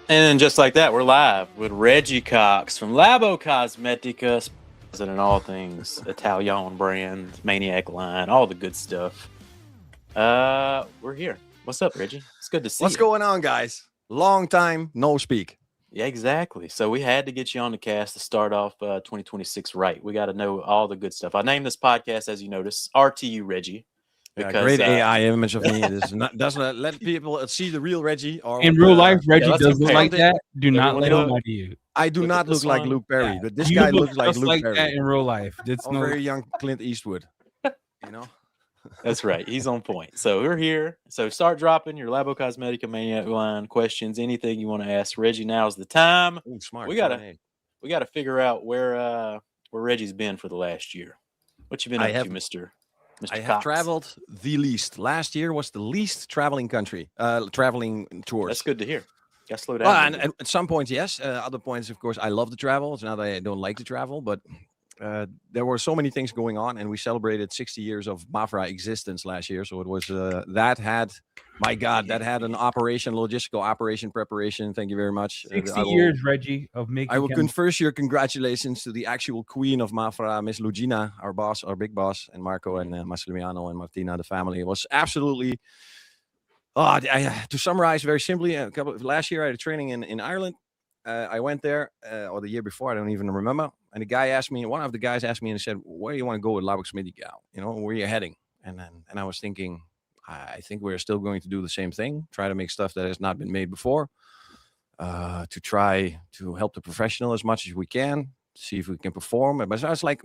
And then just like that, we're live with Reggie Cox from Labocosmetica, in all things Italian brand, Maniac line, all the good stuff. We're here. What's up, Reggie? It's good to see What's you. going on, guys? Long time no speak. Yeah, exactly. So we had to get you on the cast to start off 2026 right. We got to know all the good stuff. I named this podcast, as you notice, RTU Reggie, Yeah, because great AI image of me. It is not, doesn't let people see the real Reggie or In what real life, the. yeah, Reggie let's does look compare. like that. Do not Everyone let him look. lie to you. I do Look at not this look like one. Luke Perry, Yeah, but this you guy look looks like just Luke like Perry that in real life. That's or no. very young Clint Eastwood. You know. That's right. He's on point. So we're here. So start dropping your Labo Cosmetica Maniac line questions, anything you want to ask Reggie. Now's the time. Oh, smart. We gotta Hey. we gotta figure out where Reggie's been for the last year. What you been I up to, have Mister I Mister have Cox? traveled the least. Last year was the least traveling country. Traveling tours. That's good to hear. Gotta slow down. Well, a and little bit. at some points, yes. Other points, of course, I love to travel. It's not that I don't like to travel, but there were so many things going on, and we celebrated 60 years of Mafra existence last year. So it was my God, that had an logistical operation preparation. Thank you very much. 60 years, Reggie, of I making will chemicals. first your congratulations to the actual queen of Mafra, Miss Lugina, our boss, our big boss, and Marco and Massimiliano and Martina, the family. It was absolutely. To summarize very simply, last year I had a training in Ireland. I went there, or the year before, I don't even remember. And one of the guys asked me and said, "Where do you want to go with Labocosmetica? Where are you heading?" And I was thinking, I think we're still going to do the same thing, try to make stuff that has not been made before, to try to help the professional as much as we can, see if we can perform. But I was like,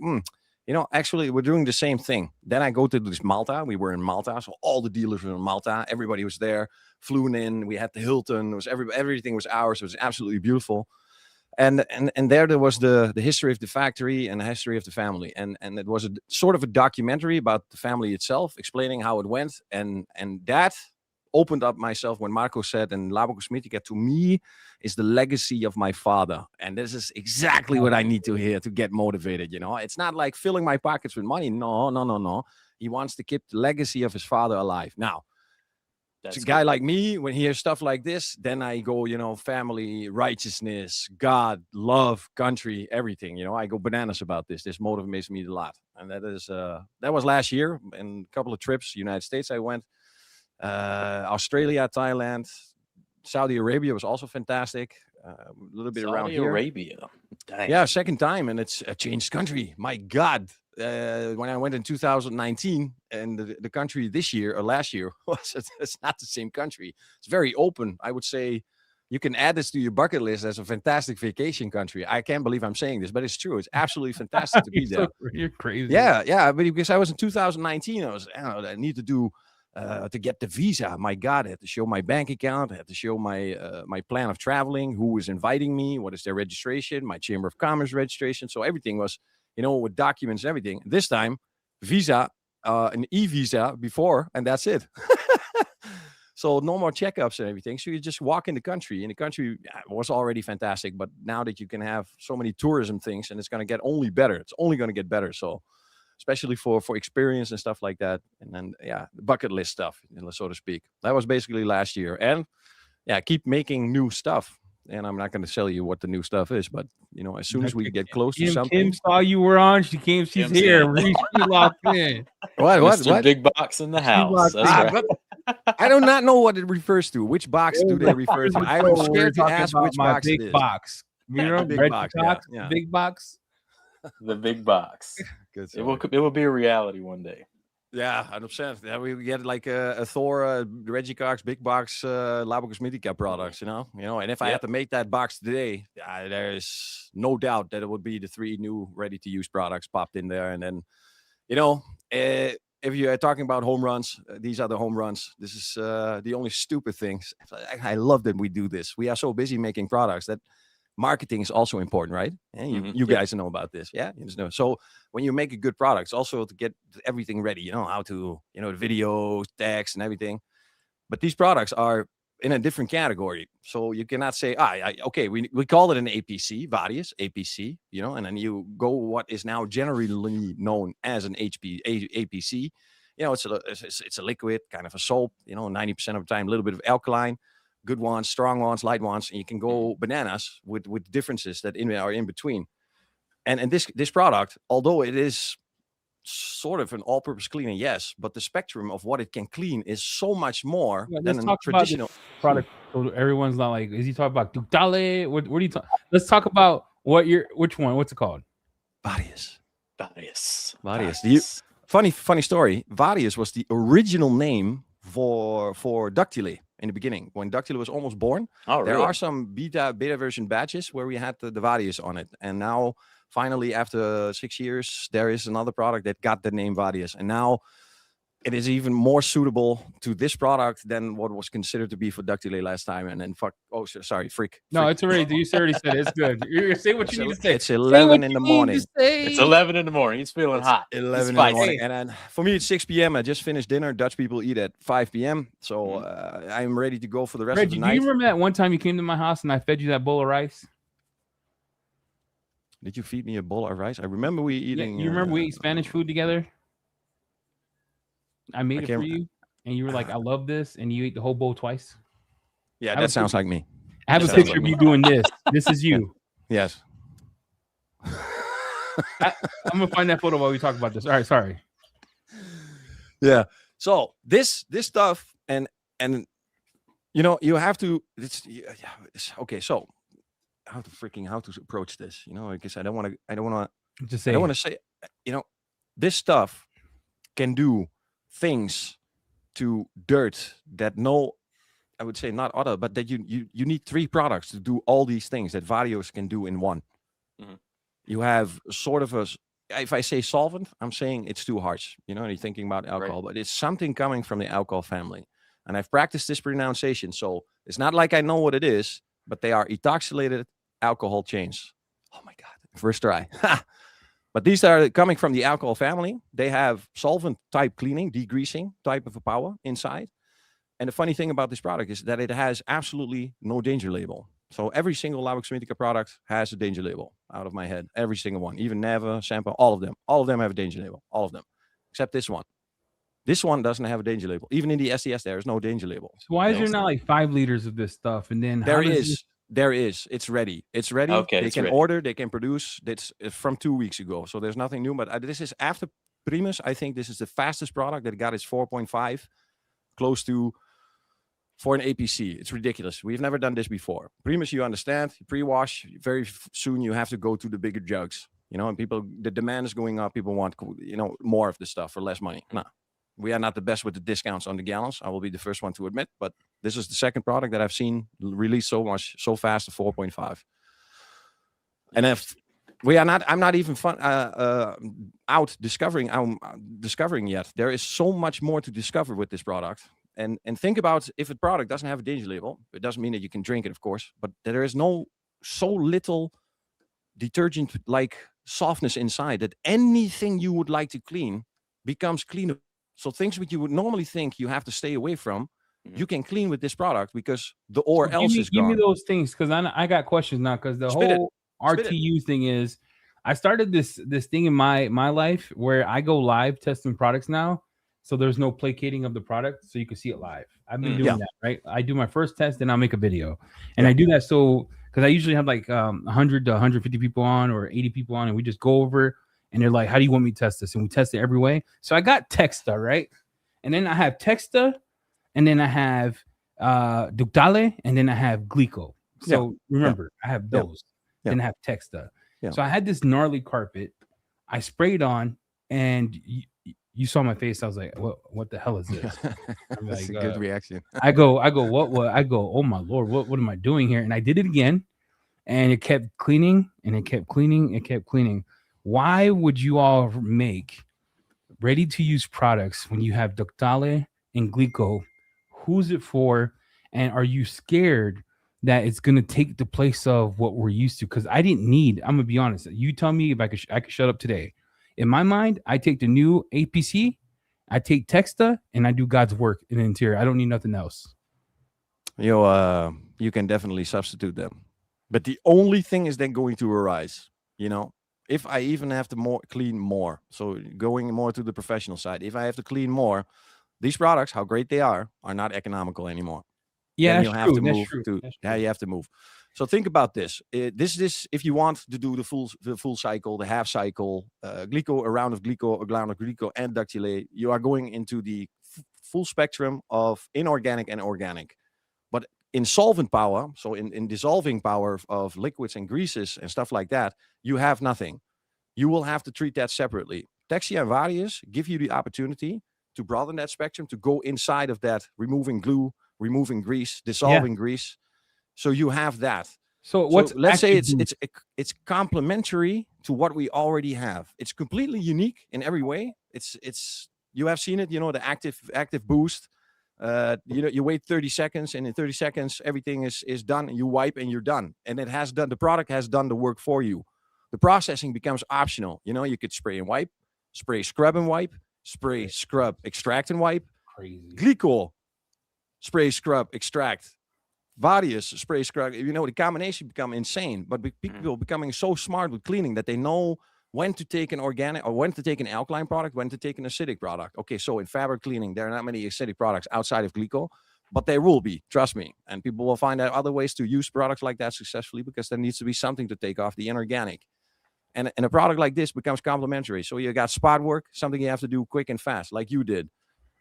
actually, we're doing the same thing. Then I go to this Malta. We were in Malta, so all the dealers were in Malta. Everybody was there, flew in. We had the Hilton. It was everything was ours. It was absolutely beautiful. And there was the history of the factory and the history of the family, and it was a sort of a documentary about the family itself, explaining how it went, and that opened up myself when Marco said, and Labo Cosmetica to me is the legacy of my father. And this is exactly what I need to hear to get motivated. It's not like filling my pockets with money. No, no, no, no. He wants to keep the legacy of his father alive. Now, That's a guy good. like me, when he hears stuff like this, then I go, family, righteousness, God, love, country, everything. I go bananas about this. This motivates me a lot. And that was last year. And a couple of trips, United States, I went. Australia, Thailand, Saudi Arabia was also fantastic. A little bit around Saudi here. Arabia. Dang. Yeah, second time, and it's a changed country. My God. When I went in 2019, and the country this year or last year it's not the same country. It's very open. I would say you can add this to your bucket list as a fantastic vacation country. I can't believe I'm saying this, but it's true. It's absolutely fantastic to be there. You're crazy. Yeah, but because I was in 2019, I need to do to get the visa. My God, I had to show my bank account. I had to show my plan of traveling, who is inviting me, what is their registration, my Chamber of Commerce registration. So everything was, with documents and everything. This time, visa, an e-visa before, and that's it. So no more checkups and everything. So you just walk in the country. And the country was already fantastic, but now that you can have so many tourism things, and it's going to get only better. It's only going to get better. So especially for experience and stuff like that. And then, the bucket list stuff, so to speak. That was basically last year. And keep making new stuff. And I'm not going to tell you what the new stuff is, but as soon as we get close to something. Kim saw you were on. She came. She's Kim's here. in. She locked in. Mr. Big Box in the house. That's right. I do not know what it refers to. Which box do they refer to? I'm scared to ask which box it is. Box. You know, big Red box. Box, Yeah. Big box. The big box. Good It will be a reality one day. Yeah, 100%. Yeah, we get like a Thor, Reggie Cox, big box, Labocosmetica products, And if I had to make that box today, there is no doubt that it would be the 3 new ready-to-use products popped in there. And then, if you're talking about home runs, these are the home runs. This is the only stupid things. I love that we do this. We are so busy making products that marketing is also important, right? And you guys know about this. Yeah. So when you make a good product, it's also to get everything ready, how to, the videos, text and everything. But these products are in a different category. So you cannot say, okay, we call it an APC, various APC, and then you go what is now generally known as an APC. It's a liquid, kind of a soap, 90% of the time, a little bit of alkaline. good ones, strong ones, light ones, and you can go bananas with differences that are in between. And this product, although it is sort of an all-purpose cleaner, yes, but the spectrum of what it can clean is so much more Yeah, than let's a talk about traditional this product. So everyone's not like, is he talking about Ductale? What are you talking? Let's talk about which one? What's it called? Varius. Various. Funny story. Varius was the original name for Ductile in the beginning. When Ductile was almost born, Oh, there really? are some beta version batches where we had the Varius on it. And now, finally, after 6 years, there is another product that got the name Varius. And now it is even more suitable to this product than what was considered to be for Ductile last time. And then freak. No, it's already. You already said it. It's good. You say what you need to say. It's 11 in the morning. It's 11 in the morning. He's feeling hot. 11 in the morning. And then for me, it's 6 p.m. I just finished dinner. Dutch people eat at 5 p.m. So I'm ready to go for the rest of the night. Do you remember that one time you came to my house and I fed you that bowl of rice? Did you feed me a bowl of rice? I remember we eating. You remember we ate Spanish food together? I made it for you, and you were like, "I love this," and you ate the whole bowl twice. Yeah, that sounds like me. I have a picture of you doing this. This is you. Yes. I'm gonna find that photo while we talk about this. All right, sorry. Yeah. So this stuff and you know you have to. Okay. So how to approach this? You know, because I don't want to say. You know, this stuff can do things to dirt that I would say not other, but that you need 3 products to do all these things that Varios can do in one. Mm-hmm. You have sort of if I say solvent, I'm saying it's too harsh. You know, you're thinking about alcohol, but it's something coming from the alcohol family. And I've practiced this pronunciation, so it's not like I know what it is, but they are ethoxylated alcohol chains. Oh my God. First try. But these are coming from the alcohol family. They have solvent type cleaning, degreasing type of a power inside. And the funny thing about this product is that it has absolutely no danger label. So every single Labocosmetica product has a danger label out of my head. Every single one, even Neva, Sampo, all of them. All of them have a danger label. All of them. Except this one. This one doesn't have a danger label. Even in the SDS, there is no danger label. So why is there not like 5 liters of this stuff? And then there is. It's ready. It's ready. Okay, they can order. They can produce. It's from 2 weeks ago. So there's nothing new. But this is after Primus. I think this is the fastest product that got its 4.5, close to for an APC. It's ridiculous. We've never done this before. Primus, you understand. Pre-wash. Very soon you have to go to the bigger jugs. You know, and the demand is going up. People want more of the stuff for less money. No. We are not the best with the discounts on the gallons. I will be the first one to admit, but this is the second product that I've seen released so fast, to 4.5. And if we are not, I'm not even out discovering yet. There is so much more to discover with this product. And think about if a product doesn't have a danger label, it doesn't mean that you can drink it, of course, but there is so little detergent like softness inside that anything you would like to clean becomes cleanable. So things that you would normally think you have to stay away from, you can clean with this product because the else is gone. Give me those things, because I got questions now, because the whole RTU thing is, I started this thing in my life where I go live testing products now. So there's no placating of the product, so you can see it live. I've been doing that, right? I do my first test, then I'll make a video. And I do that so, because I usually have like 100 to 150 people on or 80 people on, and we just go over. And they're like, how do you want me to test this? And we test it every way. So I got Texta, right? And then I have Texta, and then I have Ductale, and then I have Glico. So remember, I have those. Then I have Texta. So I had this gnarly carpet. I sprayed on, and you saw my face. I was like, what the hell is this? I'm That's like, a good reaction. I go, what? I go, oh my Lord, what am I doing here? And I did it again, and it kept cleaning, and it kept cleaning, it kept cleaning. Why would you all make ready-to-use products when you have Ductale and Glico? Who's it for? And are you scared that it's going to take the place of what we're used to? Because I'm going to be honest. You tell me if I could shut up today. In my mind, I take the new APC, I take Texta, and I do God's work in the interior. I don't need nothing else. You can definitely substitute them. But the only thing is then going to arise, if I even have to clean more, so going more to the professional side, if I have to clean more, these products, how great they are not economical anymore. Yeah, then that's you have true. to That's move true. to That's yeah, true. you have to move. So think about this. This if you want to do the full cycle, the half cycle, glico, a round of glico, a round of glico, and ductilate, you are going into the full spectrum of inorganic and organic. But in solvent power, so in dissolving power of liquids and greases and stuff like that, you have nothing. You will have to treat that separately. Texia and Varius give you the opportunity to broaden that spectrum, to go inside of that, removing glue, removing grease, Yeah. dissolving grease. So you have that. So So what's let's say active it's complementary to what we already have. It's completely unique in every way. It's you have seen it, the active boost. You wait 30 seconds, and in 30 seconds everything is done, and you wipe and you're done. And the product has done the work for you. The processing becomes optional. You could spray and wipe, spray, scrub and wipe, spray, scrub, extract and wipe. crazy? Glycol, spray, scrub, extract. Various spray, scrub. The combination become insane. But people becoming so smart with cleaning that they know when to take an organic or when to take an alkaline product, when to take an acidic product. Okay, so in fabric cleaning, there are not many acidic products outside of glycol, but there will be, trust me. And people will find out other ways to use products like that successfully, because there needs to be something to take off the inorganic. And a product like this becomes complementary. So you got spot work, something you have to do quick and fast, like you did.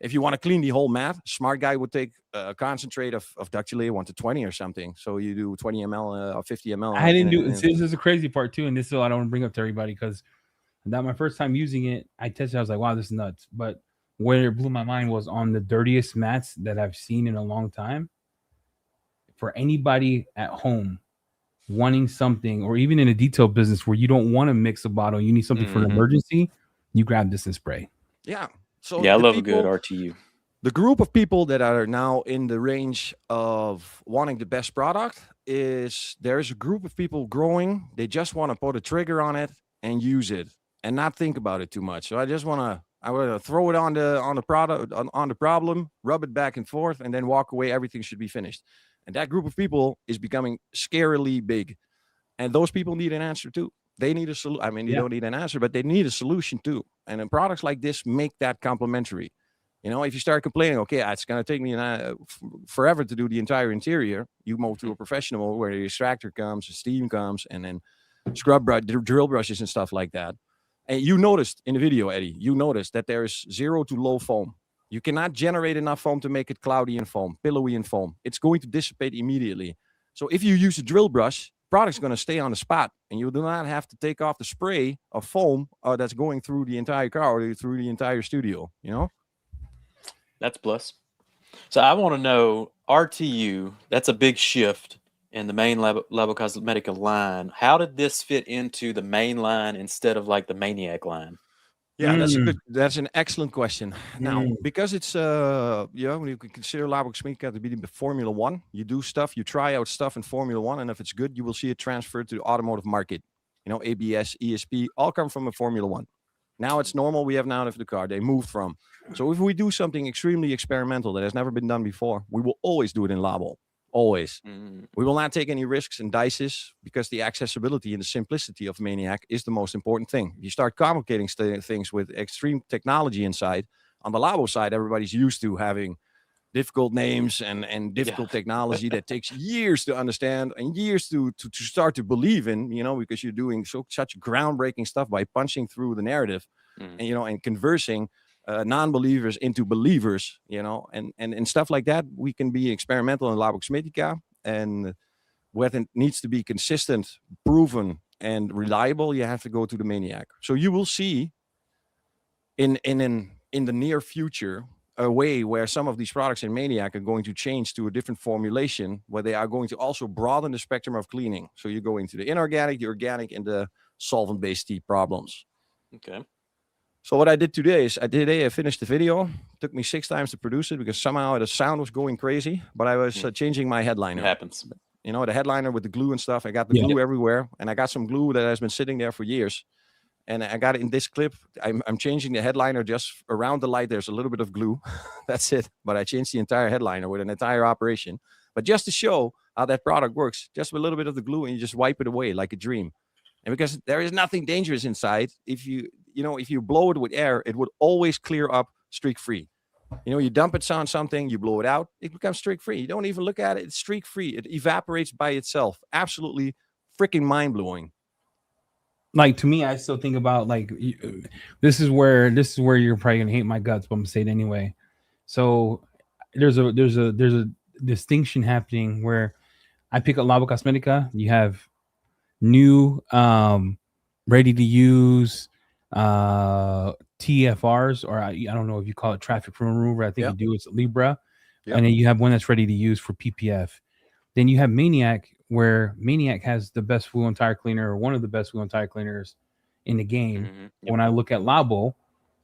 If you want to clean the whole mat, smart guy would take a concentrate of Ductilate 1-20 or something. So you do 20 ml or 50 ml. I didn't do. This is a crazy part too, and this is what I don't want to bring up to everybody, because that my first time using it, I tested. I was like, "Wow, this is nuts!" But where it blew my mind was on the dirtiest mats that I've seen in a long time. For anybody at home wanting something, or even in a detail business where you don't want to mix a bottle, you need something for an emergency, you grab this and spray. Yeah. So yeah, I love a good RTU. The group of people that are now in the range of wanting the best product there's a group of people growing. They just want to put a trigger on it and use it and not think about it too much. So I want to throw it on the product, on the problem, rub it back and forth, and then walk away. Everything should be finished. And that group of people is becoming scarily big. And those people need an answer too. They need a solution. I mean, they don't need an answer, but they need a solution too. And then products like this make that complementary. If you start complaining, okay, it's going to take me forever to do the entire interior, you move to a professional where the extractor comes, the steam comes, and then scrub brush, drill brushes and stuff like that. And you noticed in the video, Eddie, that there is 0 to low foam. You cannot generate enough foam to make it cloudy in foam, pillowy in foam. It's going to dissipate immediately. So if you use a drill brush, product's going to stay on the spot, and you do not have to take off the spray of foam that's going through the entire car or through the entire studio. That's plus. So I want to know, RTU, that's a big shift in the main Labocosmetica line. How did this fit into the main line instead of like the Maniac line? Yeah, that's an excellent question. Now, because it's when you can consider Labocosmetica to be the Formula One, you do stuff, you try out stuff in Formula One, and if it's good, you will see it transferred to the automotive market. ABS, ESP, all come from a Formula One. Now it's normal. We have now of the car. They moved from. So if we do something extremely experimental that has never been done before, we will always do it in Labo. Always. We will not take any risks and dices, because the accessibility and the simplicity of Maniac is the most important thing. If you start complicating things with extreme technology inside, on the Labo side, everybody's used to having difficult names and difficult technology that takes years to understand and years to start to believe in, because you're doing such groundbreaking stuff by punching through the narrative and conversing non-believers into believers, and stuff like that. We can be experimental in Labocosmetica, and when it needs to be consistent, proven, and reliable, you have to go to the Maniac. So you will see in the near future a way where some of these products in Maniac are going to change to a different formulation, where they are going to also broaden the spectrum of cleaning. So you're going to the inorganic, the organic, and the solvent-based tea problems. Okay. So what I did today is I finished the video. It took me 6 times to produce it because somehow the sound was going crazy, but I was changing my headliner. It happens. The headliner with the glue and stuff. I got the glue everywhere, and I got some glue that has been sitting there for years. And I got it in this clip. I'm changing the headliner just around the light. There's a little bit of glue. That's it. But I changed the entire headliner with an entire operation. But just to show how that product works, just with a little bit of the glue, and you just wipe it away like a dream. And because there is nothing dangerous inside, if you blow it with air, it would always clear up streak free. You dump it on something, you blow it out, it becomes streak-free. You don't even look at it. It's streak-free. It evaporates by itself. Absolutely freaking mind-blowing. Like, to me, I still think about, like, this is where you're probably gonna hate my guts, but I'm gonna say it anyway. So there's a distinction happening where I pick up Labocosmetica. You have new ready to use TFRs, or I don't know if you call it traffic remover. I think you do. It's Libra. And then you have one that's ready to use for PPF. Then you have Maniac, where Maniac has the best wheel and tire cleaner, or one of the best wheel and tire cleaners in the game. When I look at Labo,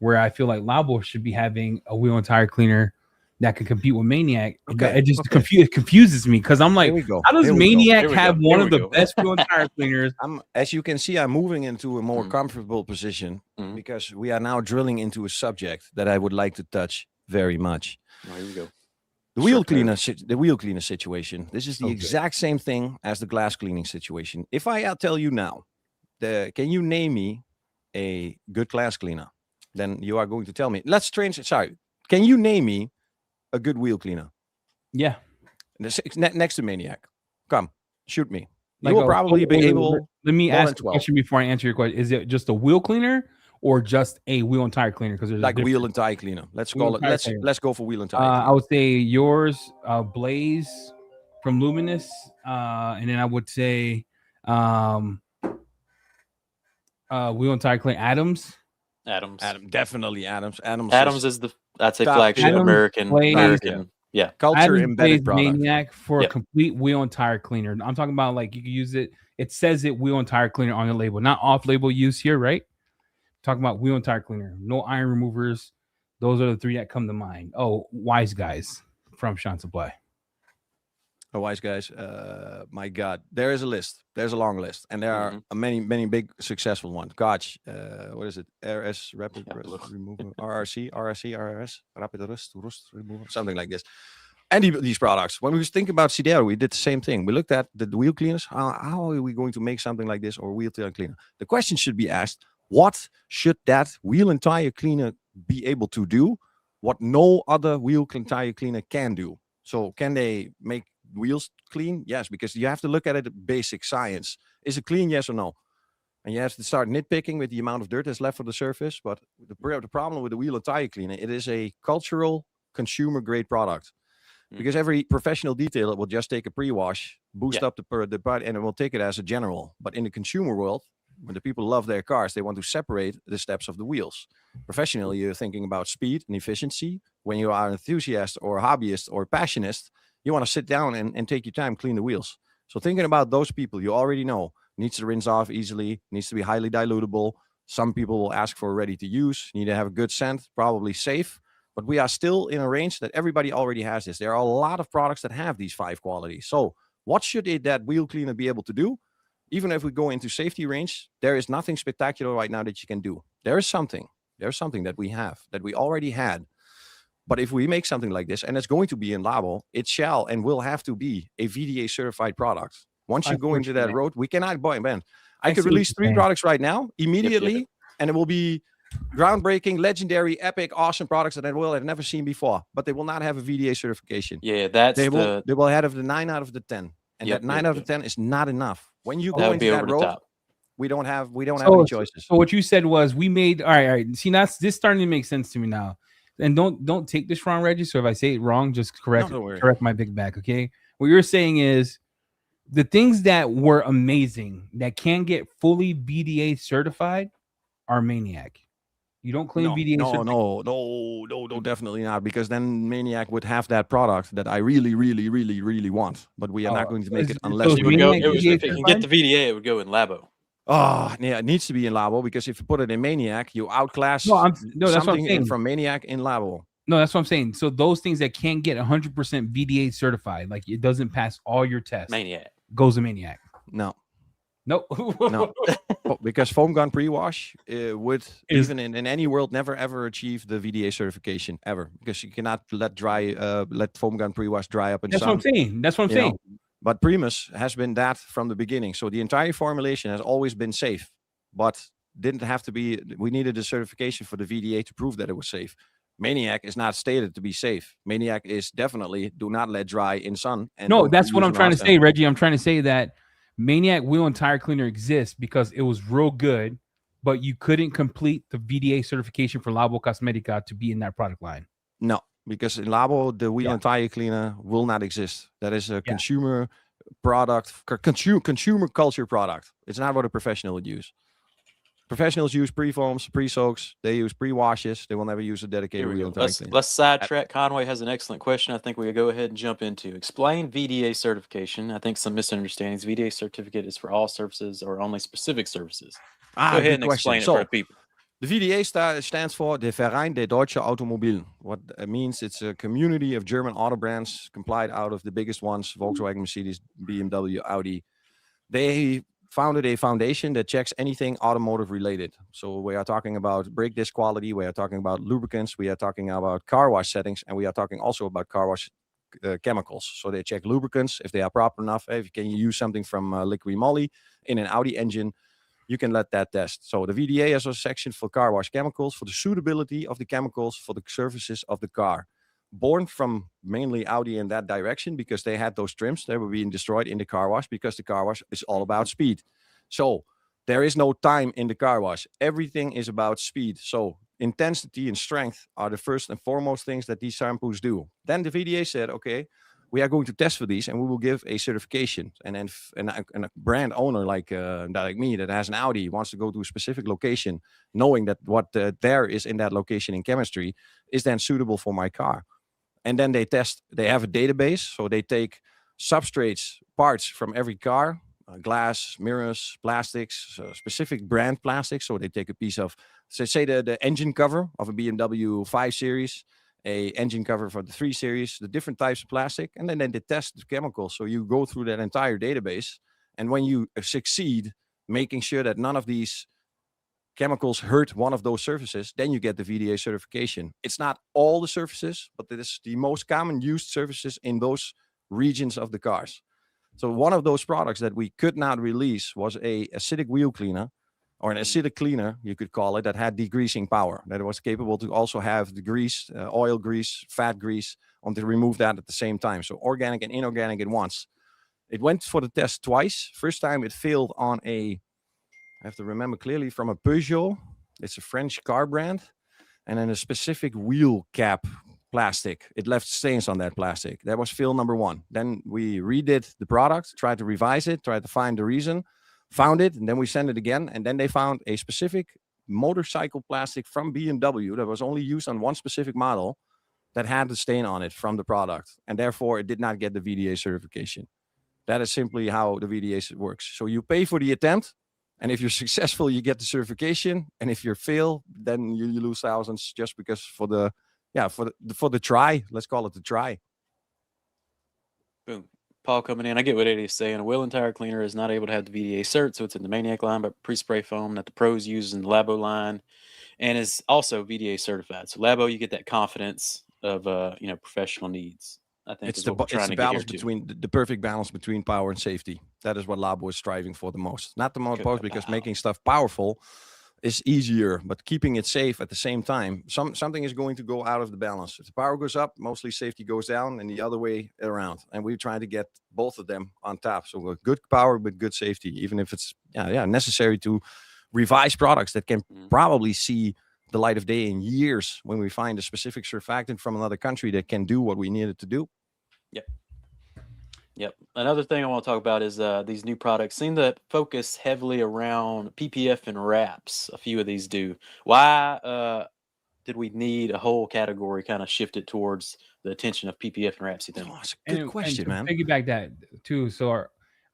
where I feel like Labo should be having a wheel and tire cleaner that can compete with Maniac. It just confuses me, because I'm like, how does Maniac have one of the best wheel and tire cleaners? As you can see, I'm moving into a more comfortable position because we are now drilling into a subject that I would like to touch very much. Here we go. The wheel cleaner situation. This is the exact same thing as the glass cleaning situation. If I tell you now, can you name me a good glass cleaner? Then you are going to tell me. Let's change. Sorry. Can you name me a good wheel cleaner? Yeah. Next to Maniac. Come, shoot me. You will probably be able. Let me ask a question before I answer your question. Is it just a wheel cleaner or just a wheel and tire cleaner? Because there's like wheel and tire cleaner. Let's call it. Let's go for wheel and tire. I would say yours, Blaze from Luminous, and then I would say wheel and tire cleaner Adams, definitely Adams. Adams is the flagship American. Yeah, culture Adams embedded product. Maniac for a complete wheel and tire cleaner. I'm talking about, like, you can use it. It says it wheel and tire cleaner on the label, not off-label use here, right? Talking about wheel and tire cleaner, no iron removers. Those are the three that come to mind. Oh, Wise Guys from Sean Supply. Oh, Wise Guys. My God, there is a list. There's a long list, and there are many big successful ones. Gosh, what is it? RS Rapid Rust Removal, RRC, RRS Rapid Rust Removal, something like this. And these products. When we was thinking about Sidero, we did the same thing. We looked at the wheel cleaners. How are we going to make something like this, or wheel tire cleaner? The question should be asked: what should that wheel and tire cleaner be able to do? What no other wheel and tire cleaner can do. So can they make wheels clean? Yes, because you have to look at it basic science. Is it clean? Yes or no? And you have to start nitpicking with the amount of dirt that's left on the surface. But the problem with the wheel and tire cleaner, it is a cultural consumer grade product. Because every professional detailer will just take a pre-wash, boost up the part, and it will take it as a general. But in the consumer world, when the people love their cars, they want to separate the steps of the wheels. Professionally, you're thinking about speed and efficiency. When you are an enthusiast or hobbyist or passionist, you want to sit down and take your time, clean the wheels. So thinking about those people, you already know, needs to rinse off easily, needs to be highly dilutable. Some people will ask for ready to use, need to have a good scent, probably safe. But we are still in a range that everybody already has this. There are a lot of products that have these 5 qualities. So what should that wheel cleaner be able to do? Even if we go into safety range, there is nothing spectacular right now that you can do. There's something that we have, that we already had. But if we make something like this, and it's going to be in Labo, it shall and will have to be a VDA certified product. Once you go into that road, we cannot buy and I could release 3 products right now, immediately, and it will be groundbreaking, legendary, epic, awesome products that I will have never seen before. But they will not have a VDA certification. Yeah, they will have the 9 out of the 10. And that 9 out of 10 is not enough. When you go into that road, we don't have any choices. So what you said was we made all right. See, this starting to make sense to me now. And don't take this wrong, Reggie. So if I say it wrong, just correct my big back. Okay. What you're saying is the things that were amazing that can get fully VDA certified are Maniac. You don't claim VDA certification? No, definitely not. Because then Maniac would have that product that I really, really, really, really want. But we are not going to make it unless if you can get the VDA, it would go in Labo. Oh, yeah, it needs to be in Labo because if you put it in Maniac, you outclass that's what I'm saying. From Maniac in Labo. No, that's what I'm saying. So those things that can't get 100% VDA certified, like it doesn't pass all your tests, Maniac goes to Maniac. No. No. Because foam gun pre-wash would even in any world never ever achieve the VDA certification ever, because you cannot let foam gun pre-wash dry up in sun. That's what I'm saying. But Primus has been that from the beginning. So the entire formulation has always been safe, but didn't have to be. We needed a certification for the VDA to prove that it was safe. Maniac is not stated to be safe. Maniac is definitely do not let dry in sun. And no, that's what I'm trying to say, Reggie. I'm trying to say that Maniac wheel and tire cleaner exists because it was real good, but you couldn't complete the VDA certification for Labocosmetica to be in that product line. No, because in Labo, the wheel and tire cleaner will not exist. That is a consumer product, consumer culture product. It's not what a professional would use. Professionals use pre-foams, pre-soaks. They use pre-washes. They will never use a dedicated wheel and tire cleaner. Let's sidetrack. Conway has an excellent question. I think we go ahead and jump into. Explain VDA certification. I think some misunderstandings. VDA certificate is for all surfaces or only specific surfaces. Go ahead and explain it for the people. The VDA stands for the Verein der Deutsche Automobil. What it means, it's a community of German auto brands complied out of the biggest ones, Volkswagen, Mercedes, BMW, Audi. They founded a foundation that checks anything automotive related. So we are talking about brake disc quality, we are talking about lubricants, we are talking about car wash settings, and we are talking also about car wash chemicals. So they check lubricants, if they are proper enough. If you can use something from liquid moly in an Audi engine, you can let that test. So the VDA has a section for car wash chemicals, for the suitability of the chemicals for the surfaces of the car. Born from mainly Audi in that direction because they had those trims that were being destroyed in the car wash because the car wash is all about speed. So there is no time in the car wash. Everything is about speed. So intensity and strength are the first and foremost things that these shampoos do. Then the VDA said, okay, we are going to test for these and we will give a certification. And then a brand owner like me that has an Audi wants to go to a specific location, knowing that what there is in that location in chemistry is then suitable for my car. And then they test, they have a database. So they take substrates, parts from every car, glass, mirrors, plastics, specific brand plastics. So they take a piece of, say the engine cover of a BMW 5 Series, a engine cover for the 3 Series, the different types of plastic, and then they test the chemicals. So you go through that entire database. And when you succeed making sure that none of these chemicals hurt one of those surfaces, then you get the VDA certification. It's not all the surfaces, but it is the most common used surfaces in those regions of the cars. So one of those products that we could not release was a acidic wheel cleaner, or an acidic cleaner, you could call it, that had degreasing power, that was capable to also have the grease, oil grease, fat grease, to remove that at the same time. So organic and inorganic at once. It went for the test twice. First time it failed on I have to remember clearly, from a Peugeot. It's a French car brand. And then a specific wheel cap plastic. It left stains on that plastic. That was fail number 1. Then we redid the product, tried to revise it, tried to find the reason, found it, and then we sent it again. And then they found a specific motorcycle plastic from BMW that was only used on one specific model that had the stain on it from the product. And therefore, it did not get the VDA certification. That is simply how the VDA works. So you pay for the attempt. And if you're successful, you get the certification. And if you fail, then you lose thousands just because for the try. Let's call it the try. Boom. Paul coming in. I get what Eddie is saying. A wheel and tire cleaner is not able to have the VDA cert, so it's in the Maniac line, but pre-spray foam that the pros use in the Labo line, and is also VDA certified. So Labo, you get that confidence of professional needs. I think it's the balance between the perfect balance between power and safety. That is what Labo is striving for the most. Not the most because making stuff powerful is easier, but keeping it safe at the same time. Something is going to go out of the balance. If the power goes up, mostly safety goes down, and the other way around. And we're trying to get both of them on top. So good power, but good safety, even if it's necessary to revise products that can probably see the light of day in years when we find a specific surfactant from another country that can do what we need it to do. Yep. Another thing I want to talk about is these new products seem to focus heavily around PPF and wraps. A few of these do. Why did we need a whole category kind of shifted towards the attention of PPF and wraps? You think? That's a good question, man. Piggyback that too. So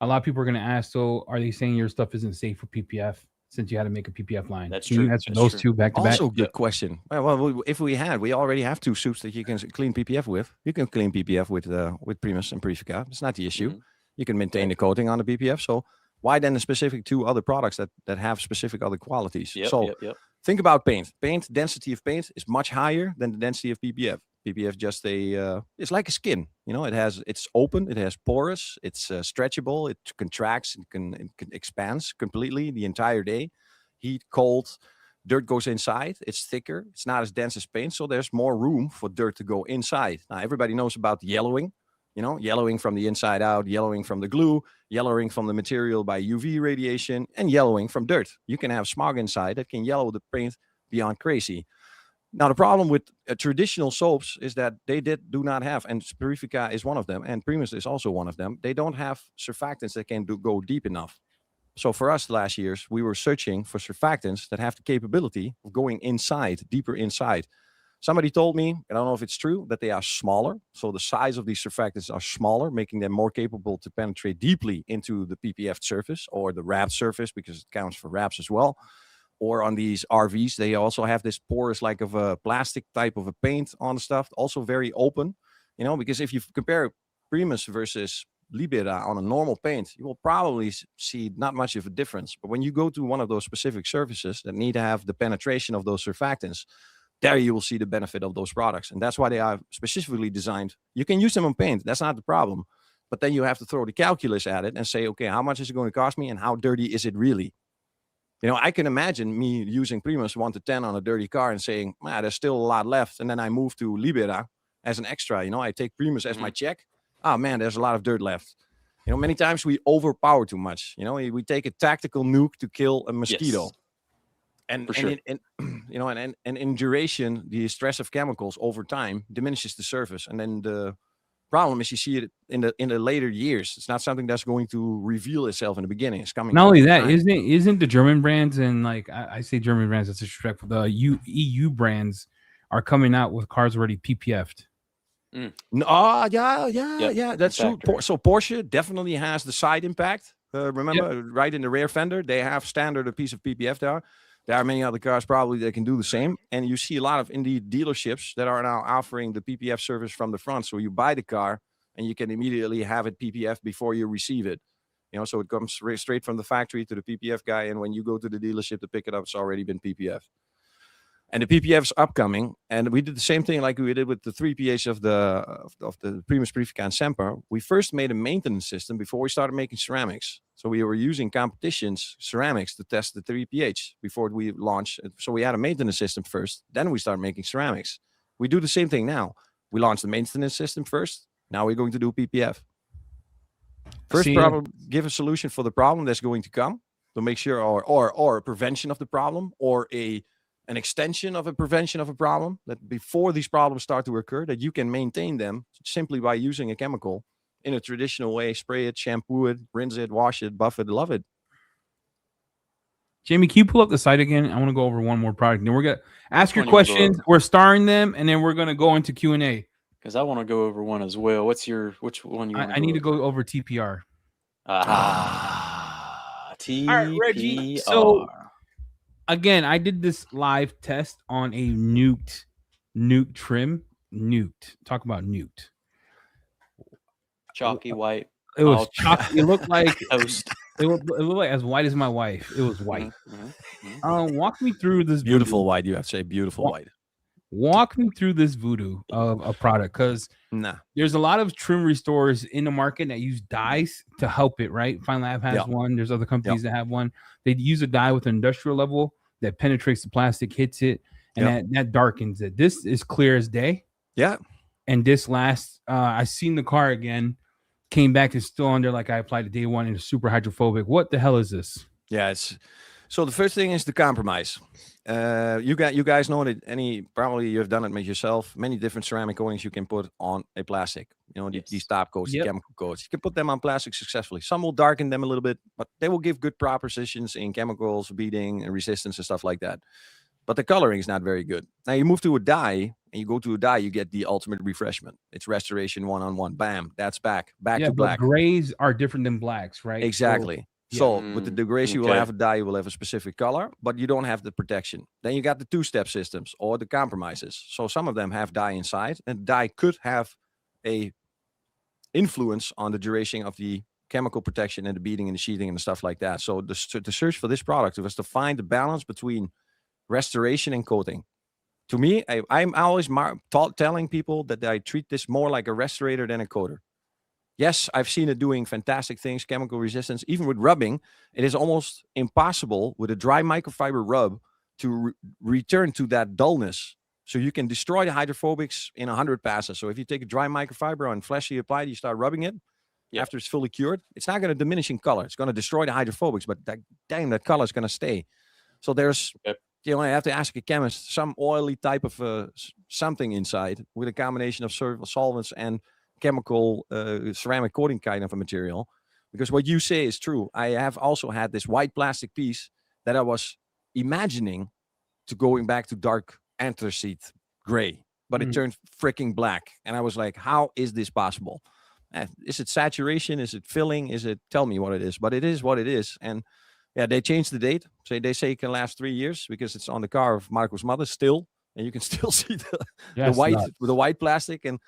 a lot of people are going to ask, so are they saying your stuff isn't safe for PPF? Since you had to make a PPF line. That's true. That's those two back to back. Also, good question. Well, if we already have 2 suits that you can clean PPF with. You can clean PPF with Primus and Privica. It's not the issue. You can maintain the coating on the PPF. So why then the specific 2 other products that have specific other qualities? Think about paint. Density of paint is much higher than the density of PPF. PPF just it's like a skin. It's open, it has porous, it's stretchable, it contracts, it expands completely the entire day. Heat, cold, Dirt goes inside. It's thicker. It's not as dense as paint, so there's more room for dirt to go inside. Now, everybody knows about yellowing. Yellowing from the inside out, yellowing from the glue, yellowing from the material by UV radiation, and yellowing from dirt. You can have smog inside that can yellow the paint beyond crazy. Now, the problem with traditional soaps is that they do not have, and Purifica is one of them, and Primus is also one of them. They don't have surfactants that can go deep enough. So for us last years, we were searching for surfactants that have the capability of going inside, deeper inside. Somebody told me, I don't know if it's true, that they are smaller. So the size of these surfactants are smaller, making them more capable to penetrate deeply into the PPF surface or the wrapped surface, because it counts for wraps as well. Or on these RVs, they also have this porous, like of a plastic type of a paint on the stuff, also very open. Because if you compare Primus versus Libera on a normal paint, you will probably see not much of a difference. But when you go to one of those specific surfaces that need to have the penetration of those surfactants, there you will see the benefit of those products. And that's why they are specifically designed. You can use them on paint. That's not the problem. But then you have to throw the calculus at it and say, okay, how much is it going to cost me and how dirty is it really? I can imagine me using Primus 1 to 10 on a dirty car and saying, there's still a lot left. And then I move to Libera as an extra. I take Primus as my check. Oh, man, there's a lot of dirt left. Many times we overpower too much. We take a tactical nuke to kill a mosquito. Yes. And, For sure. and in duration, the stress of chemicals over time diminishes the surface. And then the problem is you see it in the later years. It's not something that's going to reveal itself in the beginning. It's coming. Not only that, isn't the German brands, and like I say German brands, that's disrespectful. The EU brands are coming out with cars already PPF'd. Yeah. That's true. So Porsche definitely has the side impact. Remember, right in the rear fender, they have standard a piece of PPF there. There are many other cars probably that can do the same. And you see a lot of indeed dealerships that are now offering the PPF service from the front. So you buy the car and you can immediately have it PPF before you receive it. So it comes straight from the factory to the PPF guy. And when you go to the dealership to pick it up, it's already been PPF. And the PPF is upcoming. And we did the same thing like we did with the 3PH of the Primus, Purifica, and Semper. We first made a maintenance system before we started making ceramics. So we were using competition's ceramics to test the 3PH before we launched. So we had a maintenance system first. Then we started making ceramics. We do the same thing now. We launched the maintenance system first. Now we're going to do PPF. First problem, give a solution for the problem that's going to come to make sure, or a prevention of the problem, or an extension of a prevention of a problem, that before these problems start to occur, that you can maintain them simply by using a chemical in a traditional way. Spray it, shampoo it, rinse it, wash it, buff it, love it. Jamie, can you pull up the site again? I want to go over one more product. Then we're going to ask your questions. We're starring them, and then we're going to go into Q&A. Because I want to go over one as well. Which one you want I need to go over TPR. TPR. All right, Reggie. So again, I did this live test on a nuked trim. Nuked. Talk about nuked. Chalky white. It was chalky. It looked like toast. It looked like as white as my wife. It was white. Walk me through this beautiful voodoo. white. You have to say beautiful white. Walk me through this voodoo of a product, because there's a lot of trim restorers in the market that use dyes to help it, right? Fine Lab has one. There's other companies that have one. They use a dye with an industrial level that penetrates the plastic, hits it, and that darkens it. This is clear as day. Yeah. And this last, I seen the car again, came back, it's still under like I applied to day one, and it's super hydrophobic. What the hell is this? Yeah, so the first thing is the compromise. You guys know that probably you've done it yourself. Many different ceramic coatings you can put on a plastic. These top coats, the chemical coats. You can put them on plastic successfully. Some will darken them a little bit, but they will give good proportions in chemicals, beading, and resistance and stuff like that. But the coloring is not very good. Now you move to a dye, and you go to a dye, you get the ultimate refreshment. It's restoration one-on-one. Bam, that's back to black. Grays are different than blacks, right? Exactly. So with the grays, you will have a dye, you will have a specific color, but you don't have the protection. Then you got the two-step systems or the compromises. So some of them have dye inside, and dye could have a influence on the duration of the chemical protection and the beading and the sheathing and stuff like that. So the search for this product was to find the balance between restoration and coating. To me, I'm always telling people that I treat this more like a restorator than a coater. Yes, I've seen it doing fantastic things, chemical resistance. Even with rubbing, it is almost impossible with a dry microfiber rub to return to that dullness. So you can destroy the hydrophobics in 100 passes. So if you take a dry microfiber and flashly applied, you start rubbing it after it's fully cured, it's not going to diminish in color. It's going to destroy the hydrophobics, but that color is going to stay. So there's, you know, I have to ask a chemist, some oily type of something inside with a combination of solvents and chemical ceramic coating kind of a material. Because what you say is true. I have also had this white plastic piece that I was imagining to going back to dark anthracite gray, but it turned freaking black. And I was like, how is this possible? Is it saturation? Is it filling? Is it, tell me what it is, but it is what it is. And yeah, they changed the date. So they say it can last 3 years because it's on the car of Marco's mother still. And you can still see the white plastic, and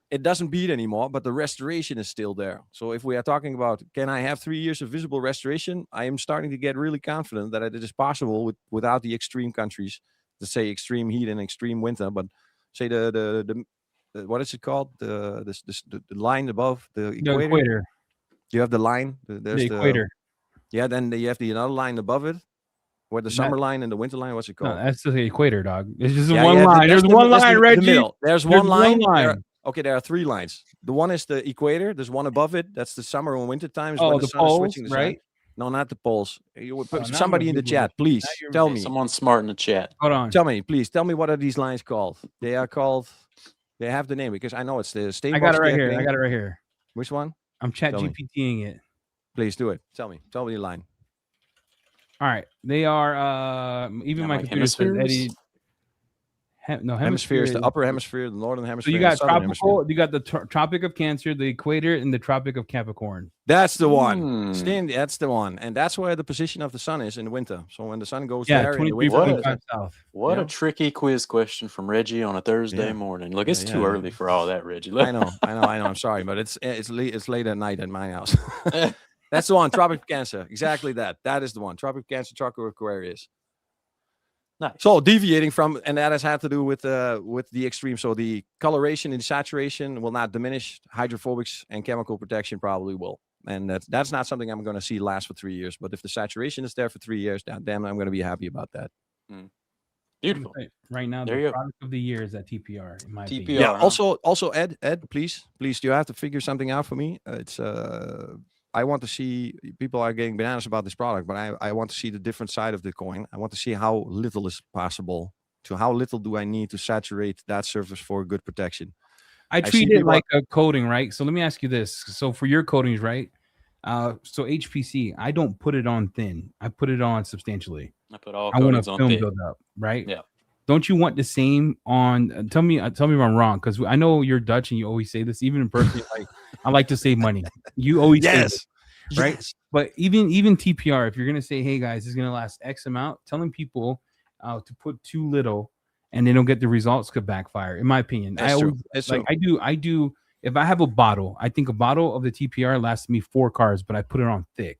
it doesn't bead anymore, but the restoration is still there. So if we are talking about, can I have 3 years of visible restoration? I am starting to get really confident that it is possible without the extreme countries, let's say extreme heat and extreme winter, but say the what is it called? The line above the equator. You have the line. There's the equator. Yeah, then you have the another line above it. Where the summer line and the winter line, what's it called? No, that's the equator, dog. It's just one line. There's one line, Reggie. There's one line. There are 3 lines. The one is the equator. There's one above it. That's the summer and winter times. Oh, when the sun is poles, switching the right? sun. No, not the poles. Somebody in the chat, please tell me. Someone smart in the chat. Hold on. Tell me, please. Tell me what are these lines called? They are called. They have the name because I know it's the state. I got it right here. Which one? I'm chat GPTing it. Please do it. Tell me the line. All right, they are even my computer says Eddie. Hemispheres, the upper hemisphere, the northern hemisphere. So you got tropical, you got the Tropic of Cancer, the equator, and the Tropic of Capricorn. That's the one. That's the one, and that's where the position of the sun is in the winter. So when the sun goes there, 23.5 south. What a tricky quiz question from Reggie on a Thursday morning. Look, it's too early for all that, Reggie. Look. I know. I'm sorry, but it's late at night at my house. That's the one. Tropic of Cancer. Exactly that. That is the one. Tropic of Cancer, Tropic of Aquarius. Nice. So deviating from, and that has had to do with the extreme. So the coloration and saturation will not diminish. Hydrophobics and chemical protection probably will. And that's not something I'm going to see last for 3 years. But if the saturation is there for 3 years, damn, I'm going to be happy about that. Beautiful. Right now, the product of the year is at TPR. In my opinion. Yeah. Also, Ed, please, you have to figure something out for me. It's I want to see, people are getting bananas about this product, but I want to see the different side of the coin. I want to see how little is possible. To how little do I need to saturate that surface for good protection? I treat it like a coating, right? So let me ask you this. So for your coatings, right? So HPC, I don't put it on thin. I put it on substantially. I want a film build up, right? Yeah. Don't you want the same on? Tell me if I'm wrong, because I know you're Dutch and you always say this. Even in person, like I like to save money. You always say this, right? Yes. But even TPR, if you're gonna say, "Hey guys, this is gonna last X amount," telling people to put too little and they don't get the results could backfire. In my opinion, I do. If I have a bottle, I think a bottle of the TPR lasts me 4 cars, but I put it on thick.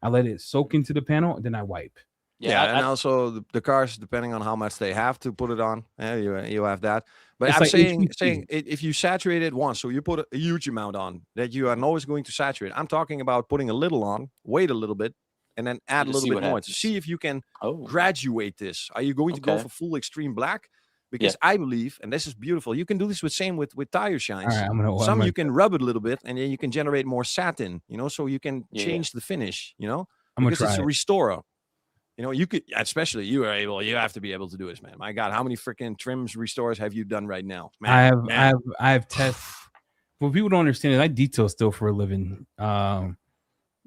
I let it soak into the panel, and then I wipe. Yeah, and also the cars, depending on how much they have to put it on, you have that. But I'm like saying if you saturate it once, so you put a huge amount on, that you are always going to saturate. I'm talking about putting a little on, wait a little bit, and then add a little bit more to see if you can graduate this. Are you going to go for full extreme black? Because I believe, and this is beautiful, you can do this with tire shines. Right, you can rub it a little bit, and then you can generate more satin, so you can change the finish, because it's a restorer. You could, especially you have to be able to do this, man. My God, how many freaking trims restores have you done right now? Man, I have tested. What people don't understand is I detail still for a living. And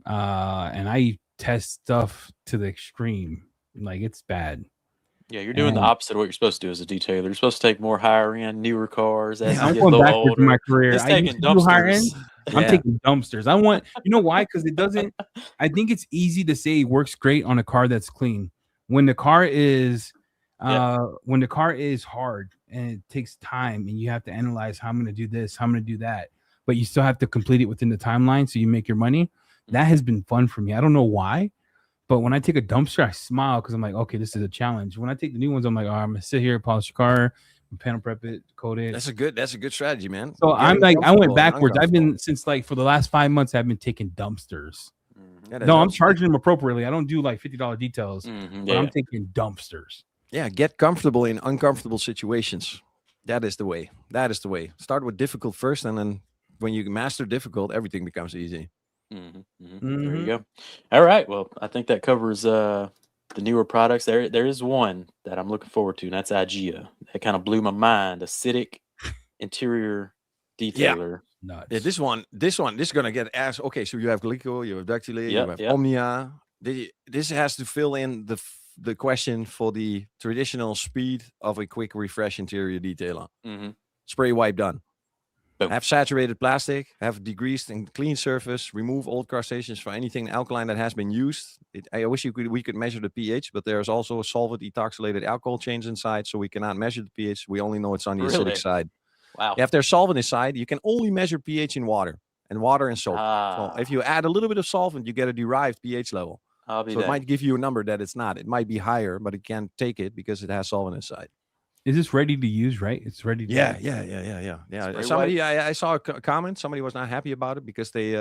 I test stuff to the extreme. Like it's bad. Yeah, you're doing the opposite of what you're supposed to do as a detailer. You're supposed to take more higher end, newer cars. I'm going backwards in my career. I used to do higher end. I'm taking dumpsters. You know why? Because it doesn't. I think it's easy to say it works great on a car that's clean. When the car is, hard and it takes time, and you have to analyze how I'm going to do this, how I'm going to do that, but you still have to complete it within the timeline so you make your money. That has been fun for me. I don't know why. But when I take a dumpster, I smile because I'm like, okay, this is a challenge. When I take the new ones, I'm like, I'm gonna sit here, polish your car, panel prep it, coat it. That's a good strategy, man. So I'm like, I went backwards. I've been since like for the last 5 months, I've been taking dumpsters. No, I'm charging them appropriately. I don't do like $50 details, but I'm taking dumpsters. Yeah, get comfortable in uncomfortable situations. That is the way. That is the way. Start with difficult first, and then when you master difficult, everything becomes easy. There you go. All right. Well, I think that covers the newer products. There is one that I'm looking forward to, and that's IGEA. That kind of blew my mind. Acidic interior detailer. Nuts. Yeah, this is gonna get ass. Okay, so you have Glico, you have Dactyl, you have Omnia. This has to fill in the question for the traditional speed of a quick refresh interior detailer. Spray wipe done. Boom. Have saturated plastic, have degreased and clean surface, remove old crustaceans for anything alkaline that has been used. I wish we could measure the pH, but there's also a solvent ethoxylated alcohol chains inside, so we cannot measure the pH. We only know it's on the acidic side. Wow. If there's solvent inside, you can only measure pH in water and soap. So if you add a little bit of solvent, you get a derived pH level. It might give you a number that it's not. It might be higher, but it can't take it because it has solvent inside. Is this ready to use, right? It's ready to use. Yeah. Somebody, I saw a comment. Somebody was not happy about it because they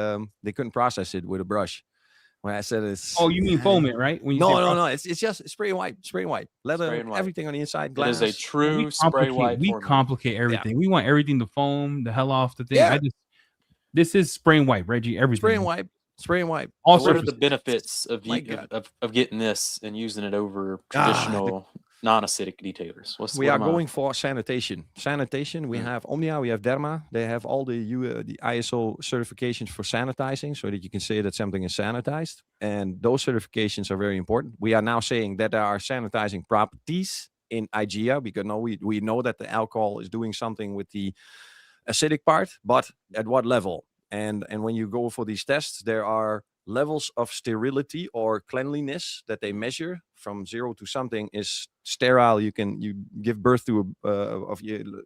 couldn't process it with a brush. When I said it's... Oh, you mean foam it, right? When you no. It's just spray and wipe. Let everything on the inside. Glass. It is a true spray wipe. We complicate everything. We want everything to foam the hell off the thing. This is spray and wipe, Reggie. Everything. Spray and wipe. Also, what are the benefits of getting this and using it over traditional non-acidic detailers? We are going for sanitation. We have Omnia, we have Derma. They have all the ISO certifications for sanitizing, so that you can say that something is sanitized. And those certifications are very important. We are now saying that there are sanitizing properties in IGEA, because we know that the alcohol is doing something with the acidic part, but at what level? And when you go for these tests, there are levels of sterility or cleanliness that they measure from 0 to something is sterile. You give birth to a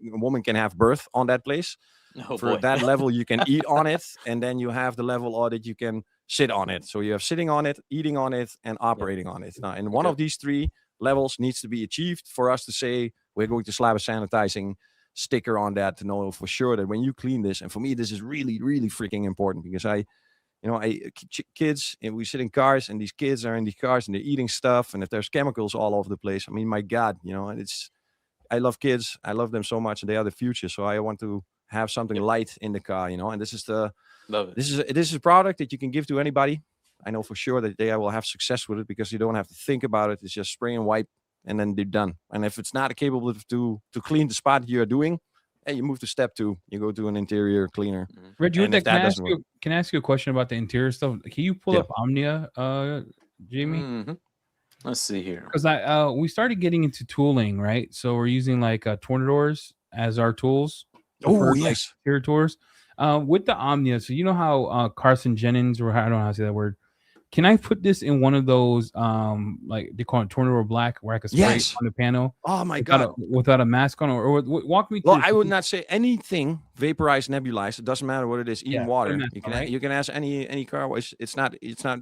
woman can have birth on that place. That level, you can eat on it, and then you have the level that you can sit on it. So you have sitting on it, eating on it, and operating on it. Now, and one of these three levels needs to be achieved for us to say we're going to slap a sanitizing sticker on that to know for sure that when you clean this, and for me this is really, really freaking important, because kids, and we sit in cars, and these kids are in these cars and they're eating stuff, and if there's chemicals all over the place, I mean, my God, I love kids, I love them so much, and they are the future. So I want to have something light in the car, and this is this is a product that you can give to anybody. I know for sure that they will have success with it, because you don't have to think about it. It's just spray and wipe, and then they're done. And if it's not capable to clean the spot you're doing, you move to step 2. You go to an interior cleaner. Reggie, can I ask you a question about the interior stuff? Can you pull up Omnia, Jamie? Let's see here. Because we started getting into tooling, right? So we're using like tornadors as our tools. Oh, yes. Interior tours. With the Omnia, so you know how carcinogens, or I don't know how to say that word. Can I put this in one of those, like they call it Tornado Black, where I can spray on the panel? Oh my God! Without a mask on, or walk me through. Well, I would not say anything vaporized, nebulized. It doesn't matter what it is. Even water. You can ask any car. It's not.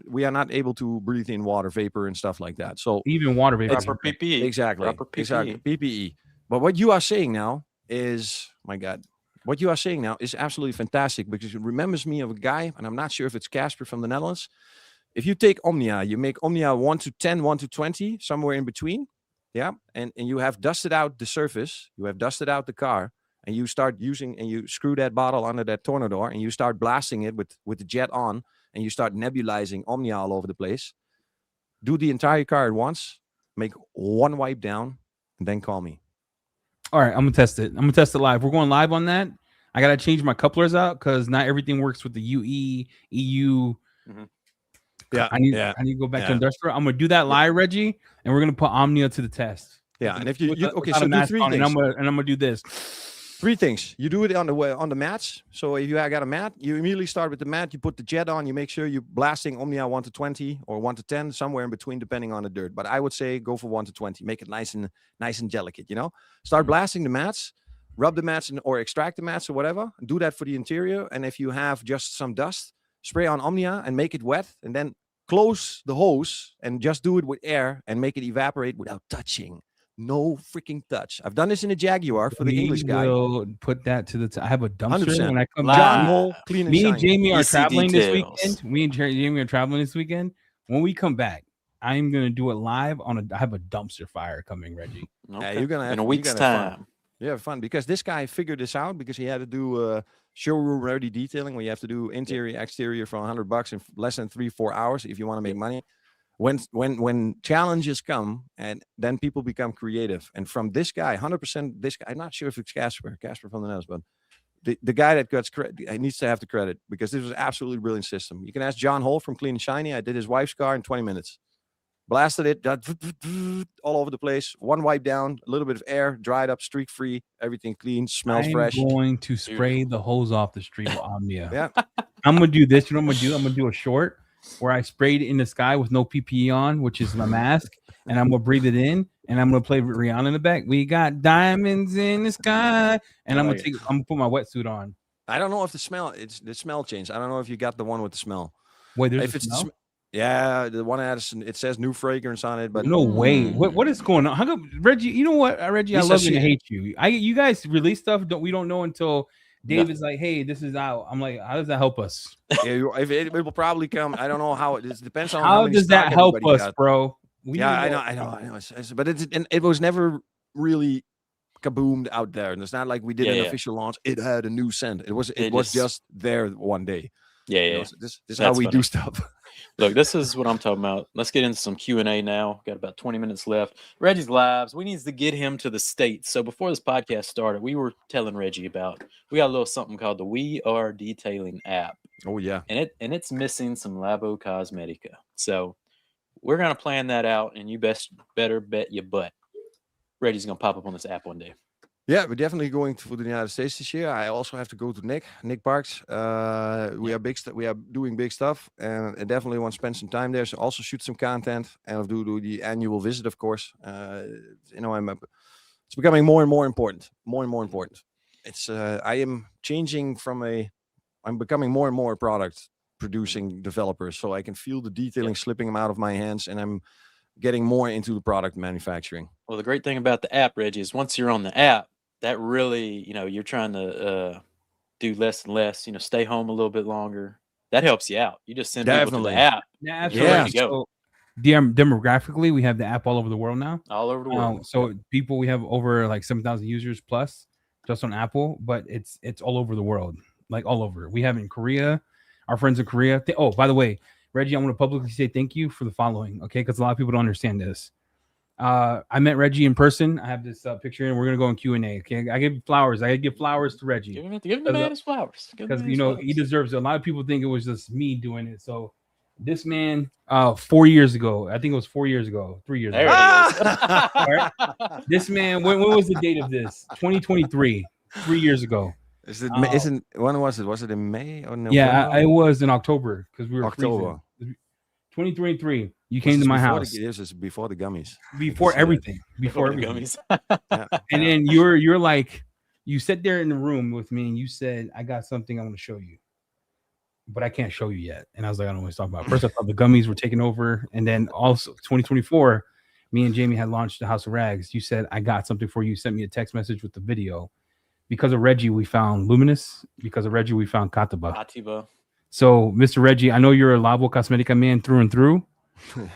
We are not able to breathe in water vapor and stuff like that. So even water vapor. Proper PPE. Exactly. PPE. But what you are saying now is, my God. What you are saying now is absolutely fantastic, because it remembers me of a guy, and I'm not sure if it's Casper from the Netherlands. If you take Omnia, you make Omnia 1 to 10, 1 to 20, somewhere in between. Yeah. And you have dusted out the surface. You have dusted out the car, and you start using, and you screw that bottle under that tornador, and you start blasting it with the jet on, and you start nebulizing Omnia all over the place. Do the entire car at once, make one wipe down, and then call me. All right. I'm going to test it. I'm going to test it live. We're going live on that. I got to change my couplers out, because not everything works with the UE, EU. Yeah, I need to go back to industrial. I'm gonna do that live, Reggie, and we're gonna put Omnia to the test. Yeah, and if you okay, so do 3 things. And I'm gonna do this. 3 things. You do it on the mats. So if you got a mat, you immediately start with the mat. You put the jet on. You make sure you're blasting Omnia 1 to 20 or 1 to 10, somewhere in between, depending on the dirt. But I would say go for 1 to 20. Make it nice and delicate. Start blasting the mats. Rub the mats or extract the mats or whatever. Do that for the interior. And if you have just some dust, spray on Omnia and make it wet, and then close the hose and just do it with air and make it evaporate without touching. No freaking touch. I've done this in a Jaguar for the English guy. Will put that to the I have a dumpster 100%. when I come back. Me and Jamie are traveling this weekend. When we come back, I'm gonna do it live I have a dumpster fire coming, Reggie. Yeah, you're gonna have in a week's you're gonna have time. fun. You have fun because this guy figured this out because he had to do showroom ready detailing where you have to do interior, exterior for $100 in less than 3-4 hours if you want to make money. When challenges come and then people become creative, and from this guy, 100%, this guy, I'm not sure if it's Casper from the Nels, but the guy that gets credit needs to have the credit because this was absolutely brilliant system. You can ask John Hall from Clean and Shiny. I did his wife's car in 20 minutes. Blasted it all over the place. One wipe down, a little bit of air, dried up, streak free, everything clean, smells fresh. I'm going to spray the hose off the street with Omnia. Yeah. I'm gonna do this. You know what I'm gonna do? I'm gonna do a short where I sprayed it in the sky with no PPE on, which is my mask, and I'm gonna breathe it in, and I'm gonna play Rihanna in the back. We got diamonds in the sky, and I'm gonna put my wetsuit on. I don't know if the smell changed. I don't know if you got the one with the smell. Wait, there's a smell? Yeah, the one it says new fragrance on it, but no way. What is going on? How come Reggie? You know what, Reggie? I love you and hate you. You guys release stuff. We don't know until Dave is like, "Hey, this is out." I'm like, "How does that help us?" Yeah, it will probably come. I don't know how it depends on how does that help us, bro. I know. But it was never really kaboomed out there, and it's not like we did an official launch. It had a new scent. It was just there one day. Yeah. This is how we do stuff. Look, this is what I'm talking about. Let's get into some Q&A now. Got about 20 minutes left. Reggie's lives. We need to get him to the States. So before this podcast started, we were telling Reggie about we got a little something called the We Are Detailing app. Oh yeah. And it's missing some Labocosmetica. So we're gonna plan that out, and you better bet your butt Reggie's gonna pop up on this app one day. Yeah, we're definitely going to the United States this year. I also have to go to Nick Parks. We are doing big stuff, and I definitely want to spend some time there. So also shoot some content, and I'll do the annual visit, of course. It's becoming more and more important. It's I am changing I'm becoming more and more a product producing developer, so I can feel the detailing slipping them out of my hands, and I'm getting more into the product manufacturing. Well, the great thing about the app, Reggie, is once you're on the app, that really, you're trying to do less and less, stay home a little bit longer. That helps you out. You just send people to the app. Yeah, absolutely. So, demographically, we have the app all over the world now. All over the world. So we have over like 7,000 users plus just on Apple, but it's all over the world, like all over. We have it in Korea, our friends in Korea. Oh, by the way, Reggie, I want to publicly say thank you for the following, okay? Because a lot of people don't understand this. I met Reggie in person. I have this picture, and we're gonna go in Q&A. Okay, I give flowers. I give flowers to Reggie. Give him the man his flowers because he deserves it. A lot of people think it was just me doing it. So this man, 4 years ago, I think it was 4 years ago, 3 years ago. Right? This man, when was the date of this? 2023, 3 years ago. When was it? Was it in May or November? Yeah, it was in October because we were October. 2023. You came to my house. This is before the gummies. Before everything. Before the everything. gummies. And then you're like, you sat there in the room with me and you said, I got something I want to show you, but I can't show you yet. And I was like, I don't know what to talk about. First, I thought the gummies were taking over. And then also 2024, me and Jamie had launched the House of Rags. You said, I got something for you. You sent me a text message with the video. Because of Reggie, we found Luminous. Because of Reggie, we found Katiba. So, Mr. Reggie, I know you're a Labocosmetica man through and through,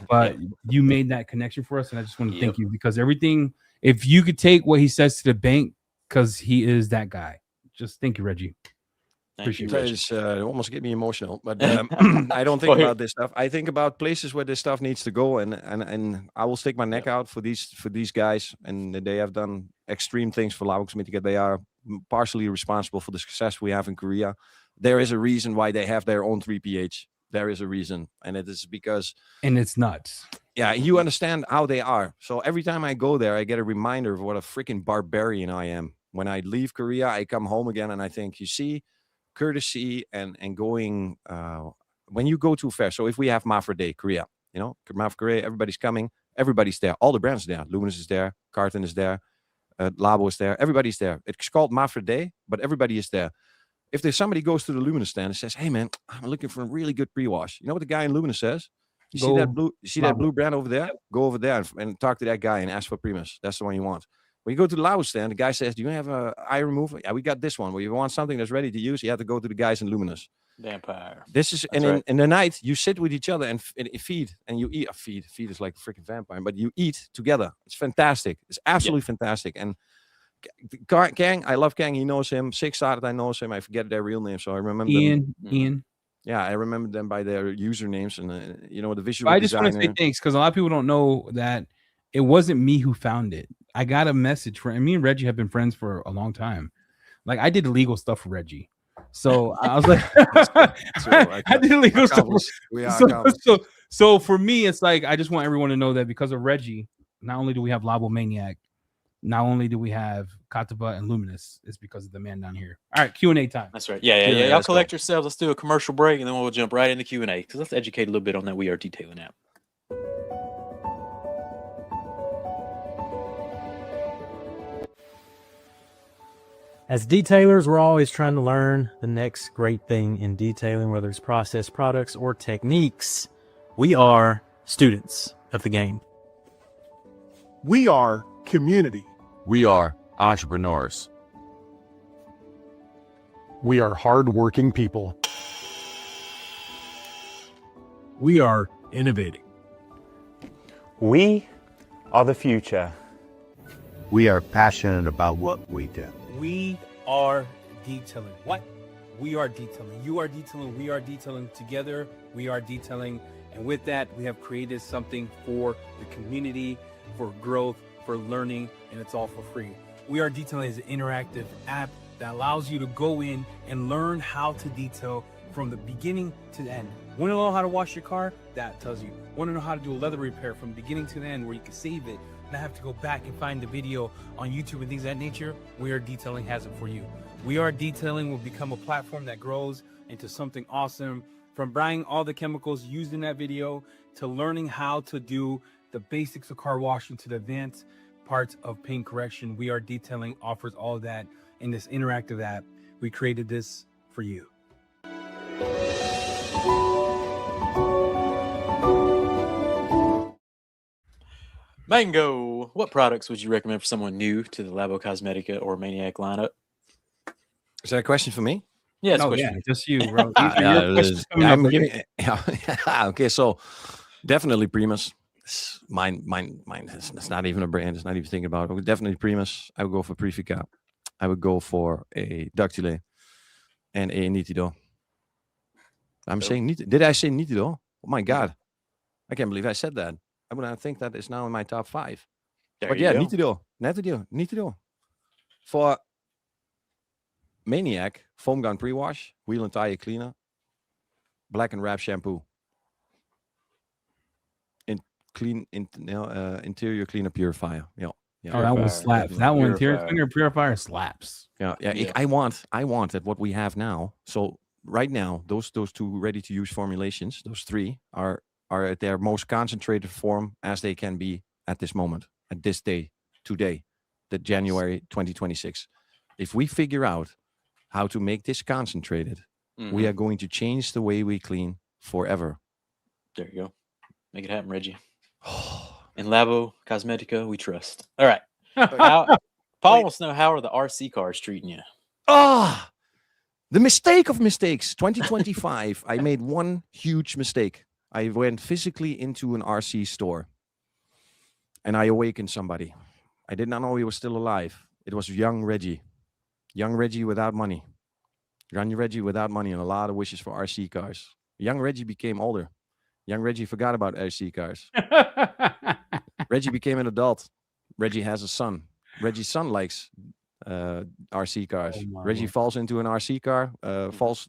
but you made that connection for us, and I just want to thank you because everything. If you could take what he says to the bank, because he is that guy. Just thank you, Reggie. Appreciate it. It almost get me emotional, but I don't think about this stuff. I think about places where this stuff needs to go, and I will stick my neck out for these guys, and they have done extreme things for Labocosmetica. They are partially responsible for the success we have in Korea. There is a reason why they have their own 3PH. There is a reason, and it is because... And it's nuts. Yeah, you understand how they are. So every time I go there, I get a reminder of what a freaking barbarian I am. When I leave Korea, I come home again, and I think, you see, courtesy and going... when you go to a fair, so if we have Mafra Day, Korea, Mafra Korea, everybody's coming, everybody's there. All the brands are there. Luminous is there, Carton is there, Labo is there, everybody's there. It's called Mafra Day, but everybody is there. If there's somebody goes to the Luminous stand and says, hey man, I'm looking for a really good pre-wash. You know what the guy in Luminous says? You see that blue brand over there? Go over there and talk to that guy and ask for Primus. That's the one you want. When you go to the Lao stand, the guy says, "Do you have a eye remover?" Yeah, we got this one. When you want something that's ready to use, you have to go to the guys in Luminous. Vampire. This is, That's and right. in the night you sit with each other and feed, and you eat. Feed is like a freaking vampire, but you eat together. It's fantastic. It's absolutely fantastic. And Kang, I love Kang. He knows him. Six Sided, I knows him. I forget their real name, so I remember Ian. Yeah, I remember them by their usernames and the visual. I just want to say thanks because a lot of people don't know that it wasn't me who found it. I got a message from, and me and Reggie have been friends for a long time. Like I did illegal stuff for Reggie, so I was like, I did illegal stuff. So for me, it's like I just want everyone to know that because of Reggie, not only do we have Labomaniac, not only do we have Kataba and Luminous, it's because of the man down here. All right, Q&A time. That's right. Yeah. Y'all collect yourselves. Let's do a commercial break, and then we'll jump right into Q&A because let's educate a little bit on that We Are Detailing app. As detailers, we're always trying to learn the next great thing in detailing, whether it's process, products, or techniques. We are students of the game. We are community. We are entrepreneurs. We are hardworking people. We are innovating. We are the future. We are passionate about what we do. We are detailing. What? We are detailing. You are detailing. We are detailing. Together, we are detailing. And with that, we have created something for the community, for growth, for learning, and it's all for free. We Are Detailing is an interactive app that allows you to go in and learn how to detail from the beginning to the end. Want to know how to wash your car? That tells you. Want to know how to do a leather repair from the beginning to the end where you can save it, not have to go back and find the video on YouTube and things of that nature? We Are Detailing has it for you. We Are Detailing will become a platform that grows into something awesome, from buying all the chemicals used in that video to learning how to do the basics of car washing to the advanced parts of paint correction. We Are Detailing offers all of that in this interactive app. We created this for you. Mango, what products would you recommend for someone new to the Labocosmetica or Maniac lineup? Is that a question for me? Yeah, it's No, a question. yeah, just you, bro. Okay, so definitely Primus. Mine. It's not even a brand. It's not even thinking about it. Definitely Primus. I would go for Prifica. I would go for a Ductile and a Nitido. I'm saying Nitido. Did I say Nitido? Oh my God, I can't believe I said that. I think that is now in my top 5. But yeah, Nitido. For Maniac, foam gun pre-wash, wheel and tire cleaner, black and wrap shampoo, interior cleaner purifier. Yeah. Oh, that one slaps. That one, interior cleaner purifier slaps. Yeah. I want that what we have now. So right now, those 2 ready-to-use formulations, those 3 are at their most concentrated form as they can be at this moment, at this day, today, the January 2026. If we figure out how to make this concentrated, we are going to change the way we clean forever. There you go. Make it happen, Reggie. In Labocosmetica, we trust. All right. Paul wants to know, how are the RC cars treating you? The mistake of mistakes. 2025, I made one huge mistake. I went physically into an RC store and I awakened somebody. I did not know he was still alive. It was young Reggie. Young Reggie without money. Young Reggie without money and a lot of wishes for RC cars. Young Reggie became older. Young Reggie forgot about RC cars. Reggie became an adult. Reggie has a son. Reggie's son likes RC cars. Reggie falls into an RC car.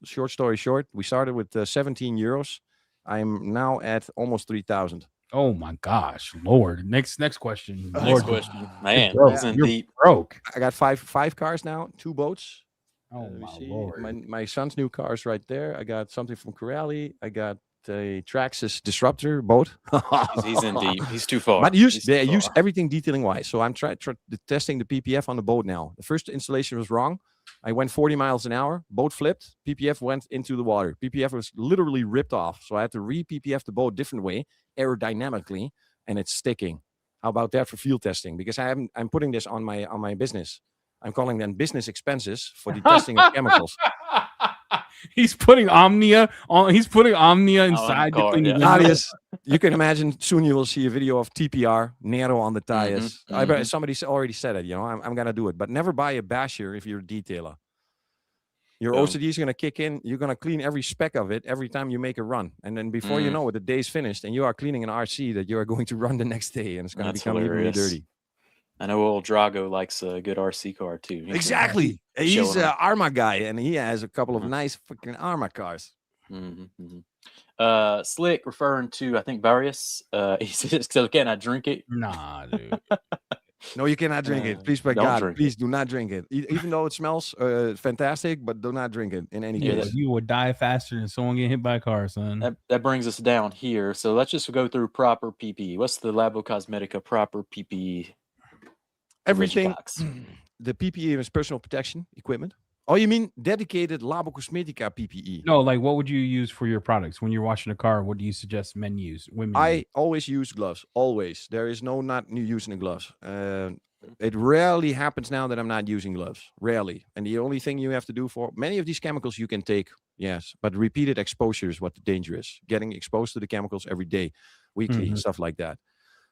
Short story short, we started with 17 euros. I'm now at almost 3,000. Oh my gosh, Lord! Next question. Next question, man. You're deep. Broke. I got five cars now, 2 boats. Oh my Lord! My son's new car is right there. I got something from Corelli. I got a Traxxas Disruptor boat. he's in deep. He's too far. But use everything detailing wise. So I'm testing the PPF on the boat now. The first installation was wrong. I went 40 miles an hour. Boat flipped. PPF went into the water. PPF was literally ripped off. So I had to re-PPF the boat different way, aerodynamically, and it's sticking. How about that for field testing? Because I'm putting this on my business. I'm calling them business expenses for the testing of chemicals. He's putting Omnia on. He's putting Omnia inside the car, cleaning yeah. window. Obvious. You can imagine soon you will see a video of TPR Nero on the tires. I bet somebody already said it. You know, I'm gonna do it, but never buy a basher if you're a detailer. Your OCD is gonna kick in. You're gonna clean every speck of it every time you make a run, and then before you know it, the day's finished, and you are cleaning an RC that you are going to run the next day, and it's gonna become evenly dirty. I know old Drago likes a good RC car too. Exactly. He's an Arma guy, and he has a couple of nice fucking Arma cars. Slick referring to, I think, Various. He says, "So can I drink it?" Nah, dude. No, you cannot drink it. Please, by God, please do not drink it. Even though it smells fantastic, but do not drink it in any case. You would die faster than someone getting hit by a car, son. That brings us down here. So let's just go through proper PPE. What's the Labocosmetica proper PPE? Everything. The PPE is personal protection equipment. Oh, you mean dedicated Labocosmetica PPE? No, like what would you use for your products when you're washing a car? What do you suggest men use? Women? I always use gloves. Always. There is no not using the gloves. It rarely happens now that I'm not using gloves. Rarely. And the only thing you have to do for many of these chemicals you can take, yes, but repeated exposure is what the danger is. Getting exposed to the chemicals every day, weekly, stuff like that.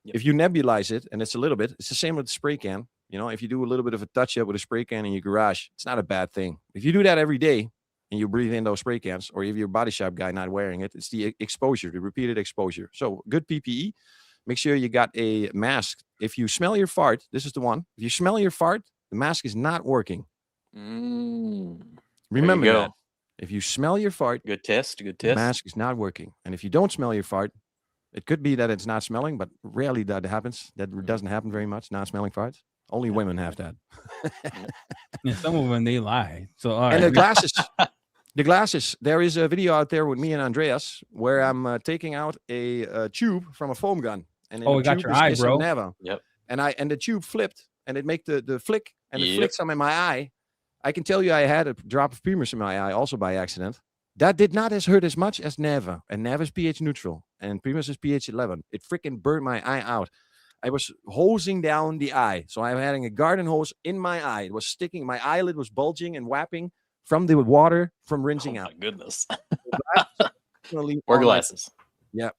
If you nebulize it, and it's a little bit, it's the same with the spray can. You know, if you do a little bit of a touch up with a spray can in your garage, it's not a bad thing. If you do that every day and you breathe in those spray cans, or if you're a body shop guy not wearing it, it's the exposure, the repeated exposure. So good PPE. Make sure you got a mask. If you smell your fart, this is the one. If you smell your fart, the mask is not working. Remember that. If you smell your fart, good test. The mask is not working. And if you don't smell your fart, it could be that it's not smelling, but rarely that happens. That doesn't happen very much, not smelling farts. Only women have that. Yeah, some of them, they lie. So, and the glasses. There is a video out there with me and Andreas where I'm taking out a tube from a foam gun. And it got your eye, bro. Yep. And the tube flipped, and it made the flick, and it flicked some in my eye. I can tell you I had a drop of Primus in my eye, also by accident. That did not hurt as much as Neva. And Neva is pH neutral, and Primus is pH 11. It freaking burned my eye out. I was hosing down the eye. So I'm having a garden hose in my eye. It was sticking. My eyelid was bulging and whapping from the water from rinsing out. Oh, my goodness. Wear glasses. Yeah.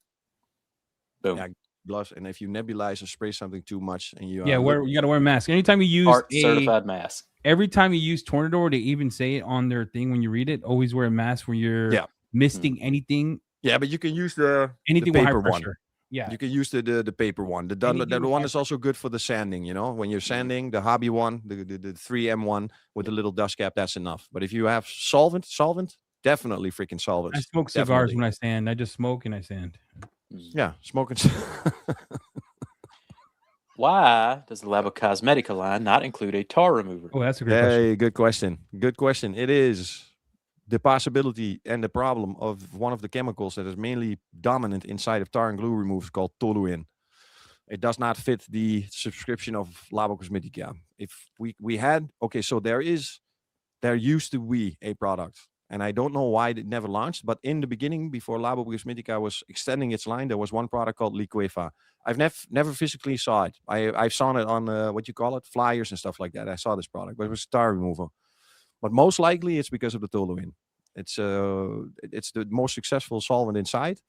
Boom. Yeah, gloves. And if you nebulize or spray something too much, and you you got to wear a mask. Anytime you use a certified mask. Every time you use Tornador, they even say it on their thing when you read it. Always wear a mask when you're misting anything. Yeah, but you can use the paper one. Yeah, you can use the paper one. The one is also good for the sanding. You know, when you're sanding, the hobby one, the 3M one with the little dust cap, that's enough. But if you have solvent, definitely freaking solvent. I smoke cigars when I sand. I just smoke and I sand. Yeah, smoking. Why does the Labocosmetica line not include a tar remover? Oh, that's a great question. Good question. Good question. It is the possibility and the problem of one of the chemicals that is mainly dominant inside of tar and glue removers called toluene. It does not fit the subscription of Labocosmetica. If we had, okay, so there used to be a product, and I don't know why it never launched, but in the beginning, before Labocosmetica was extending its line, there was one product called Liquefa. I've never physically saw it. I've saw it on what you call it, flyers and stuff like that. I saw this product, but it was tar remover. But most likely it's because of the toluene. It's the most successful solvent inside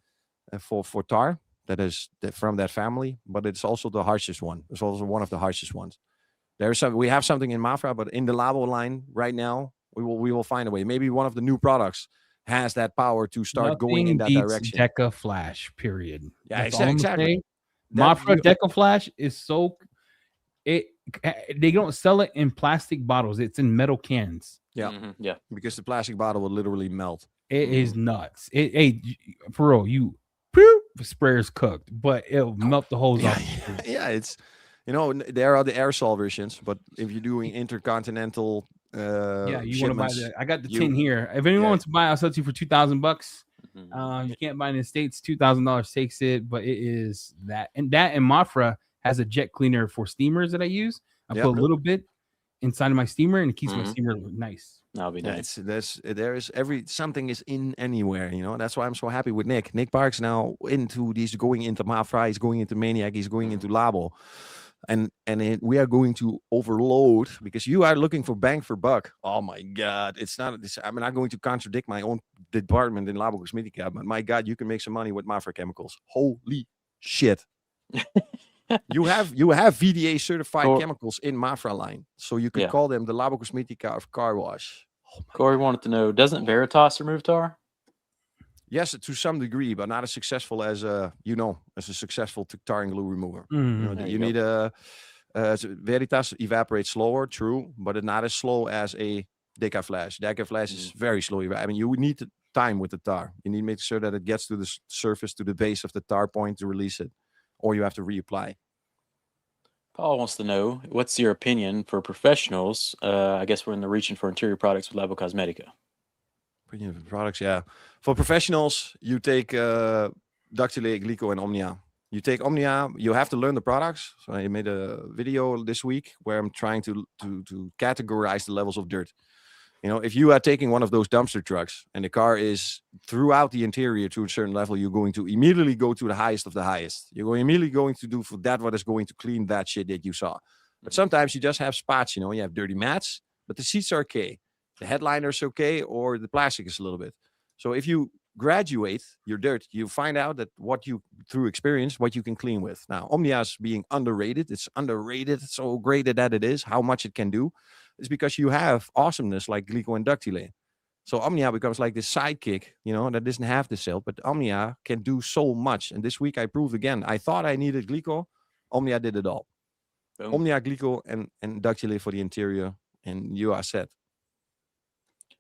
for tar. That is from that family, but it's also the harshest one. It's also one of the harshest ones. We have something in Mafra, but in the Labo line right now, we will find a way. Maybe one of the new products has that power to start going in that direction. Deca Flash, period. Yeah, exactly. Mafra Deca Flash is so they don't sell it in plastic bottles. It's in metal cans. Yeah, yeah. Because the plastic bottle will literally melt. It is nuts. For real, you sprayer's cooked, but it'll melt the hose off. Yeah, it's there are the aerosol versions, but if you're doing intercontinental, you want to buy that. I got the tin here. If anyone wants to buy, I'll sell it to you for $2,000. You can't buy it in the States. $2,000 takes it, but it is that. And Mafra has a jet cleaner for steamers that I use. I put a little bit inside of my steamer, and it keeps my steamer nice. That'll be Yeah, nice. something is in anywhere, That's why I'm so happy with Nick. Nick Park's now he's going into Mafra, he's going into Maniac, he's going into Labo. And we are going to overload because you are looking for bang for buck. Oh my God. I'm not going to contradict my own department in Labocosmetica, but my God, you can make some money with Mafra chemicals. Holy shit. You have VDA certified chemicals in Mafra line. So you could call them the Labocosmetica of car wash. Oh Corey wanted to know, doesn't Veritas remove tar? Yes, to some degree, but not as successful as a successful tar and glue remover. You need Veritas evaporates slower, true, but it's not as slow as a Decaflash. Decaflash is very slow. I mean, you need time with the tar. You need to make sure that it gets to the surface, to the base of the tar point to release it, or you have to reapply. Paul wants to know, what's your opinion for professionals? I guess we're in the region for interior products with Labocosmetica. Opinion for products, yeah. For professionals, you take Dactylate, Glico, and Omnia. You take Omnia, you have to learn the products. So I made a video this week where I'm trying to categorize the levels of dirt. If you are taking one of those dumpster trucks and the car is throughout the interior to a certain level, you're going to immediately go to the highest of the highest. You're immediately going to do for that what is going to clean that shit that you saw. But sometimes you just have spots, you have dirty mats, but the seats are okay. The headliner is okay, or the plastic is a little bit. So if you graduate your dirt, you find out that through experience, what you can clean with. Now, Omnia is being underrated. It's underrated. It's so great that it is, how much it can do. It's because you have awesomeness like Glico and Dactylate. So Omnia becomes like this sidekick, that doesn't have the cell, but Omnia can do so much. And this week I proved again. I thought I needed Glico. Omnia did it all. Boom. Omnia, Glico, and Dactylate for the interior, and you are set.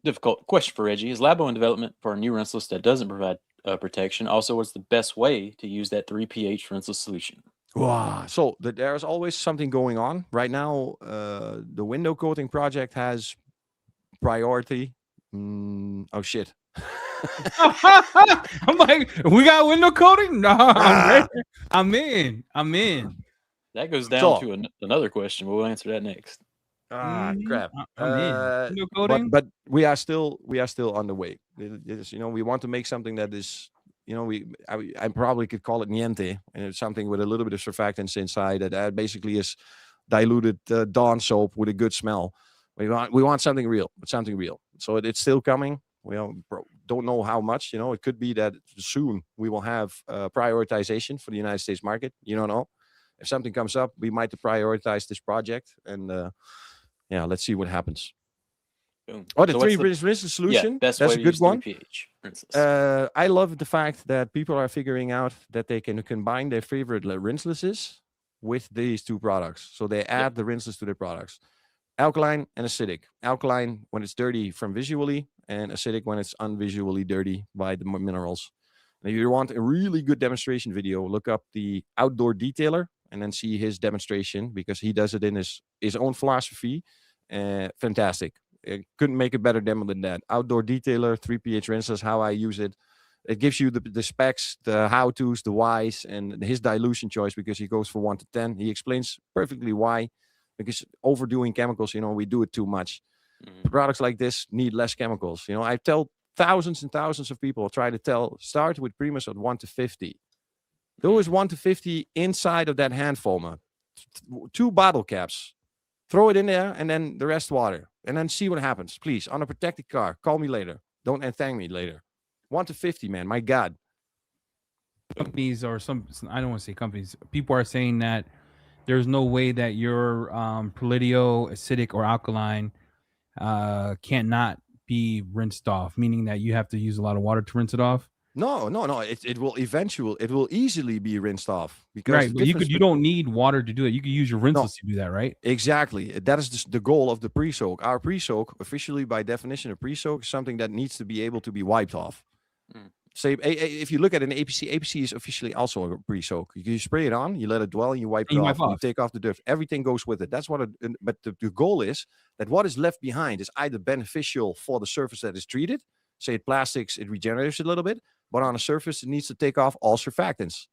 Difficult question for Reggie. Is Labo in development for a new rinseless that doesn't provide protection? Also, what's the best way to use that 3 pH rinseless solution? Wow. So there's always something going on. Right now, the window coating project has priority. Oh, shit. I'm like, we got window coating? No, I'm in. That goes down to another question. We'll answer that next. Crap. Window coating? But we are still on the way. We want to make something that is, I probably could call it niente, and it's something with a little bit of surfactants inside that basically is diluted Dawn soap with a good smell. We want something real. So it's still coming. We don't know how much. It could be that soon we will have prioritization for the United States market. You don't know. If something comes up, we might prioritize this project, and let's see what happens. Boom. Oh, the three rinseless solution. Yeah, that's a good one. pH I love the fact that people are figuring out that they can combine their favorite rinselesses with these two products. So they add the rinseless to their products. Alkaline and acidic. Alkaline when it's dirty from visually, and acidic when it's unvisually dirty by the minerals. And if you want a really good demonstration video, look up the Outdoor Detailer and then see his demonstration, because he does it in his own philosophy. Fantastic. Couldn't make a better demo than that. Outdoor Detailer, 3 pH rinseless, how I use it. It gives you the specs, the how-tos, the whys, and his dilution choice, because he goes for 1 to 10. He explains perfectly why, because overdoing chemicals, we do it too much. Products like this need less chemicals. I tell thousands and thousands of people, start with Primus at 1 to 50. There is 1 to 50 inside of that hand foamer. 2 bottle caps. Throw it in there, and then the rest water. And then see what happens. Please, on a protected car, call me later. Don't thank me later. 1 to 50, man. My God. Companies or I don't want to say companies. People are saying that there's no way that your Prolidio, acidic, or alkaline cannot be rinsed off, meaning that you have to use a lot of water to rinse it off. No. It will easily be rinsed off, because right. But you don't need water to do it. You can use your rinseless to do that, right? Exactly. That is the goal of the pre-soak. Our pre-soak, officially by definition, a pre-soak is something that needs to be able to be wiped off. Say, if you look at an APC is officially also a pre-soak. You spray it on, you let it dwell, and you wipe it off. You take off the dirt. Everything goes with it. That's what. But the goal is that what is left behind is either beneficial for the surface that is treated. Say plastics, it regenerates a little bit. But on a surface, it needs to take off all surfactants.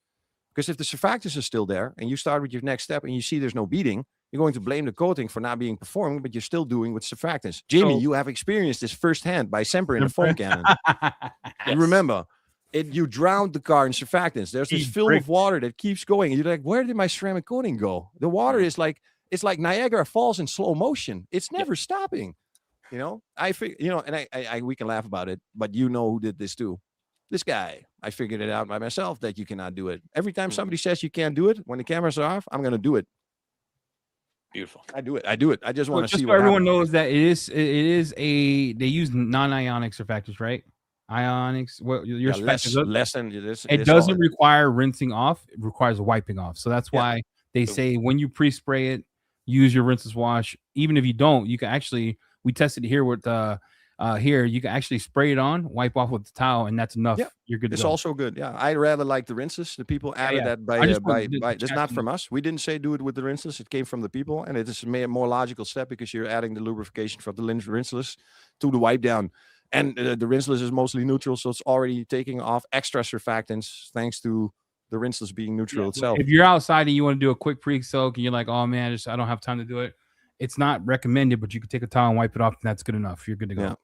Because if the surfactants are still there, and you start with your next step, and you see there's no beading, You're going to blame the coating for not being performing, but you're still doing with surfactants. Jamie, you have experienced this firsthand by Semper in the foam cannon. You remember, you drowned the car in surfactants. There's this film of water that keeps going. And you're like, where did my ceramic coating go? The water is like, it's like Niagara Falls in slow motion. It's never stopping. You know, we can laugh about it, but you know who did this too. This guy. I figured it out by myself that you cannot do it. Every time somebody says you can't do it, when the cameras are off, I'm going to do it. Beautiful. I do it. I just want to see so what everyone happens. knows that they use non-ionic surfactants, right? Ionics, less than this. It doesn't require rinsing off, it requires wiping off. So that's why they say when you pre-spray it, use your rinseless wash. Even if you don't, you can actually, we tested it here with here, you can actually spray it on, wipe off with the towel, and that's enough. You're good to go. It's also good. Yeah, I rather like the rinses. The people added that by it's not from us. We didn't say do it with the rinseless. It came from the people, and it is a more logical step because you're adding the lubrification from the rinseless to the wipe down. And the rinseless is mostly neutral, so it's already taking off extra surfactants thanks to the rinseless being neutral itself. If you're outside and you want to do a quick pre-soak and you're like, oh man, I don't have time to do it, it's not recommended, but you can take a towel and wipe it off, and that's good enough. You're good to go. Yeah.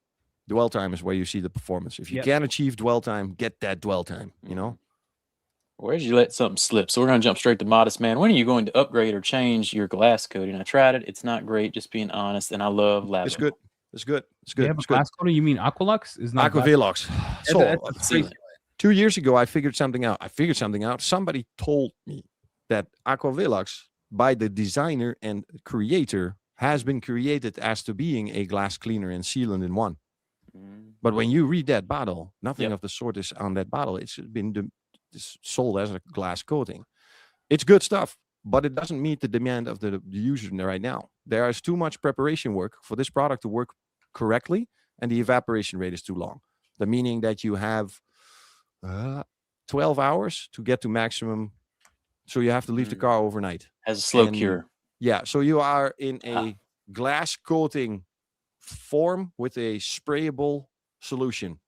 Dwell time is where you see the performance. If you can't achieve dwell time, get that dwell time, you know? Where did you let something slip? So we're going to jump straight to Modest Man. When are you going to upgrade or change your glass coating? I tried it. It's not great, just being honest, and I love Labo. It's good. It's good. It's good. You have a glass coating? You mean Aqualux? Is not Aquavelox. So 2 years ago, I figured something out. Somebody told me that Aquavelox, by the designer and creator, has been created as to being a glass cleaner and sealant in one. But when you read that bottle, nothing of the sort is on that bottle. It's been sold as a glass coating. It's good stuff, but it doesn't meet the demand of the user right now. There is too much preparation work for this product to work correctly, and the evaporation rate is too long. The meaning that you have 12 hours to get to maximum, so you have to leave the car overnight. As a slow cure. Yeah, so you are in a glass coating form with a sprayable solution.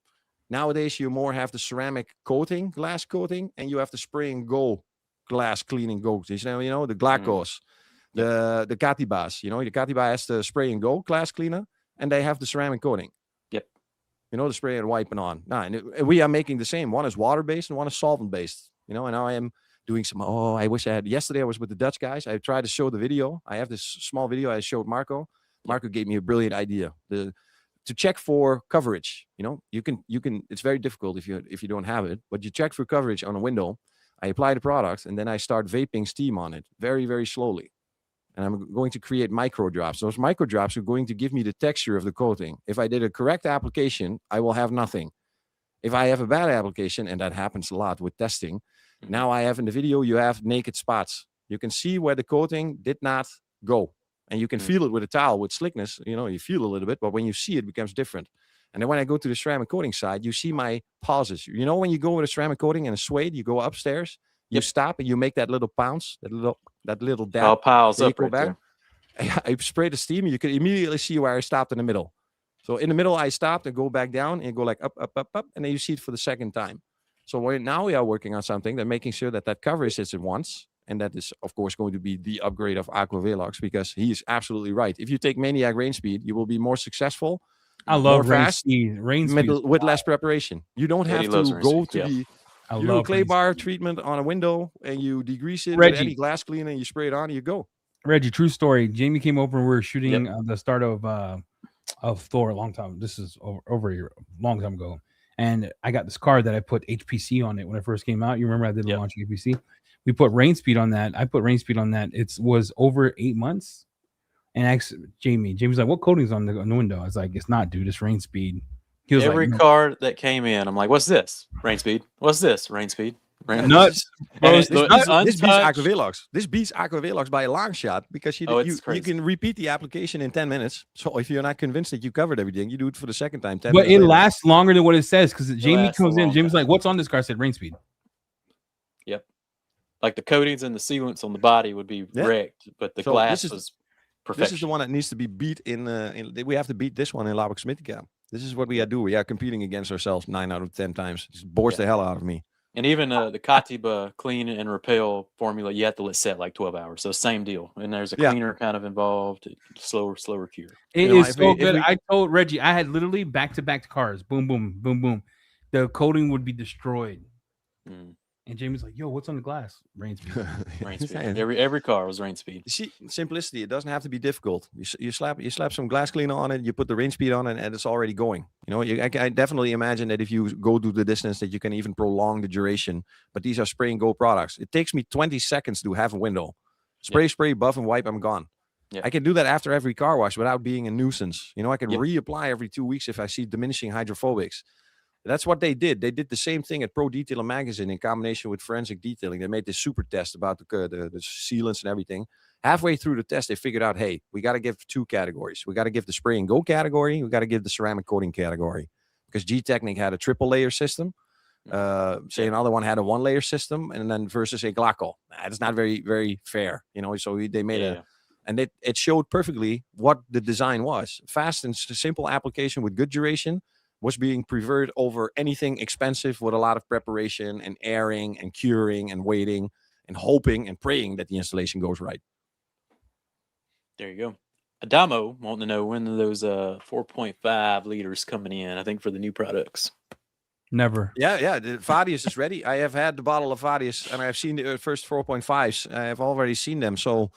Nowadays, you more have the ceramic coating, glass coating, and you have the spray and go glass cleaning coatings. You know, the Glacos, the Catibas. You know, the Catiba has the spray and go glass cleaner, and they have the ceramic coating. Yep. You know, the spray and wiping on. And we are making the same. One is water-based and one is solvent-based. You know, and now I am doing some, I wish I had, yesterday I was with the Dutch guys. I tried to show the video. I have this small video I showed Marco. Marco gave me a brilliant idea. To check for coverage. You know, you can, it's very difficult if you don't have it, but you check for coverage on a window. I apply the product and then I start vaping steam on it very, very slowly. And I'm going to create micro drops. Those micro drops are going to give me the texture of the coating. If I did a correct application, I will have nothing. If I have a bad application, and that happens a lot with testing, now I have in the video, you have naked spots. You can see where the coating did not go. And you can feel it with a towel with slickness. You know, you feel a little bit, but when you see it, it becomes different. And then when I go to the ceramic coating side, you see my pauses. You know, when you go with a ceramic coating and a suede, you go upstairs, you stop and you make that little bounce, that little dab. All piles up right there. I spray the steam. You can immediately see where I stopped in the middle. So in the middle, I stopped and go back down and go like up, up, up, up. And then you see it for the second time. So now we are working on something that making sure that coverage is in once. And that is, of course, going to be the upgrade of Aquavelox, because he is absolutely right. If you take Maniac Rain Speed, you will be more successful. I love Rain Speed. With less preparation. You don't have to go to the you do a clay bar treatment on a window and you degrease it with any glass cleaner and you spray it on and you go. Reggie, true story. Jamie came over and we were shooting the start of Thor a long time. This is over a long time ago. And I got this car that I put HPC on it when I first came out. You remember I did the launch of HPC? We put Rain Speed on that. I put Rain Speed on that. It was over 8 months. And I asked Jamie's like, what coating's on the window? I was like, it's not, dude. It's Rain Speed. He was Every like, car that came in, I'm like, what's this? Rain Speed. What's this? Rain Speed. Nuts. This beats Aquavelox. This beats Aquavelox by a long shot, because you can repeat the application in 10 minutes. So if you're not convinced that you covered everything, you do it for the second time. But it lasts longer than what it says, because Jamie comes in. Jamie's like, what's on this car? I said, Rain Speed. Yep. Like the coatings and the sealants on the body would be wrecked, but the glass was perfection. This is the one that needs to be beat we have to beat this one in Labocosmetica. This is what we do. We are competing against ourselves 9 out of 10 times. It bores the hell out of me. And even the Katiba clean and repel formula, you have to let set like 12 hours. So same deal. And there's a cleaner kind of involved, slower cure. It is so good. I told Reggie I had literally back-to-back cars. Boom, boom, boom, boom. The coating would be destroyed. And Jamie's like, "Yo, what's on the glass? Rain speed. Rain speed. Every car was rain speed. You see, simplicity. It doesn't have to be difficult. You slap some glass cleaner on it. You put the rain speed on it, and it's already going. You know, I definitely imagine that if you go to the distance, that you can even prolong the duration. But these are spray and go products. It takes me 20 seconds to have a window. Spray, buff and wipe. I'm gone. I can do that after every car wash without being a nuisance. You know, I can reapply every 2 weeks if I see diminishing hydrophobics. That's what they did. They did the same thing at Pro Detailer Magazine in combination with Forensic Detailing. They made this super test about the sealants and everything. Halfway through the test, they figured out, hey, we got to give 2 categories. We got to give the spray and go category. We got to give the ceramic coating category. Because G-Technic had a triple layer system. Say another one had a 1-layer system, and then versus a Glaco. It's not very, very fair. You know, so they made and it showed perfectly what the design was. Fast and simple application with good duration was being preferred over anything expensive with a lot of preparation and airing and curing and waiting and hoping and praying that the installation goes right. There you go. Adamo wanting to know when those 4.5 liters coming in, I think, for the new products. Never. Yeah. The Vadius is ready. I have had the bottle of Vadius and I've seen the first 4.5s. I have already seen them. So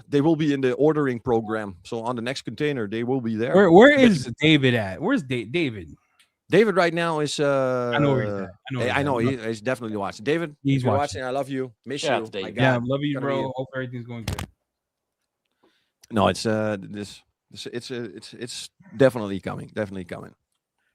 they will be in the ordering program. So on the next container, they will be there. Where is David at? Where's David? David right now is. I know where he's at. I know he's definitely watching. David, he's watching. I love you. Miss you. I love you, bro. Hope everything's going good. No, it's definitely coming. Definitely coming.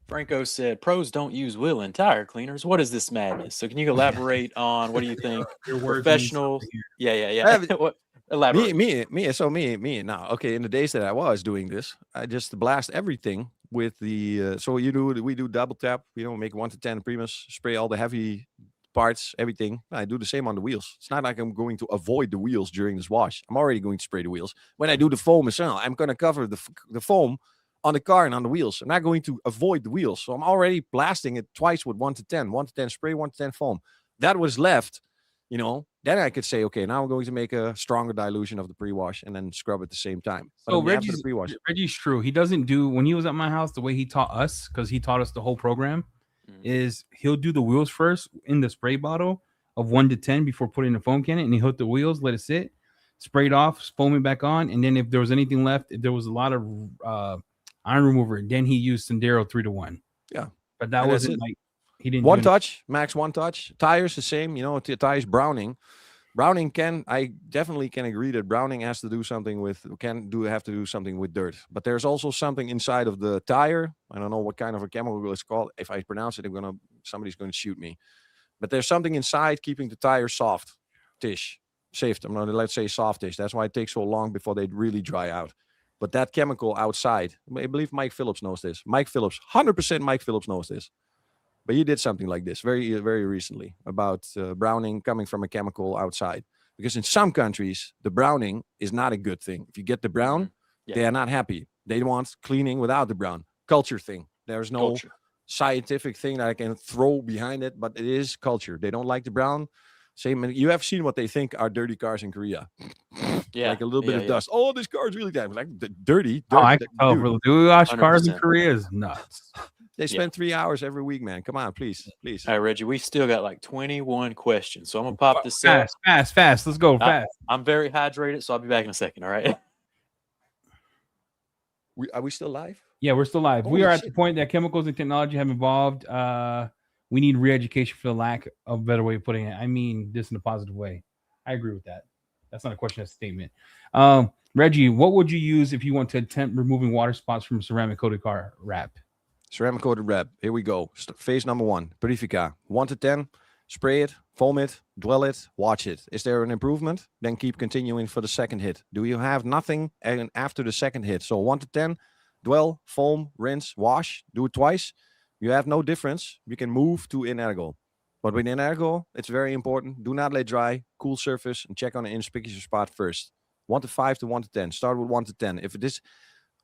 Franco said, "Pros don't use wheel and tire cleaners. What is this madness?" So can you elaborate on what do you think? Professional. Yeah. What? Elaborate. Me. So me. Now, okay. In the days that I was doing this, I just blast everything with the. So we do double tap. You know, make 1 to 10 Primus, spray all the heavy parts, everything. I do the same on the wheels. It's not like I'm going to avoid the wheels during this wash. I'm already going to spray the wheels. When I do the foam as well, I'm going to cover the foam on the car and on the wheels. I'm not going to avoid the wheels. So I'm already blasting it twice with 1 to 10. 1 to 10 spray, 1 to 10 foam. That was left, you know. Then I could say, okay, now I'm going to make a stronger dilution of the pre-wash and then scrub at the same time. But so Reggie's true. He doesn't do, when he was at my house, the way he taught us, because he taught us the whole program, is he'll do the wheels first in the spray bottle of 1 to 10 before putting the foam can in, and he hit the wheels, let it sit, spray it off, foam it back on, and then if there was anything left, if there was a lot of iron remover, then he used Sendero 3 to 1. Yeah. But that wasn't like, he didn't one touch, max 1 touch. Tires the same, you know, tires Browning. I definitely can agree that Browning has to do something with, have to do something with dirt. But there's also something inside of the tire. I don't know what kind of a chemical it's called. If I pronounce it, somebody's going to shoot me. But there's something inside keeping the tire soft-ish. Let's say soft-ish. That's why it takes so long before they really dry out. But that chemical outside, I believe Mike Phillips knows this. 100% Mike Phillips knows this. But he did something like this very, very recently about browning coming from a chemical outside. Because in some countries, the browning is not a good thing. If you get the brown, they are not happy. They want cleaning without the brown. Culture thing. There's no scientific thing that I can throw behind it, but it is culture. They don't like the brown. Same. You have seen what they think are dirty cars in Korea. Yeah, like a little bit of dust. Oh, this car is really dirty. Like dirty. Oh, I can tell. Do we wash cars in Korea? Is nuts. They spend 3 hours every week, man. Come on, please. All right, Reggie, we still got like 21 questions. So I'm going to pop this up. Fast. Let's go fast. I'm very hydrated, so I'll be back in a second. All right. Are we still live? Yeah, we're still live. We are at the point that chemicals and technology have evolved. We need re-education for the lack of a better way of putting it. I mean this in a positive way. I agree with that. That's not a question, that's a statement. Reggie, what would you use if you want to attempt removing water spots from ceramic coated car wrap? Ceramic coated wrap. Here we go. Phase number 1. Purifica. 1 to 10. Spray it, foam it, dwell it, watch it. Is there an improvement? Then keep continuing for the second hit. Do you have nothing after the second hit? So 1 to 10. Dwell, foam, rinse, wash. Do it twice. You have no difference. You can move to inergo. But with inergo, it's very important. Do not let dry. Cool surface and check on an inconspicuous spot first. 1 to 5 to 1 to 10. Start with 1 to 10. If it is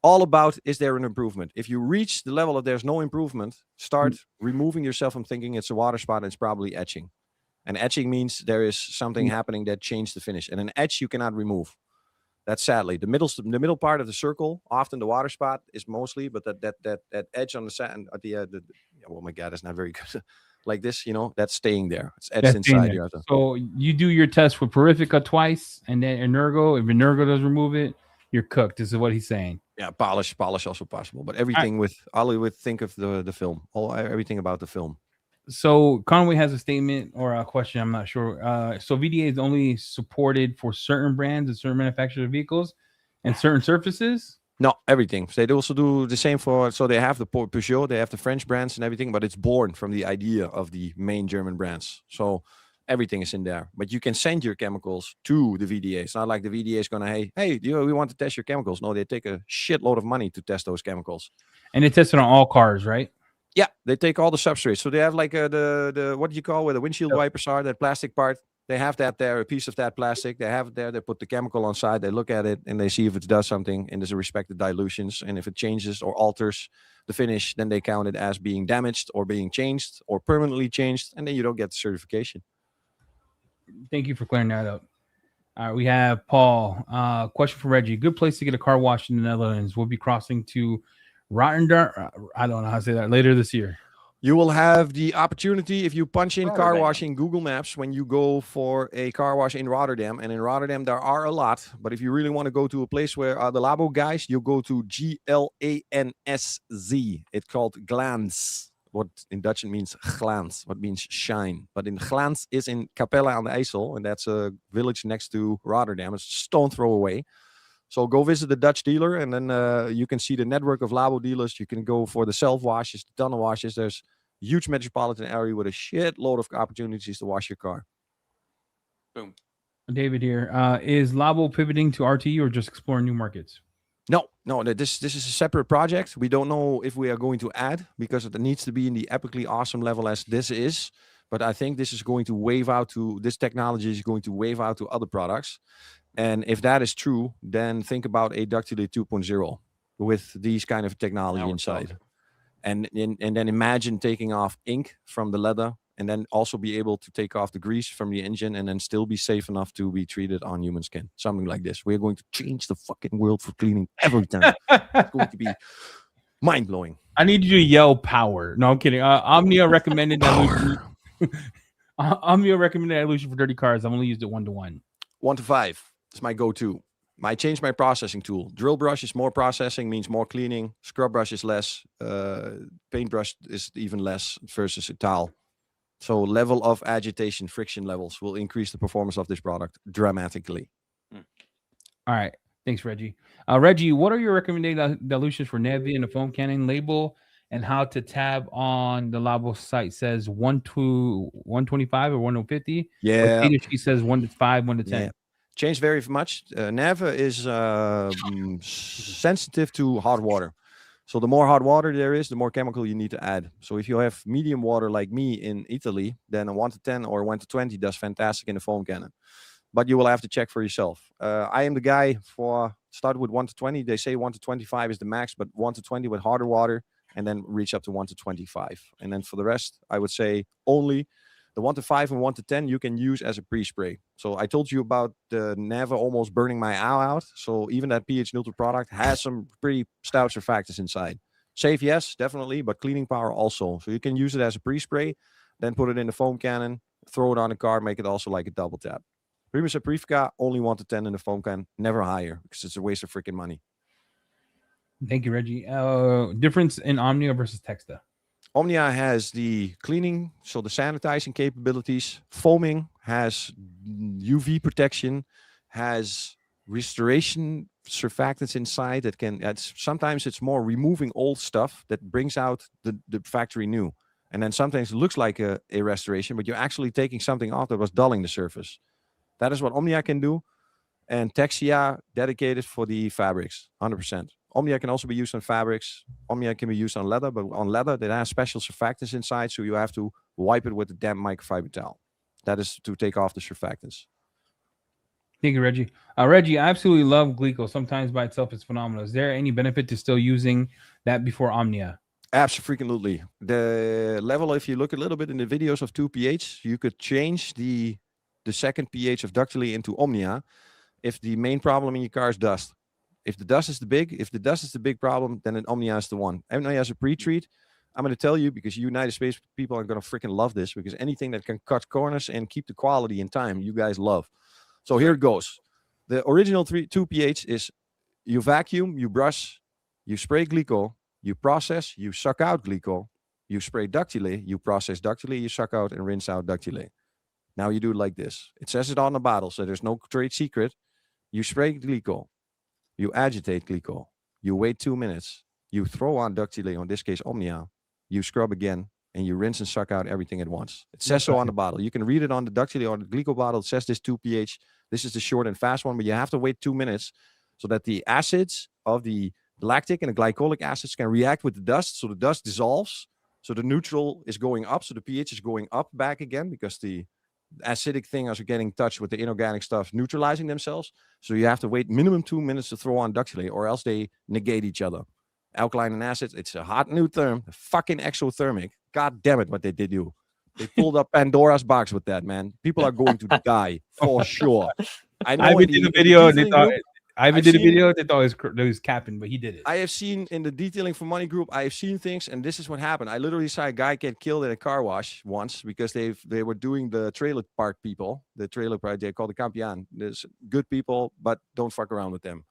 all about, is there an improvement? If you reach the level of there's no improvement, start removing yourself from thinking it's a water spot and it's probably etching. And etching means there is something happening that changed the finish. And an etch you cannot remove. That's sadly the middle part of the circle. Often the water spot is mostly, but that edge on the sand at the oh my god, that's not very good. Like this, that's staying there. It's etched inside here. So you do your test with Purifica twice, and then Energo. If Energo does remove it, you're cooked. This is what he's saying. Yeah, polish also possible, but everything think of the film, everything about the film. So Conway has a statement or a question. I'm not sure. So VDA is only supported for certain brands and certain manufacturer vehicles and certain surfaces. No, everything. So they also do the same so they have the Peugeot, they have the French brands and everything, but it's born from the idea of the main German brands. So everything is in there, but you can send your chemicals to the VDA. It's not like the VDA is gonna, hey, we want to test your chemicals. No, they take a shitload of money to test those chemicals. And they test it on all cars, right? Yeah, they take all the substrates. So they have like the what do you call where the windshield wipers are, that plastic part. They have that there, a piece of that plastic. They have it there. They put the chemical on side. They look at it and they see if it does something in the respective dilutions. And if it changes or alters the finish, then they count it as being damaged or being changed or permanently changed. And then you don't get the certification. Thank you for clearing that up. All right, we have Paul. Question for Reggie. Good place to get a car washed in the Netherlands. We'll be crossing to Rotterdam. I don't know how to say that. Later this year. You will have the opportunity if you punch in car washing Google Maps when you go for a car wash in Rotterdam. And in Rotterdam, there are a lot. But if you really want to go to a place where the Labo guys, you go to Glansz. It's called Glans. What in Dutch it means glans, what means shine. But in Glans is in Capelle aan de IJssel, and that's a village next to Rotterdam. It's a stone throw away. So go visit the Dutch dealer, and then you can see the network of Labo dealers. You can go for the self-washes, the tunnel washes. There's a huge metropolitan area with a shitload of opportunities to wash your car. Boom. David here. Is Labo pivoting to RTE or just exploring new markets? No. This is a separate project. We don't know if we are going to add because it needs to be in the epically awesome level as this is. But I think this technology is going to wave out to other products. And if that is true, then think about a Ductilate 2.0 with these kind of technology inside. And then imagine taking off ink from the leather and then also be able to take off the grease from the engine and then still be safe enough to be treated on human skin. Something like this. We're going to change the fucking world for cleaning every time. It's going to be mind-blowing. I need you to yell power. No, I'm kidding. Omnia recommended dilution. Omnia recommended dilution for dirty cars. I've only used it 1-to-1. 1-to-5. It's my go-to. I changed my processing tool. Drill brush is more processing, means more cleaning. Scrub brush is less. Paintbrush is even less versus a towel. So level of agitation, friction levels will increase the performance of this product dramatically. All right. Thanks, Reggie. Reggie, what are your recommended dilutions for Nevi and the foam cannon label and how to tab on the Labo site says 1 to 125 or 150? Yeah. She says 1 to 5, 1 to 10. Yeah. Changed very much. Neve is sensitive to hot water. So the more hot water there is, the more chemical you need to add. So if you have medium water like me in Italy, then a 1 to 10 or 1 to 20 does fantastic in the foam cannon. But you will have to check for yourself. I am the guy for start with 1 to 20. They say 1 to 25 is the max, but 1 to 20 with harder water and then reach up to 1 to 25. And then for the rest, I would say only the 1 to 5 and 1 to 10 you can use as a pre-spray. So I told you about the Neve almost burning my eye out. So even that pH neutral product has some pretty stout surfactants inside. Safe, yes, definitely, but cleaning power also. So you can use it as a pre-spray, then put it in the foam cannon, throw it on the car, make it also like a double tap. Primus Aprifica, only 1 to 10 in the foam can, never higher, because it's a waste of freaking money. Thank you, Reggie. Difference in Omnia versus Texta? Omnia has the cleaning, so the sanitizing capabilities. Foaming has UV protection, has restoration surfactants inside that can, sometimes it's more removing old stuff that brings out the factory new. And then sometimes it looks like a restoration, but you're actually taking something off that was dulling the surface. That is what Omnia can do. And Texia dedicated for the fabrics, 100%. Omnia can also be used on fabrics. Omnia can be used on leather, but on leather, it has special surfactants inside, so you have to wipe it with a damp microfiber towel. That is to take off the surfactants. Thank you, Reggie. Reggie, I absolutely love Glico. Sometimes by itself, it's phenomenal. Is there any benefit to still using that before Omnia? Absolutely. The level, if you look a little bit in the videos of 2pH, you could change the second pH of Ductily into Omnia if the main problem in your car is dust. If the dust is the big problem, then an Omnia is the one. Omnia has a pre-treat. I'm going to tell you, because you United States people are going to freaking love this, because anything that can cut corners and keep the quality in time, you guys love. So here it goes. The original 2pH is you vacuum, you brush, you spray Glico, you process, you suck out Glico, you spray Ductily, you process Ductily, you suck out and rinse out Ductily. Now you do it like this. It says it on the bottle, so there's no trade secret. You spray Glico, you agitate Glico, you wait 2 minutes, you throw on Ductily, in this case Omnia, you scrub again, and you rinse and suck out everything at once. It says so on the bottle. You can read it on the Ductily or the Glico bottle. It says this 2pH. This is the short and fast one, but you have to wait 2 minutes so that the acids of the lactic and the glycolic acids can react with the dust. So the dust dissolves. So the neutral is going up. So the pH is going up back again because the acidic things are getting in touch with the inorganic stuff, neutralizing themselves. So you have to wait minimum 2 minutes to throw on Ductily, or else they negate each other. Alkaline and acids, it's a hot new term. Fucking exothermic. God damn it, what they did do. They pulled up Pandora's box with that, man. People are going to die for sure. I know. I did a video and they thought it was capping, but he did it. I have seen in the Detailing for Money group, I have seen things, and this is what happened. I literally saw a guy get killed in a car wash once because they were doing the trailer park people, the trailer park, they call the Campian. There's good people, but don't fuck around with them.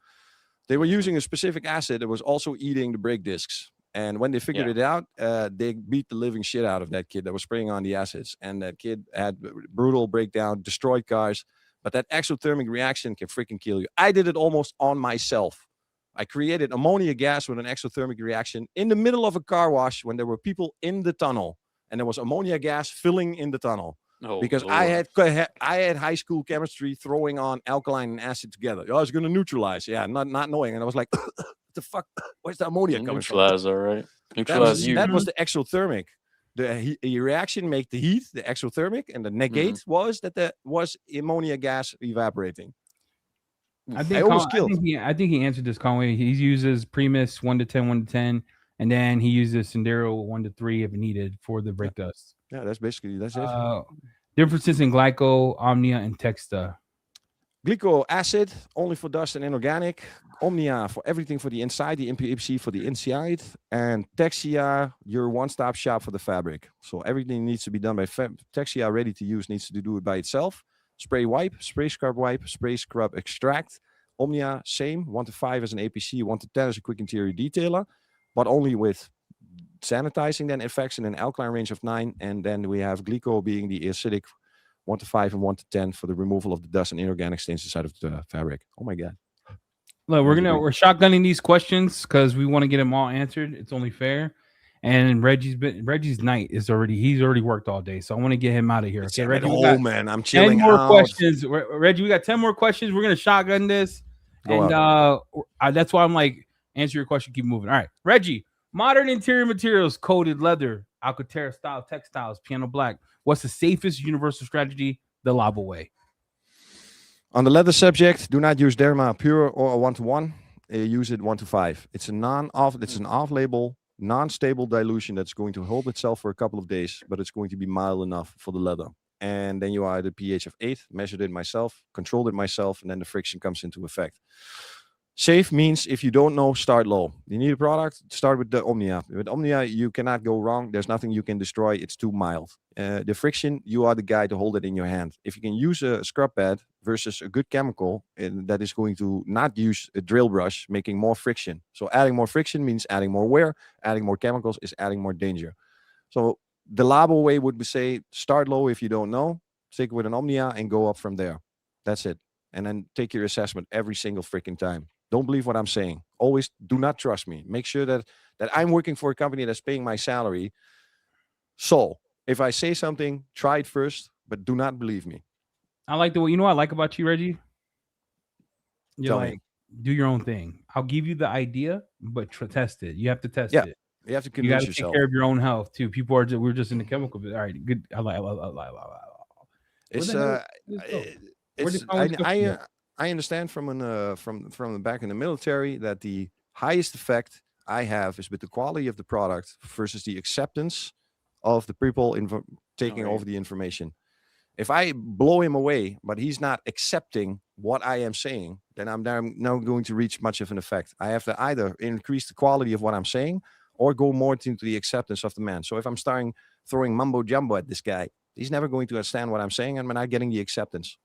They were using a specific acid that was also eating the brake discs. And when they figured it out, they beat the living shit out of that kid that was spraying on the acids. And that kid had brutal breakdown, destroyed cars. But that exothermic reaction can freaking kill you. I did it almost on myself. I created ammonia gas with an exothermic reaction in the middle of a car wash when there were people in the tunnel. And there was ammonia gas filling in the tunnel. Oh, because Lord. I had high school chemistry throwing on alkaline and acid together. I was going to neutralize. Yeah, not knowing. And I was like, what the fuck? Where's the ammonia coming from? Neutralize, all right. Neutralize That was the exothermic. The reaction make the heat, the exothermic, and the negate was that there was ammonia gas evaporating. I think he answered this, Conway. He uses Primus 1 to 10, 1 to 10, and then he uses Sendero 1 to 3 if needed for the brake dust. Yeah, that's it. Differences in Glyco, Omnia, and Texta. Glico acid only for dust and inorganic. Omnia for everything for the inside, the MPFC for the inside, and Texia your one-stop shop for the fabric. So everything needs to be done by Texia ready to use needs to do it by itself. Spray wipe, spray scrub extract. Omnia same 1 to 5 as an APC, 1 to 10 as a quick interior detailer, but only with sanitizing then effects in an alkaline range of 9, and then we have Glico being the acidic 1 to 5 and 1 to 10 for the removal of the dust and inorganic stains inside of the fabric. Oh my god! Look, we're shotgunning these questions because we want to get them all answered. It's only fair. And Reggie's night is he's already worked all day, so I want to get him out of here. Okay, Reggie, man, I'm chilling. 10 more questions, Reggie. We got 10 more questions. We're gonna shotgun this, that's why I'm like, answer your question, keep moving. All right, Reggie. Modern interior materials, coated leather, Alcantara style textiles, piano black. What's the safest universal strategy? The Labo way. On the leather subject, do not use Derma Pure or a 1-to-1. Use it 1 to 5. It's an off-label, non-stable dilution that's going to hold itself for a couple of days, but it's going to be mild enough for the leather. And then you are at a pH of 8, measured it myself, controlled it myself, and then the friction comes into effect. Safe means if you don't know, start low. You need a product, start with the Omnia. With Omnia, you cannot go wrong. There's nothing you can destroy. It's too mild. The friction, you are the guy to hold it in your hand. If you can use a scrub pad versus a good chemical, and that is going to not use a drill brush, making more friction. So adding more friction means adding more wear. Adding more chemicals is adding more danger. So the Labo way would be say, start low if you don't know, stick with an Omnia and go up from there. That's it. And then take your assessment every single freaking time. Don't believe what I'm saying. Always do not trust me. Make sure that I'm working for a company that's paying my salary. So if I say something, try it first, but do not believe me. I like what I like about you, Reggie. Do your own thing. I'll give you the idea, but test it. You have to test it. You have to convince yourself. Take care of your own health too. People we're just in the chemical bit. All right, good. I like. I understand from the back in the military that the highest effect I have is with the quality of the product versus the acceptance of the people taking over the information. If I blow him away, but he's not accepting what I am saying, then I'm now going to reach much of an effect. I have to either increase the quality of what I'm saying or go more into the acceptance of the man. So if I'm starting throwing mumbo jumbo at this guy, he's never going to understand what I'm saying, and I'm not getting the acceptance.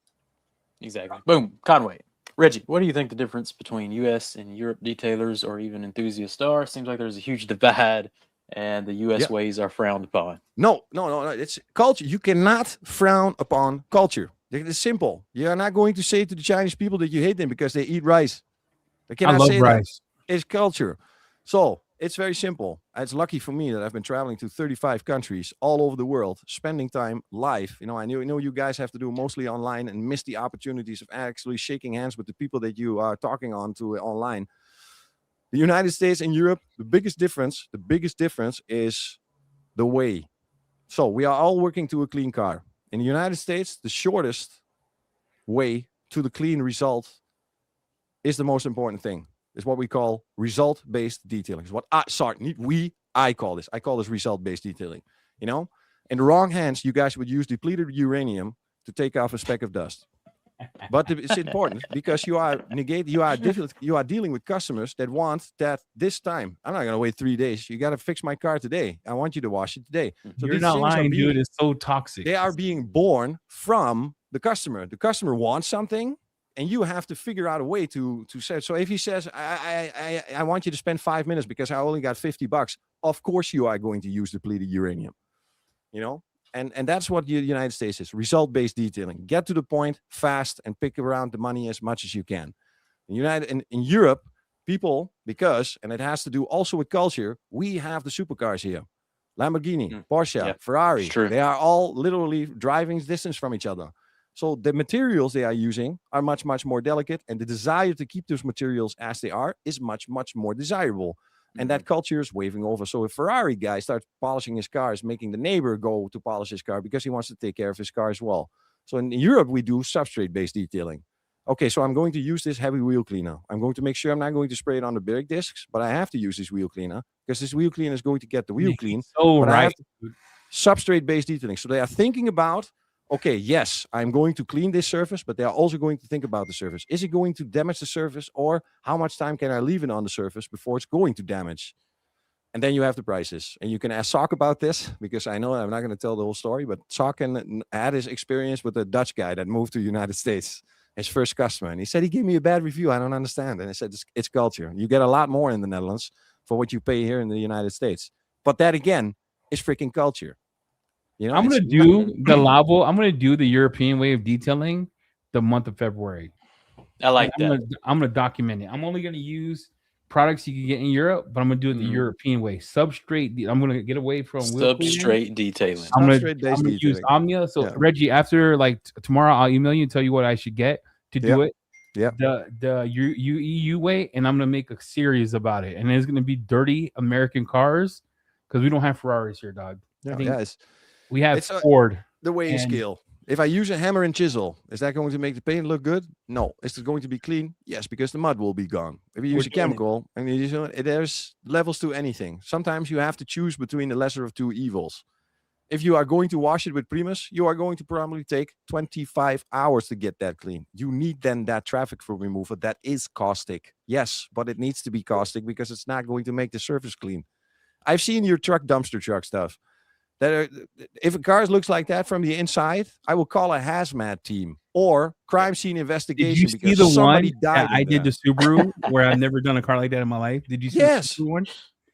Exactly. Boom. Conway. Reggie, what do you think the difference between U.S. and Europe detailers or even enthusiasts are? Seems like there's a huge divide, and the U.S. ways are frowned upon. No. It's culture. You cannot frown upon culture. It's simple. You are not going to say to the Chinese people that you hate them because they eat rice. They cannot say rice. That. It's culture. So it's very simple. It's lucky for me that I've been traveling to 35 countries all over the world, spending time live. I know you guys have to do mostly online and miss the opportunities of actually shaking hands with the people that you are talking to online. The United States and Europe, the biggest difference is the way. So we are all working to a clean car. In the United States, the shortest way to the clean result is the most important thing. It's what we call result-based detailing. It's what I call this. I call this result-based detailing. In the wrong hands, you guys would use depleted uranium to take off a speck of dust. But it's important because you are dealing with customers that want that this time. I'm not going to wait 3 days. You got to fix my car today. I want you to wash it today. So you're not lying, dude. It's so toxic. They are being born from the customer. The customer wants something, and you have to figure out a way to say. So if he says, I want you to spend 5 minutes because I only got $50, of course you are going to use depleted uranium. And that's what the United States is, result-based detailing. Get to the point fast and pick around the money as much as you can. In Europe, people, and it has to do also with culture, we have the supercars here. Lamborghini, Porsche, Ferrari. They are all literally driving distance from each other. So the materials they are using are much, much more delicate, and the desire to keep those materials as they are is much, much more desirable. And that culture is waving over. So if Ferrari guy starts polishing his cars, making the neighbor go to polish his car because he wants to take care of his car as well. So in Europe, we do substrate-based detailing. Okay, so I'm going to use this heavy wheel cleaner. I'm going to make sure I'm not going to spray it on the brake discs, but I have to use this wheel cleaner because this wheel cleaner is going to get the wheel clean. So right. Substrate-based detailing. So they are thinking about, okay, yes, I'm going to clean this surface, but they are also going to think about the surface. Is it going to damage the surface, or how much time can I leave it on the surface before it's going to damage? And then you have the prices. And you can ask Sock about this, because I know I'm not going to tell the whole story, but Sock had his experience with a Dutch guy that moved to the United States, his first customer. And he said, he gave me a bad review. I don't understand. And I said, it's culture. You get a lot more in the Netherlands for what you pay here in the United States. But that, again, is freaking culture. I'm gonna do the Labo. I'm gonna do the European way of detailing the month of February. I like that. I'm gonna document it. I'm only gonna use products you can get in Europe, but I'm gonna do it the European way. Substrate. I'm gonna get away from substrate detailing. I'm gonna use Omnia. So Reggie, after tomorrow, I'll email you and tell you what I should get to do it. Yeah. The EU way, and I'm gonna make a series about it. And it's gonna be dirty American cars because we don't have Ferraris here, dog. We have Ford. The weighing scale. If I use a hammer and chisel, is that going to make the paint look good? No. Is it going to be clean? Yes, because the mud will be gone. If you use a chemical, and there's levels to anything. Sometimes you have to choose between the lesser of two evils. If you are going to wash it with Primus, you are going to probably take 25 hours to get that clean. You need then that traffic foam remover that is caustic. Yes, but it needs to be caustic because it's not going to make the surface clean. I've seen your dumpster truck stuff. If a car looks like that from the inside, I will call a hazmat team or crime scene investigation. Did you see the one that I did the Subaru where I've never done a car like that in my life? Did you see the Subaru one?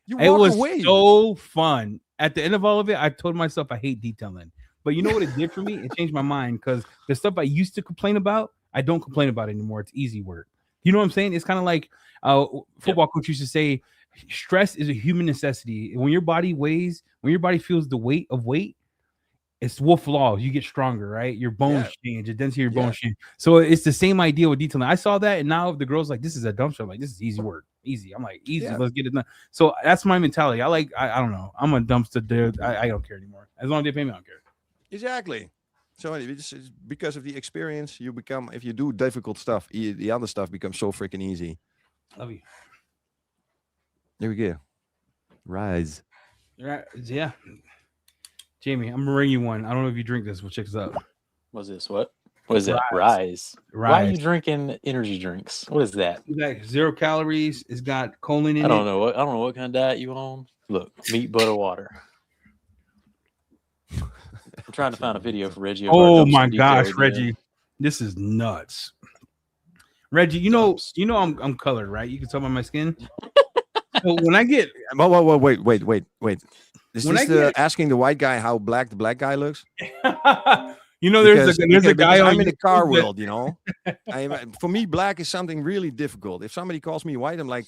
It was so fun. At the end of all of it, I told myself I hate detailing. But you know what it did for me? It changed my mind because the stuff I used to complain about, I don't complain about anymore. It's easy work. You know what I'm saying? It's kind of like football coach used to say, stress is a human necessity. When your body feels the weight of weight, it's wolf law. You get stronger, right? Your bones change, the density of your bones change. So it's the same idea with detailing. I saw that, and now the girl's like, this is a dumpster. I'm like, this is easy work. Easy. I'm like, easy. Let's get it done. So that's my mentality. I don't know. I'm a dumpster dude. I don't care anymore. As long as they pay me, I don't care. Exactly. So it's because of the experience, you become, if you do difficult stuff, the other stuff becomes so freaking easy. Love you. There we go. Rise. Right. Yeah. Jamie, I'm gonna bring you one. I don't know if you drink this. We'll check this out. What's this? What is that? Rise. Why are you drinking energy drinks? What is that? It's got 0 calories. It's got choline in it. I don't know what kind of diet you on. Look, meat, butter, water. I'm trying to find a video for Reggie. Oh my gosh, Reggie, this is nuts. Reggie, you know I'm colored, right? You can tell by my skin. So when I get, wait. Is this asking the white guy how black the black guy looks? There's a guy I'm in the car world, you know. For me, black is something really difficult. If somebody calls me white, I'm like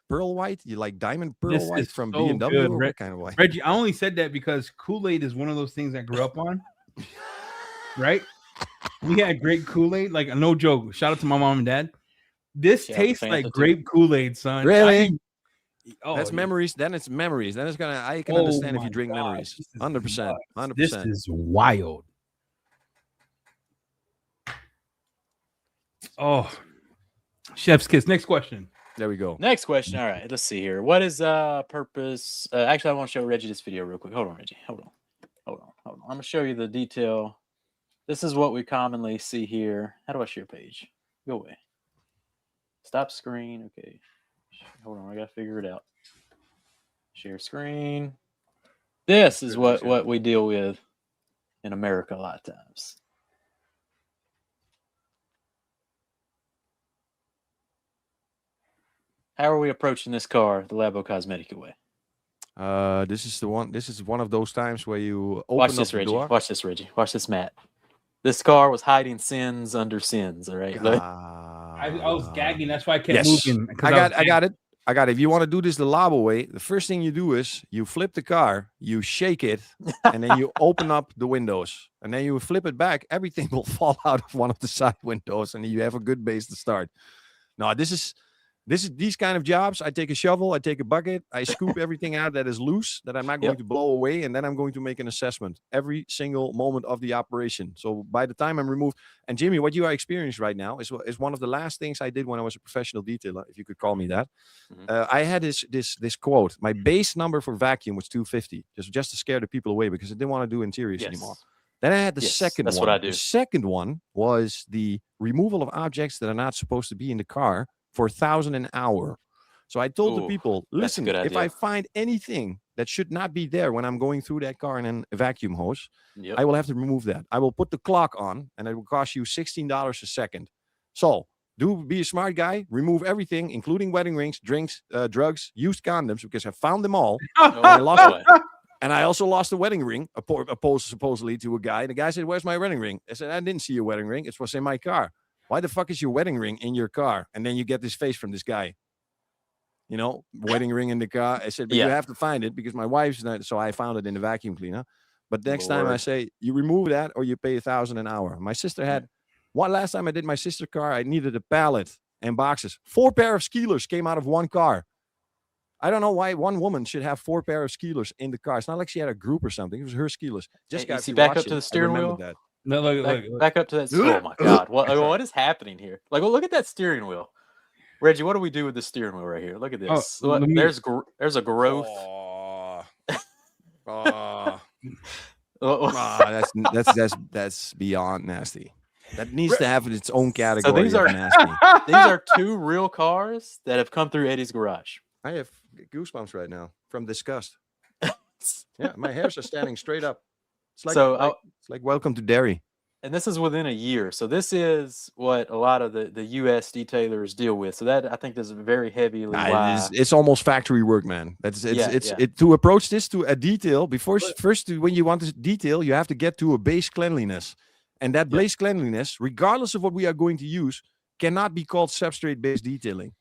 pearl white. You like diamond pearl white from BMW? Or what kind of white? Reggie, I only said that because Kool-Aid is one of those things I grew up on. Right? We had great Kool-Aid, like no joke. Shout out to my mom and dad. This tastes like grape Kool-Aid, son. Really? That's memories. Then it's memories. Then it's gonna. I can understand if you drink memories. 100%. 100%. This is wild. Oh, chef's kiss. Next question. There we go. Next question. All right, let's see here. What is purpose? Actually, I want to show Reggie this video real quick. Hold on, Reggie. Hold on. I'm gonna show you the detail. This is what we commonly see here. How do I share page? Go away. Stop screen. Okay. Hold on, I gotta figure it out. Share screen. This is what we deal with in America a lot of times. How are we approaching this car the Labocosmetica way? This is one of those times where you open Watch up this, the Reggie. door. Watch this, Reggie. Watch this, Matt. This car was hiding sins under sins. All right. I was gagging. That's why I kept moving. I got it. If you want to do this the Labo way, the first thing you do is you flip the car, you shake it, and then you open up the windows, and then you flip it back. Everything will fall out of one of the side windows, and you have a good base to start. No, this is these kind of jobs. I take a shovel, I take a bucket, I scoop everything out that is loose that I'm not going to blow away, and then I'm going to make an assessment every single moment of the operation. So by the time I'm removed, and Jimmy, what you are experiencing right now is one of the last things I did when I was a professional detailer, if you could call me that. I had this quote. My base number for vacuum was 250, just to scare the people away because I didn't want to do interiors anymore. Then I had the second one. That's what I do. The second one was the removal of objects that are not supposed to be in the car for $1,000 an hour. So I told the people, listen, if I find anything that should not be there when I'm going through that car in a vacuum hose, I will have to remove that. I will put the clock on, and it will cost you $16 a second. So be a smart guy, remove everything, including wedding rings, drinks, drugs, used condoms, because I found them all. And I also lost a wedding ring, opposed supposedly to a guy. The guy said, "Where's my wedding ring?" I said, "I didn't see your wedding ring. It was in my car." Why the fuck is your wedding ring in your car? And then you get this face from this guy. You know, wedding ring in the car. I said, but you have to find it because my wife's not. So I found it in the vacuum cleaner. But next time I say, you remove that or you pay $1,000 an hour. My sister had last time I did my sister's car, I needed a pallet and boxes. 4 pair of skeelers came out of one car. I don't know why one woman should have 4 pair of skeelers in the car. It's not like she had a group or something. It was her skeelers. Just got back up to the steering wheel. That. No, look. Back up to that. Oh my God! What is happening here? Like, look at that steering wheel, Reggie. What do we do with the steering wheel right here? Look at this. There's a growth. That's beyond nasty. That needs to have its own category. So these are nasty. These are 2 real cars that have come through Eddie's garage. I have goosebumps right now from disgust. Yeah, my hairs are standing straight up. It's like welcome to Derry. And this is within a year. So this is what a lot of the U.S. detailers deal with. So that I think is very heavily. It's almost factory work, man. To approach this to a detail when you want to detail, you have to get to a base cleanliness, and that base cleanliness, regardless of what we are going to use, cannot be called substrate-based detailing.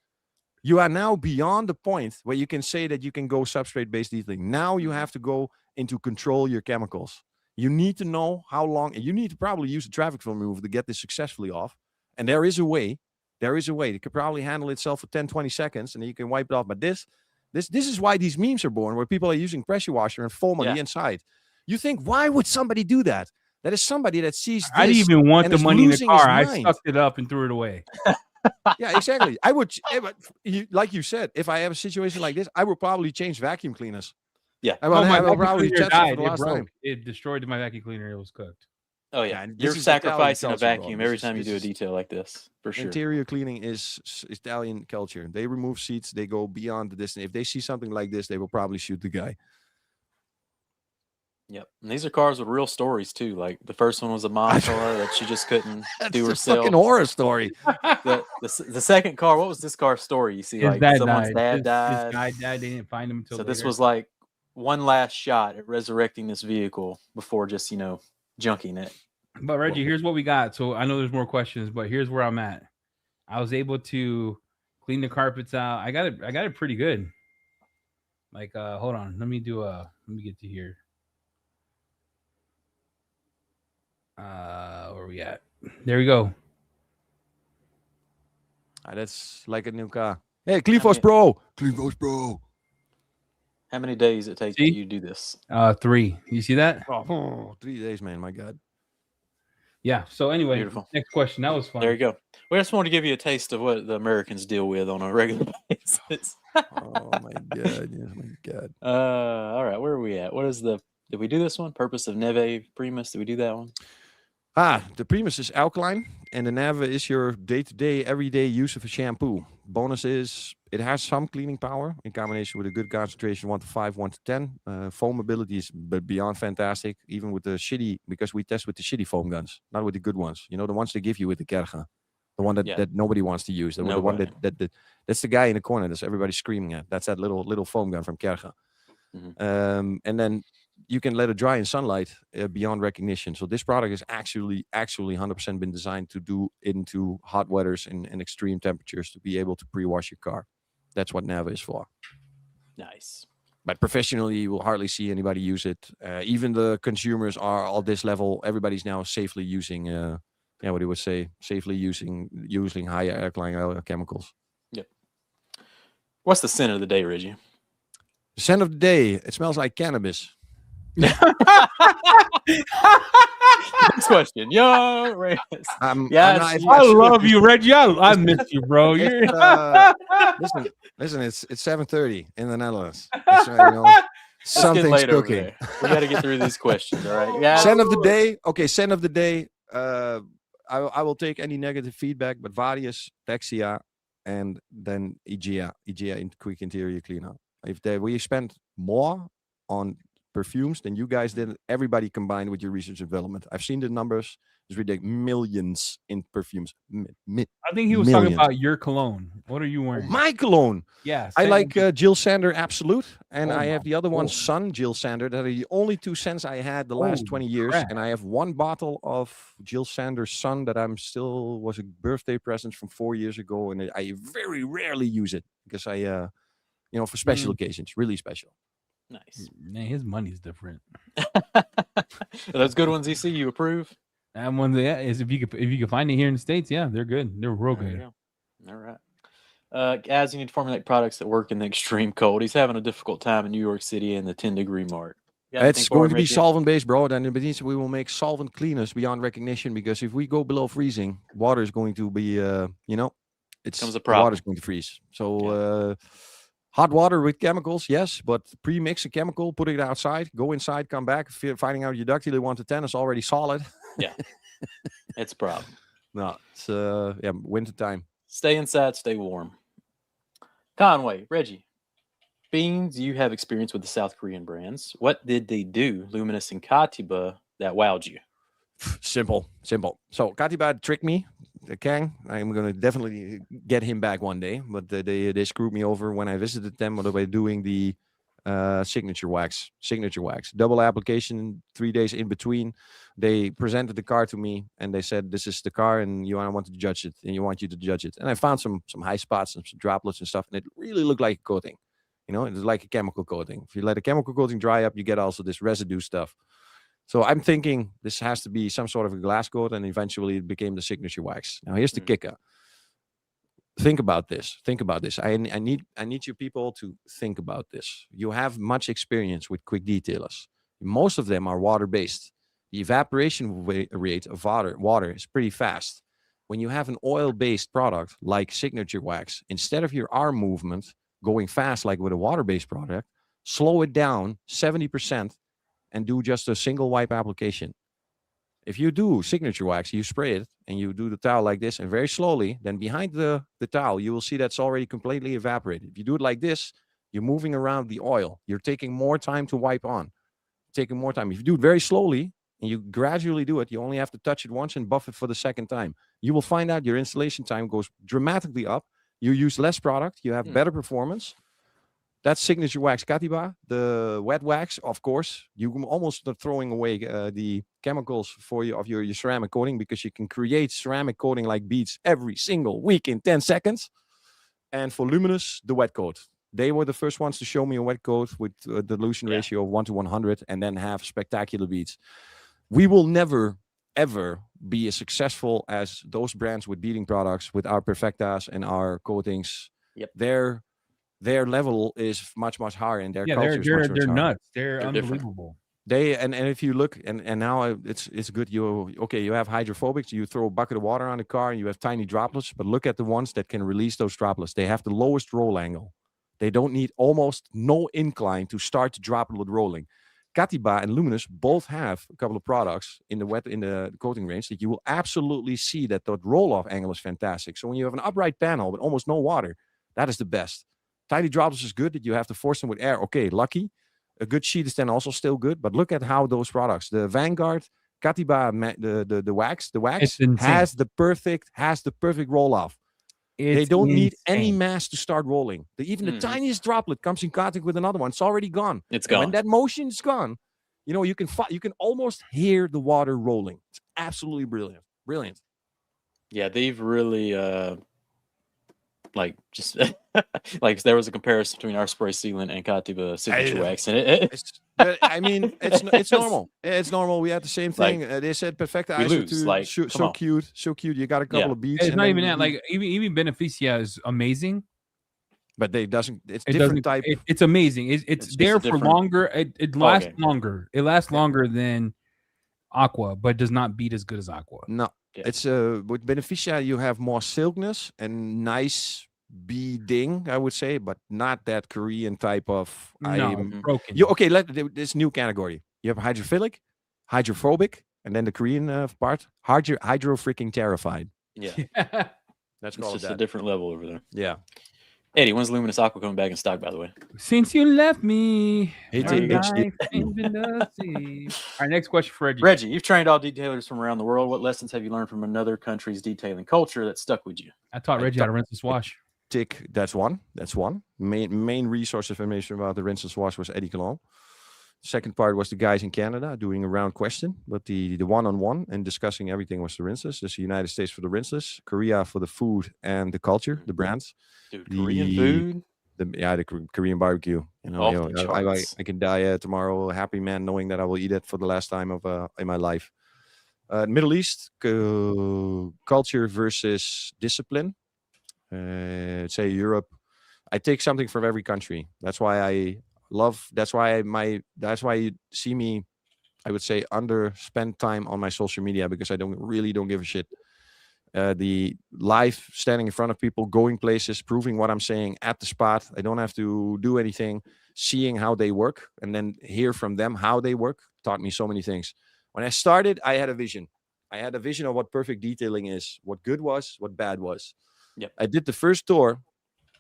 You are now beyond the point where you can say that you can go substrate-based detailing. Now you have to go into control your chemicals. You need to know how long, and you need to probably use a traffic film remover to get this successfully off. And there is a way. It could probably handle itself for 10, 20 seconds, and then you can wipe it off. But this is why these memes are born, where people are using pressure washer and foam on the inside. You think, why would somebody do that? That is somebody that sees this. I didn't even want and the is money in the losing his car. I mind. sucked it up and threw it away. Yeah, exactly. I would, like you said, if I have a situation like this, I would probably change vacuum cleaners. Yeah. I will my vacuum probably cleaner check it for died. the It last broke. time. It destroyed my vacuum cleaner. It was cooked. Oh yeah, and you're this is Italian sacrificing a culture, bro. vacuum This every is- time you this do a is- detail like this, for sure. Interior cleaning is Italian culture. They remove seats. They go beyond the distance. If they see something like this, they will probably shoot the guy. Yep. And these are cars with real stories too. Like the first one was a mom car that she just couldn't That's do a herself. fucking horror story. The second car, what was this car's story? You see, His like dad someone's died. dad His died. guy died. They didn't find him until So later. this was like one last shot at resurrecting this vehicle before just, junking it. But Reggie, here's what we got. So I know there's more questions, but here's where I'm at. I was able to clean the carpets out. I got it pretty good. Like, hold on. Let me get to here. Where we at? There we go. That's like a new car. Hey, Clivos Pro. Clivos Pro. How many days it takes See? you to do this? 3. You see that? Oh, 3 days, man. My God. Yeah. So anyway, Beautiful. next question. That was fun. There you go. We just want to give you a taste of what the Americans deal with on a regular basis. Oh my God. Yes, my God. All right, where are we at? Did we do this one? Purpose of Neve Primus? Did we do that one? The Primus is alkaline, and the Neve is your day-to-day, everyday use of a shampoo. Bonus is it has some cleaning power in combination with a good concentration, 1 to 5, 1 to 10. Foamability is beyond fantastic, even with the shitty, because we test with the shitty foam guns, not with the good ones. The ones they give you with the Kerga. The one that nobody wants to use. The one that's the guy in the corner that's everybody screaming at. That's that little foam gun from Kerga. Mm-hmm. And then you can let it dry in sunlight beyond recognition. So this product is actually 100% been designed to do into hot weathers and extreme temperatures to be able to pre-wash your car. That's what Neve is for. Nice. But professionally, you will hardly see anybody use it. Even the consumers are at this level. Everybody's now safely using, what do you say? Safely using higher alkaline chemicals. Yep. What's the scent of the day, Reggie? The scent of the day. It smells like cannabis. Next question. Yo, Reyes. I love you, Reggie. I miss you, bro. Listen, it's 7:30 in the Netherlands. Something's cooking. We got to get through these questions, all right? Yeah. Scent of the day. Okay, scent of the day. I will take any negative feedback, but Varius, Dexia, and then Igea in quick interior cleaner. We spent more on perfumes than you guys did, everybody combined with your research and development. I've seen the numbers. It's ridiculous. Millions in perfumes. I think he was talking about your cologne. What are you wearing? My cologne. Yeah. I like Jill Sander Absolute. And I have the other one, Sun Jill Sander. That are the only 2 scents I had the last 20 years. Crap. And I have 1 bottle of Jill Sander Sun that was a birthday present from 4 years ago. And I very rarely use it because for special occasions, really special. Nice. Man, his money's different. Those good ones, EC, you approve? That one, is if you can find it here in the States, yeah, they're good. They're real good. All right. As you need to formulate products that work in the extreme cold. He's having a difficult time in New York City in the 10-degree mark. It's going to be solvent-based, bro. Then it means we will make solvent cleaners beyond recognition, because if we go below freezing, water is going to be, becomes a problem. Water is going to freeze. So hot water with chemicals, yes, but pre-mix a chemical, put it outside, go inside, come back, finding out your ductile 1 to 10 is already solid. Yeah, it's a problem. No, it's winter time. Stay inside, stay warm. Conway, Reggie, Beans, you have experience with the South Korean brands. What did they do, Luminous and Katiba, that wowed you? Simple. So Katiba tricked me. Kang, I'm going to definitely get him back one day, but they screwed me over when I visited them by doing the signature wax, double application, 3 days in between. They presented the car to me and they said, this is the car and I want to judge it, and you want you to judge it. And I found some high spots and some droplets and stuff, and it really looked like a coating. It's like a chemical coating. If you let a chemical coating dry up, you get also this residue stuff. So I'm thinking this has to be some sort of a glass coat, and eventually it became the signature wax. Now here's the kicker. Think about this. I need you people to think about this. You have much experience with quick detailers. Most of them are water-based. the evaporation rate of water is pretty fast. When you have an oil-based product like Signature Wax, instead of your arm movement going fast like with a water-based product, slow it down 70% and do just a single wipe application. If you do Signature Wax, you spray it and you do the towel like this and very slowly, then behind the towel, you will see that's already completely evaporated. If you do it like this, you're moving around the oil. You're taking more time to wipe on, taking more time. If you do it very slowly and you gradually do it, you only have to touch it once and buff it for the second time. You will find out your installation time goes dramatically up. You use less product. You have better performance. That's Signature Wax Katiba. The wet wax, of course, you can almost throwing away the chemicals for your ceramic coating, because you can create ceramic coating like beads every single week in 10 seconds. And for Luminous, the wet coat. They were the first ones to show me a wet coat with a dilution ratio of 1:100 and then have spectacular beads. We will never, ever be as successful as those brands with beading products, with our Perfectas and our coatings. Yep. Their level is much, much higher, and their Yeah, culture is much, much they're higher. nuts. They're different. unbelievable. They and if you look and now it's good. You have hydrophobics. You throw a bucket of water on the car and you have tiny droplets. But look at the ones that can release those droplets. They have the lowest roll angle. They don't need almost no incline to start the droplet rolling. Katiba and Luminous both have a couple of products in the coating range that you will absolutely see that the roll-off angle is fantastic. So when you have an upright panel with almost no water, that is the best. Tiny droplets is good that you have to force them with air. Okay, lucky. A good sheet is then also still good. But look at how those products, the Vanguard, Katiba, the wax has the perfect roll-off. They don't need any mass to start rolling. Even the tiniest droplet comes in contact with another one. It's already gone. It's gone. When that motion is gone, you can almost hear the water rolling. It's absolutely brilliant. Brilliant. Yeah, they've really like just like there was a comparison between our spray sealant and Katiba Signature Wax, and it's normal. It's normal. We had the same thing. They said Perfecta ISO 2, so cute. You got a couple of beads. It's not even that. Like even Beneficia is amazing, but it's different type. It's amazing. It's there for longer. It lasts longer. It lasts longer than Aqua, but does not beat as good as Aqua. No. Yeah. It's with Beneficia you have more silkness and nice beading, I would say, but not that Korean type of broken. This new category. You have hydrophilic, hydrophobic, and then the Korean part, hydro freaking terrified. Yeah. That's it's just a different level over there. Yeah. Eddie, when's Luminous Aqua coming back in stock, by the way? Since you left me. All right, next question for Reggie. Reggie, you've trained all detailers from around the world. What lessons have you learned from another country's detailing culture that stuck with you? I taught Reggie how to rinse and wash. Tick, that's one. Main resource of information about the rinse and wash was Eddie Cologne. Second part was the guys in Canada doing a round question, but the one-on-one and discussing everything was the rinseless. There's the United States for the rinseless, Korea for the food and the culture, the brands. Dude, Korean food? The Korean barbecue. I can die tomorrow, a happy man, knowing that I will eat it for the last time in my life. Middle East, culture versus discipline. Say Europe. I take something from every country. That's why you see me, I would say, underspend time on my social media, because I don't give a shit. The live standing in front of people, going places, proving what I'm saying at the spot. I don't have to do anything. Seeing how they work and then hear from them how they work taught me so many things. When I started, I had a vision. I had a vision of what perfect detailing is, what good was, what bad was. Yep. I did the first tour.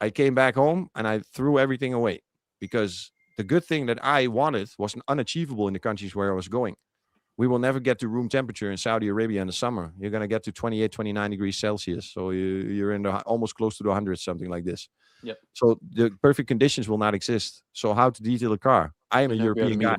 I came back home and I threw everything away, because the good thing that I wanted was unachievable in the countries where I was going. We will never get to room temperature in Saudi Arabia in the summer. You're going to get to 28, 29 degrees Celsius. So you're in almost close to the 100, something like this. Yep. So the perfect conditions will not exist. So how to detail a car? I am a European guy.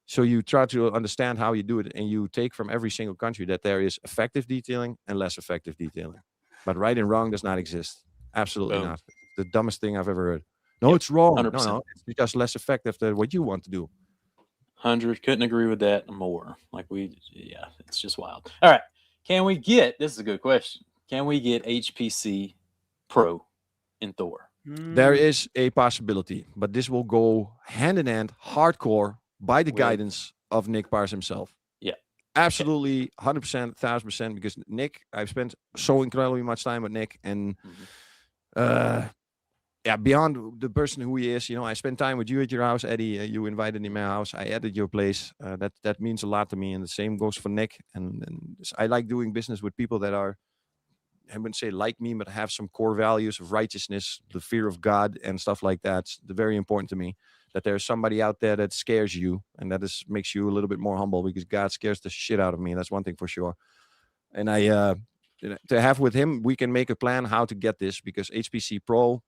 So you try to understand how you do it, and you take from every single country that there is effective detailing and less effective detailing. But right and wrong does not exist. Absolutely not. The dumbest thing I've ever heard. No, it's wrong. 100%. No, it's just less effective than what you want to do. 100. Couldn't agree with that more. It's just wild. All right. This is a good question. Can we get HPC Pro in Thor? There is a possibility, but this will go hand in hand, hardcore, by the guidance of Nick Pars himself. Yeah. Absolutely, 100%, 1000%. Because Nick, I've spent so incredibly much time with Nick, and beyond the person who he is, I spent time with you at your house, Eddie. You invited me to my house. I added your place. That means a lot to me, and the same goes for Nick. And I like doing business with people that are, I wouldn't say like me, but have some core values of righteousness, the fear of God, and stuff like that. It's very important to me that there's somebody out there that scares you, and that makes you a little bit more humble, because God scares the shit out of me. That's one thing for sure. And to have with him, we can make a plan how to get this, because HPC Pro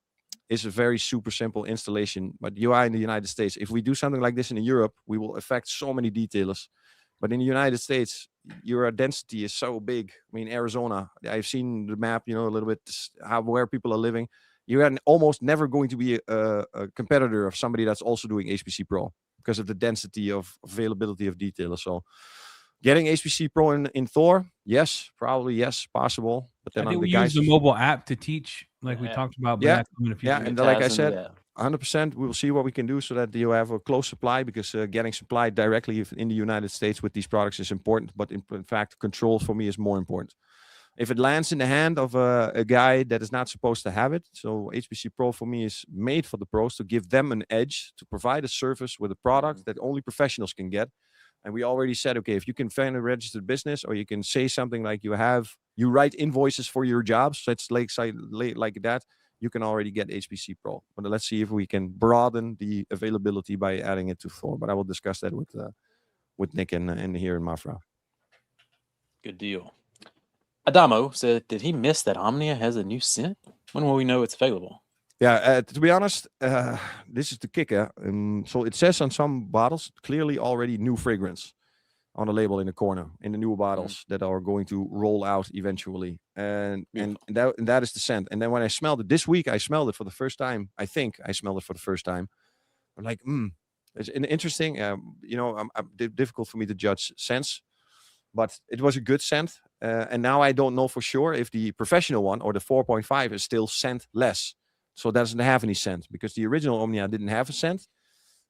is a very super simple installation. But you are in the United States. If we do something like this in Europe, we will affect so many detailers. But in the United States, your density is so big. I mean, Arizona, I've seen the map, a little bit where people are living. You are almost never going to be a competitor of somebody that's also doing HPC Pro, because of the density of availability of detailers. So getting HPC Pro in Thor, yes, probably yes, possible. But then I think the we guys use the mobile app to teach, like we talked about. But that's coming in the future. And like I said, 100%, we will see what we can do so that you have a close supply, because getting supply directly in the United States with these products is important. But in fact, control for me is more important. If it lands in the hand of a guy that is not supposed to have it, so HPC Pro for me is made for the pros, to give them an edge, to provide a service with a product that only professionals can get. And we already said, okay, if you can find a registered business, or you can say something like you write invoices for your jobs, so it's like that, you can already get HPC Pro. But let's see if we can broaden the availability by adding it to Thor. But I will discuss that with Nick and here in Mafra. Good deal. Adamo said, did he miss that Omnia has a new scent? When will we know it's available? Yeah, to be honest, this is the kicker. So it says on some bottles, clearly already new fragrance on the label in the corner, in the new bottles that are going to roll out eventually. And that is the scent. And then when I smelled it this week, I smelled it for the first time. I think I smelled it for the first time. I'm like, it's interesting. Difficult for me to judge scents, but it was a good scent. And now I don't know for sure if the professional one or the 4.5 is still scentless. So that doesn't have any scent, because the original Omnia didn't have a scent.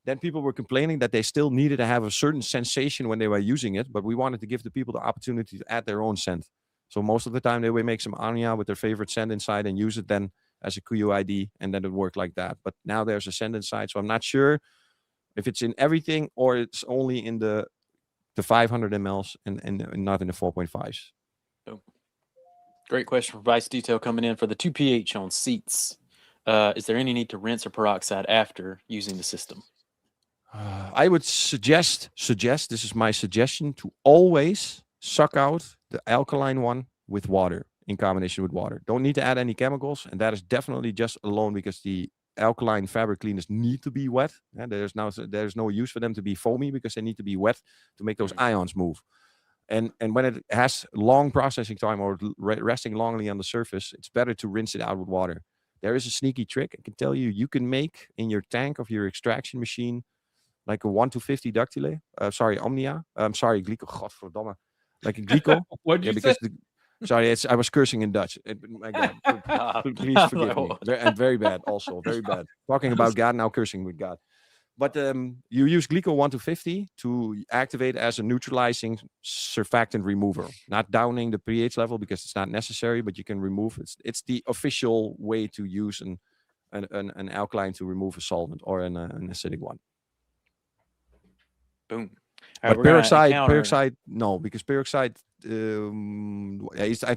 Then people were complaining that they still needed to have a certain sensation when they were using it, but we wanted to give the people the opportunity to add their own scent. So most of the time they would make some Omnia with their favorite scent inside and use it then as a QUID, and then it worked like that. But now there's a scent inside, so I'm not sure if it's in everything or it's only in the 500 mLs and not in the 4.5s. Oh. Great question from Vice Detail coming in for the 2 pH on seats. Is there any need to rinse or peroxide after using the system? I would suggest, this is my suggestion, to always suck out the alkaline one with water, in combination with water. Don't need to add any chemicals, and that is definitely just alone because the alkaline fabric cleaners need to be wet. And there's no use for them to be foamy, because they need to be wet to make those ions move. And when it has long processing time or resting longly on the surface, it's better to rinse it out with water. There is a sneaky trick. I can tell you, you can make in your tank of your extraction machine like a 1-to-50 ductile. Omnia. Glico. Godverdomme. Like a Glico. What did you say? I was cursing in Dutch. My God. Please forgive me. And very bad also. Very bad. Talking about God, now cursing with God. But you use Glico 1-to-50 to activate as a neutralizing surfactant remover. Not downing the pH level because it's not necessary, but you can remove. It's the official way to use an alkaline to remove a solvent or an acidic one. Boom. But peroxide, no, because peroxide, I'm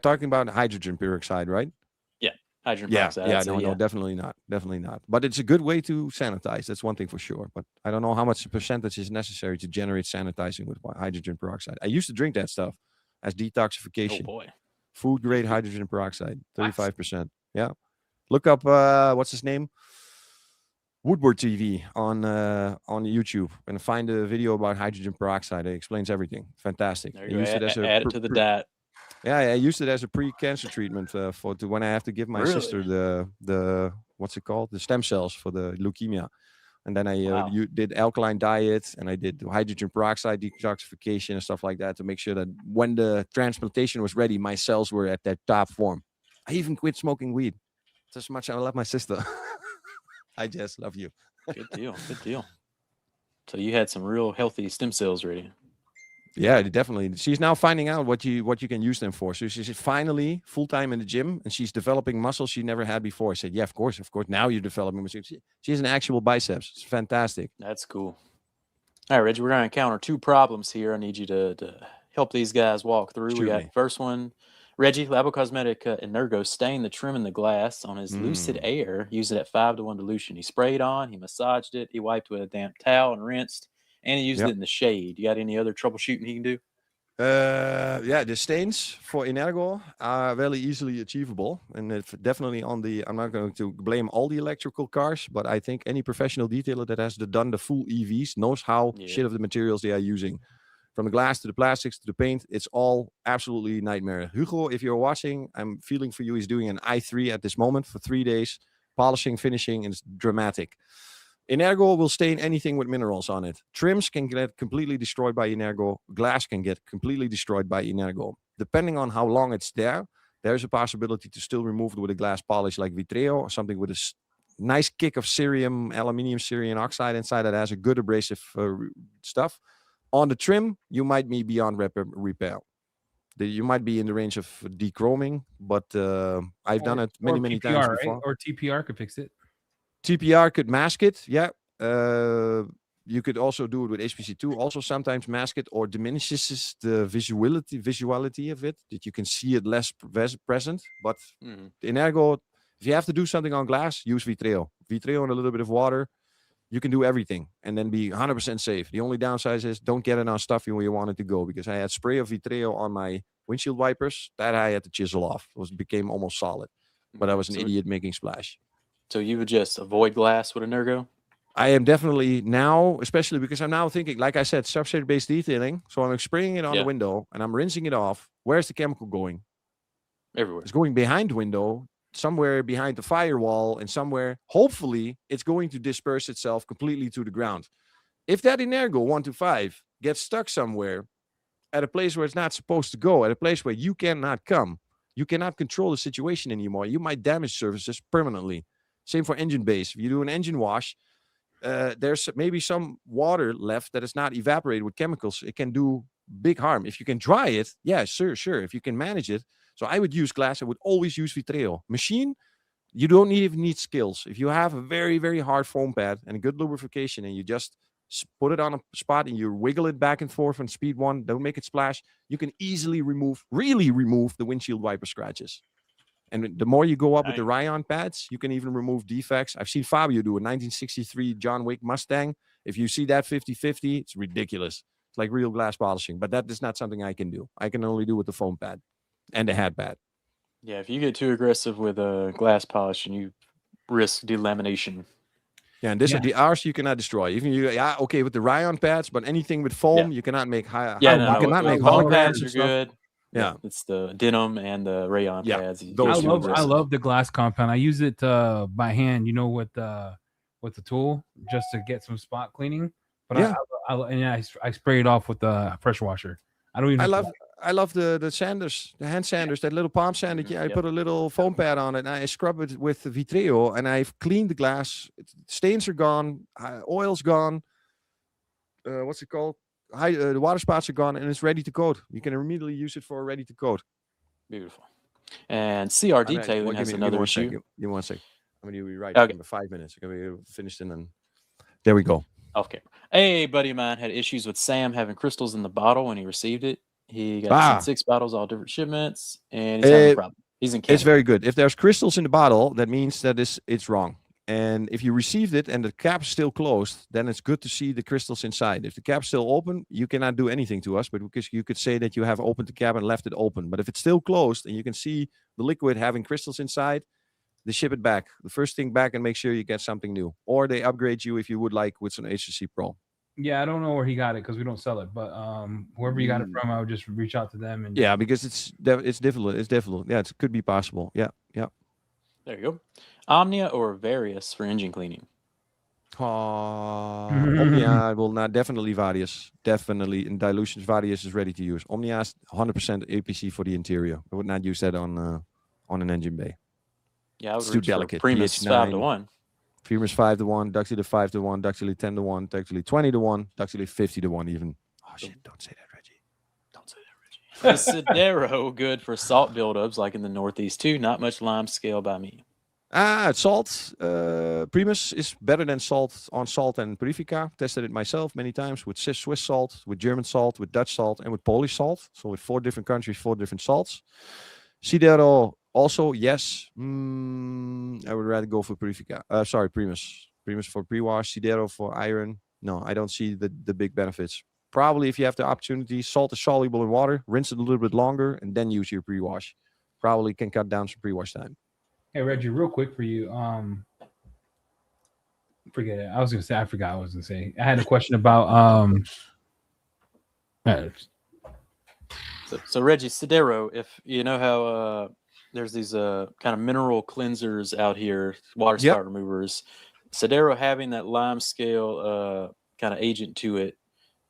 talking about hydrogen peroxide, right? Yeah, hydrogen peroxide. No, definitely not. But it's a good way to sanitize. That's one thing for sure. But I don't know how much percentage is necessary to generate sanitizing with hydrogen peroxide. I used to drink that stuff as detoxification. Oh boy. Food grade hydrogen peroxide, 35%. Yeah. Look up, what's his name? Woodward TV on YouTube, and find a video about hydrogen peroxide. It explains everything. Fantastic. There you add it to the diet. Yeah, I used it as a pre-cancer treatment for when I have to give my sister the what's it called, the stem cells for the leukemia, and then I did alkaline diet, and I did hydrogen peroxide detoxification and stuff like that to make sure that when the transplantation was ready, my cells were at their top form. I even quit smoking weed. That's how much I love my sister. I just love you. Good deal. So you had some real healthy stem cells ready. Yeah, definitely. She's now finding out what you can use them for. So she's finally full time in the gym, and she's developing muscles she never had before. I said, "Yeah, of course. Now you're developing muscles." She has an actual biceps. It's fantastic. That's cool. All right, Reggie, we're going to encounter 2 problems here. I need you to help these guys walk through. We got first one. Reggie, Labocosmetica Energo stained the trim in the glass on his Lucid Air, used it at 5-to-1 dilution. He sprayed on, he massaged it, he wiped with a damp towel and rinsed, and he used it in the shade. You got any other troubleshooting he can do? Yeah, the stains for Energo are very easily achievable, and it's definitely on the. I'm not going to blame all the electrical cars, but I think any professional detailer that has done the full EVs knows how shit of the materials they are using. From the glass to the plastics to the paint, it's all absolutely nightmare. Hugo, if you're watching, I'm feeling for you. He's doing an i3 at this moment for 3 days, polishing, finishing, and it's dramatic. Energo will stain anything with minerals on it. Trims can get completely destroyed by Energo. Glass can get completely destroyed by Energo. Depending on how long it's there, there's a possibility to still remove it with a glass polish like Vitreo or something with a nice kick of aluminium cerium oxide inside that has a good abrasive stuff. On the trim, you might be beyond repair. You might be in the range of dechroming, but I've done it many times before. Right? Or TPR could fix it. TPR could mask it, yeah. You could also do it with HPC2, also sometimes mask it or diminishes the visuality of it, that you can see it less present. But in Ergo, if you have to do something on glass, use Vitreo. Vitreo and a little bit of water, you can do everything and then be 100% safe. The only downside is don't get it on stuff where you want it to go, because I had spray of Vitreo on my windshield wipers that I had to chisel off. It became almost solid, but I was an idiot making splash. So you would just avoid glass with Energo? I am definitely now, especially because I'm now thinking, like I said, substrate-based detailing. So I'm spraying it on the window and I'm rinsing it off. Where's the chemical going? Everywhere. It's going behind the window, somewhere behind the firewall, and somewhere, hopefully, it's going to disperse itself completely to the ground. If that Energo 125 gets stuck somewhere at a place where it's not supposed to go, at a place where you cannot come, you cannot control the situation anymore. You might damage surfaces permanently. Same for engine base. If you do an engine wash, there's maybe some water left that is not evaporated with chemicals. It can do big harm. If you can dry it, yeah, sure. If you can manage it. So I would use glass. I would always use Vitreo. Machine, you don't even need skills. If you have a very, very hard foam pad and a good lubrication and you just put it on a spot and you wiggle it back and forth on speed 1, don't make it splash, you can easily really remove the windshield wiper scratches. And the more you go up with the Rayon pads, you can even remove defects. I've seen Fabio do a 1963 John Wick Mustang. If you see that 50-50, it's ridiculous. It's like real glass polishing, but that is not something I can do. I can only do with the foam pad and the hat pad. Yeah, if you get too aggressive with glass polishing, you risk delamination. Yeah, and the ours you cannot destroy. Even with the Rayon pads, but anything with foam, you cannot make high. Yeah, you cannot make holograms and stuff. Good. Yeah, it's the denim and the rayon pads. I love the glass compound. I use it by hand, with the tool just to get some spot cleaning. But I spray it off with the pressure washer. I don't even. I love the sanders, the hand sanders, that little palm sander. I put a little foam pad on it and I scrub it with the Vitreo and I've cleaned the glass. Stains are gone, oil's gone. What's it called? The water spots are gone and it's ready to coat. You can immediately use it for ready to coat. Beautiful. And CR detailing has another issue. Give me 1 sec. I'm going to be right in 5 minutes. I'm going to be finished and then there we go. Okay. A buddy of mine had issues with Sam having crystals in the bottle when he received it. He got 6 bottles, all different shipments, and he's having a problem. He's in Canada. It's very good. If there's crystals in the bottle, that means that it's wrong. And if you received it and the cap's still closed, then it's good to see the crystals inside. If the cap's still open, you cannot do anything to us, but because you could say that you have opened the cap and left it open. But if it's still closed and you can see the liquid having crystals inside, they ship it back. The first thing back and make sure you get something new. Or they upgrade you if you would like with some HTC Pro. Yeah, I don't know where he got it because we don't sell it. But wherever you got it from, I would just reach out to them. And because it's difficult. It's difficult. Yeah, it could be possible. Yeah. There you go. Omnia or Varius for engine cleaning? Omnia will not. Definitely Varius. Definitely in dilutions. Varius is ready to use. Omnia is 100% APC for the interior. I would not use that on an engine bay. Yeah, I would it's too delicate. Primus 5-to-1. Primus 5-to-1, Duxley 5-to-1, Duxley 10-to-1, Duxley 20-to-1, Duxley 50-to-1 even. Oh shit! Don't say that, Reggie. Don't say that, Reggie. Is Sidero good for salt buildups like in the Northeast too? Not much lime scale by me. Salt. Primus is better than salt and Purifica. Tested it myself many times with Swiss salt, with German salt, with Dutch salt, and with Polish salt. So with 4 different countries, 4 different salts. Sidero also, yes. I would rather go for Purifica. Primus. Primus for pre-wash, Sidero for iron. No, I don't see the big benefits. Probably if you have the opportunity, salt is soluble in water, rinse it a little bit longer, and then use your pre-wash. Probably can cut down some pre-wash time. Hey Reggie, real quick for you. Forget it. I forgot what I was gonna say. I had a question about So Reggie, Sidero, if you know how there's these kind of mineral cleansers out here, water spout removers. Sidero having that lime scale kind of agent to it,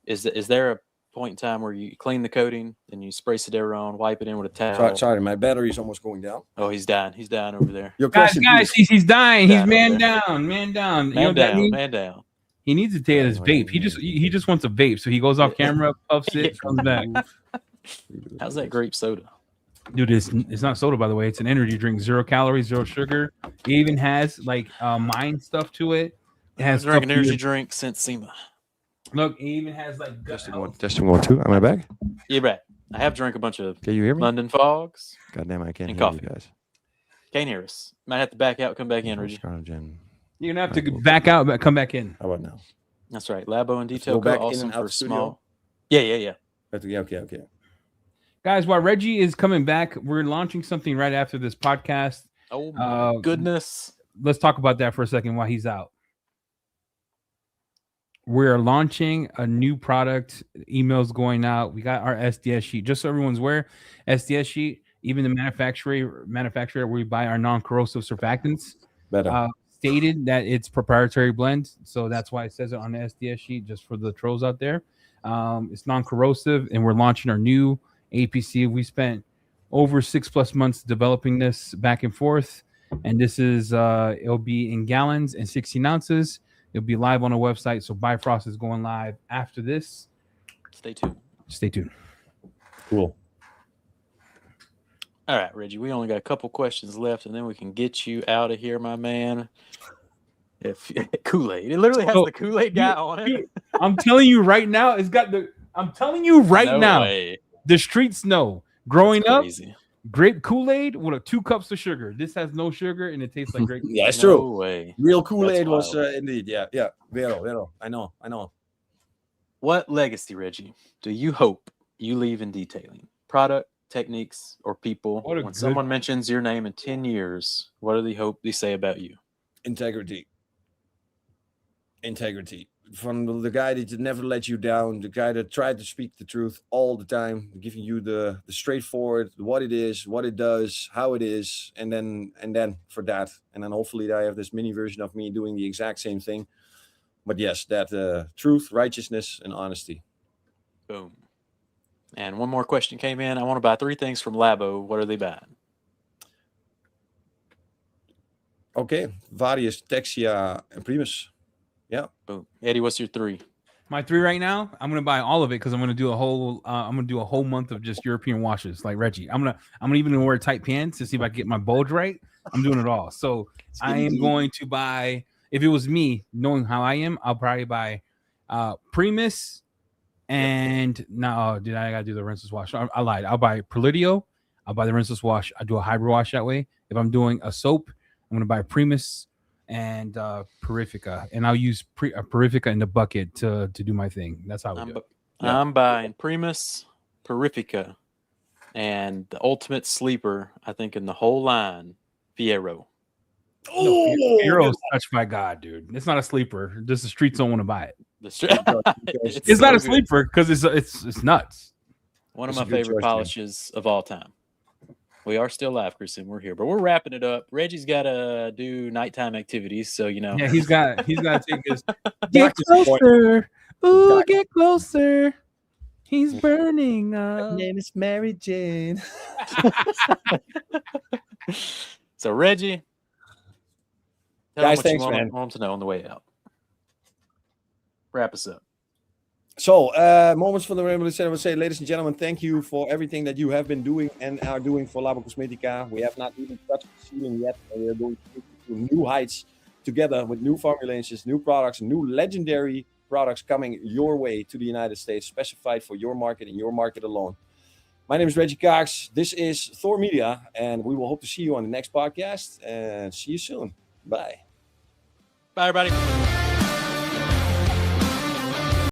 is there a point in time where you clean the coating and you spray Sidero on, wipe it in with a towel? Sorry, my battery is almost going down. Oh, he's dying. He's dying over there. Your guys, question, he's dying. He's Down man over down. Man down. Man down. He needs to take his vape. He just wants a vape, so he goes off camera, puffs it, comes back. How's that grape soda? Dude, it's not soda, by the way. It's an energy drink, 0 calories, 0 sugar. It even has like mind stuff to it. It has drank an energy drink since SEMA. Look, it even has like testing 1, 2. Am I back? Yeah, right. I have drank a bunch of Can you hear me? London Fogs. Goddamn, I can't and hear coffee. you guys. Can't hear us. Might have to back out, come back in, Reggie. You're gonna have to back out, but come back in. How about now? That's right. Labo and Detail go back in awesome and out for the studio? small. Yeah. Okay. Guys, while Reggie is coming back, we're launching something right after this podcast. Oh my goodness. Let's talk about that for a second while he's out. We're launching a new product. Emails going out. We got our SDS sheet. Just so everyone's aware, SDS sheet, even the manufacturer where we buy our non-corrosive surfactants, stated that it's proprietary blend. So that's why it says it on the SDS sheet, just for the trolls out there. It's non-corrosive, and we're launching our new APC. We spent over 6+ months developing this back and forth, and this is it'll be in gallons and 16 ounces. It'll be live on the website. So Bifrost is going live after this. Stay tuned. Cool. All right, Reggie, we only got a couple questions left, and then we can get you out of here, my man. If Kool-Aid, it literally has the Kool-Aid guy on it. I'm telling you right now, I'm telling you right No now, way. the streets know. Growing up, grape Kool-Aid with 2 cups of sugar. This has no sugar, and it tastes like grape. Yeah, it's No true. way. Real Kool-Aid That's was indeed. Yeah. Vero. I know. What legacy, Reggie, do you hope you leave in detailing? Product, techniques, or people? When someone mentions your name in 10 years, what do they hope they say about you? Integrity. From the guy that never let you down, the guy that tried to speak the truth all the time, giving you the straightforward, what it is, what it does, how it is, and then for that, and then hopefully I have this mini version of me doing the exact same thing. But yes, that truth, righteousness, and honesty. Boom. And one more question came in. I want to buy 3 things from Labo. What are they buying? Okay, Varius, Texia, and Primus. Yeah. Boom. Eddie, what's your 3? My 3 right now, I'm gonna buy all of it because I'm gonna do a whole month of just European washes like Reggie. I'm gonna even wear tight pants to see if I can get my bulge right. I'm doing it all. So I am going to buy. If it was me, knowing how I am, I'll probably buy Primus. And no, dude, I gotta do the rinseless wash. I lied. I'll buy Prelidio. I'll buy the rinseless wash. I do a hybrid wash that way. If I'm doing a soap, I'm gonna buy Primus and Purifica, and I'll use Purifica in the bucket to do my thing. That's how we do it. I'm buying Primus, Purifica, and the ultimate sleeper, I think, in the whole line, Fiero. Oh, Fiero's touched by God, dude. It's not a sleeper. Just the streets don't want to buy it. It's not a sleeper because it's nuts. One of my favorite polishes of all time. We are still live, Kristen. We're here, but we're wrapping it up. Reggie's got to do nighttime activities, so Yeah, he's got to take his Get closer. Ooh, get closer. He's burning up. My name is Mary Jane. So Reggie, tell guys, them what thanks, you man. want them to know on the way out. Wrap us up. So, moments from the Rainbow Center. I would say, ladies and gentlemen, thank you for everything that you have been doing and are doing for Labocosmetica. We have not even touched the ceiling yet, and we are going to take you to new heights together with new formulations, new products, new legendary products coming your way to the United States, specified for your market and your market alone. My name is Reggie Cox. This is Thor Media, and we will hope to see you on the next podcast. And see you soon. Bye. Bye, everybody.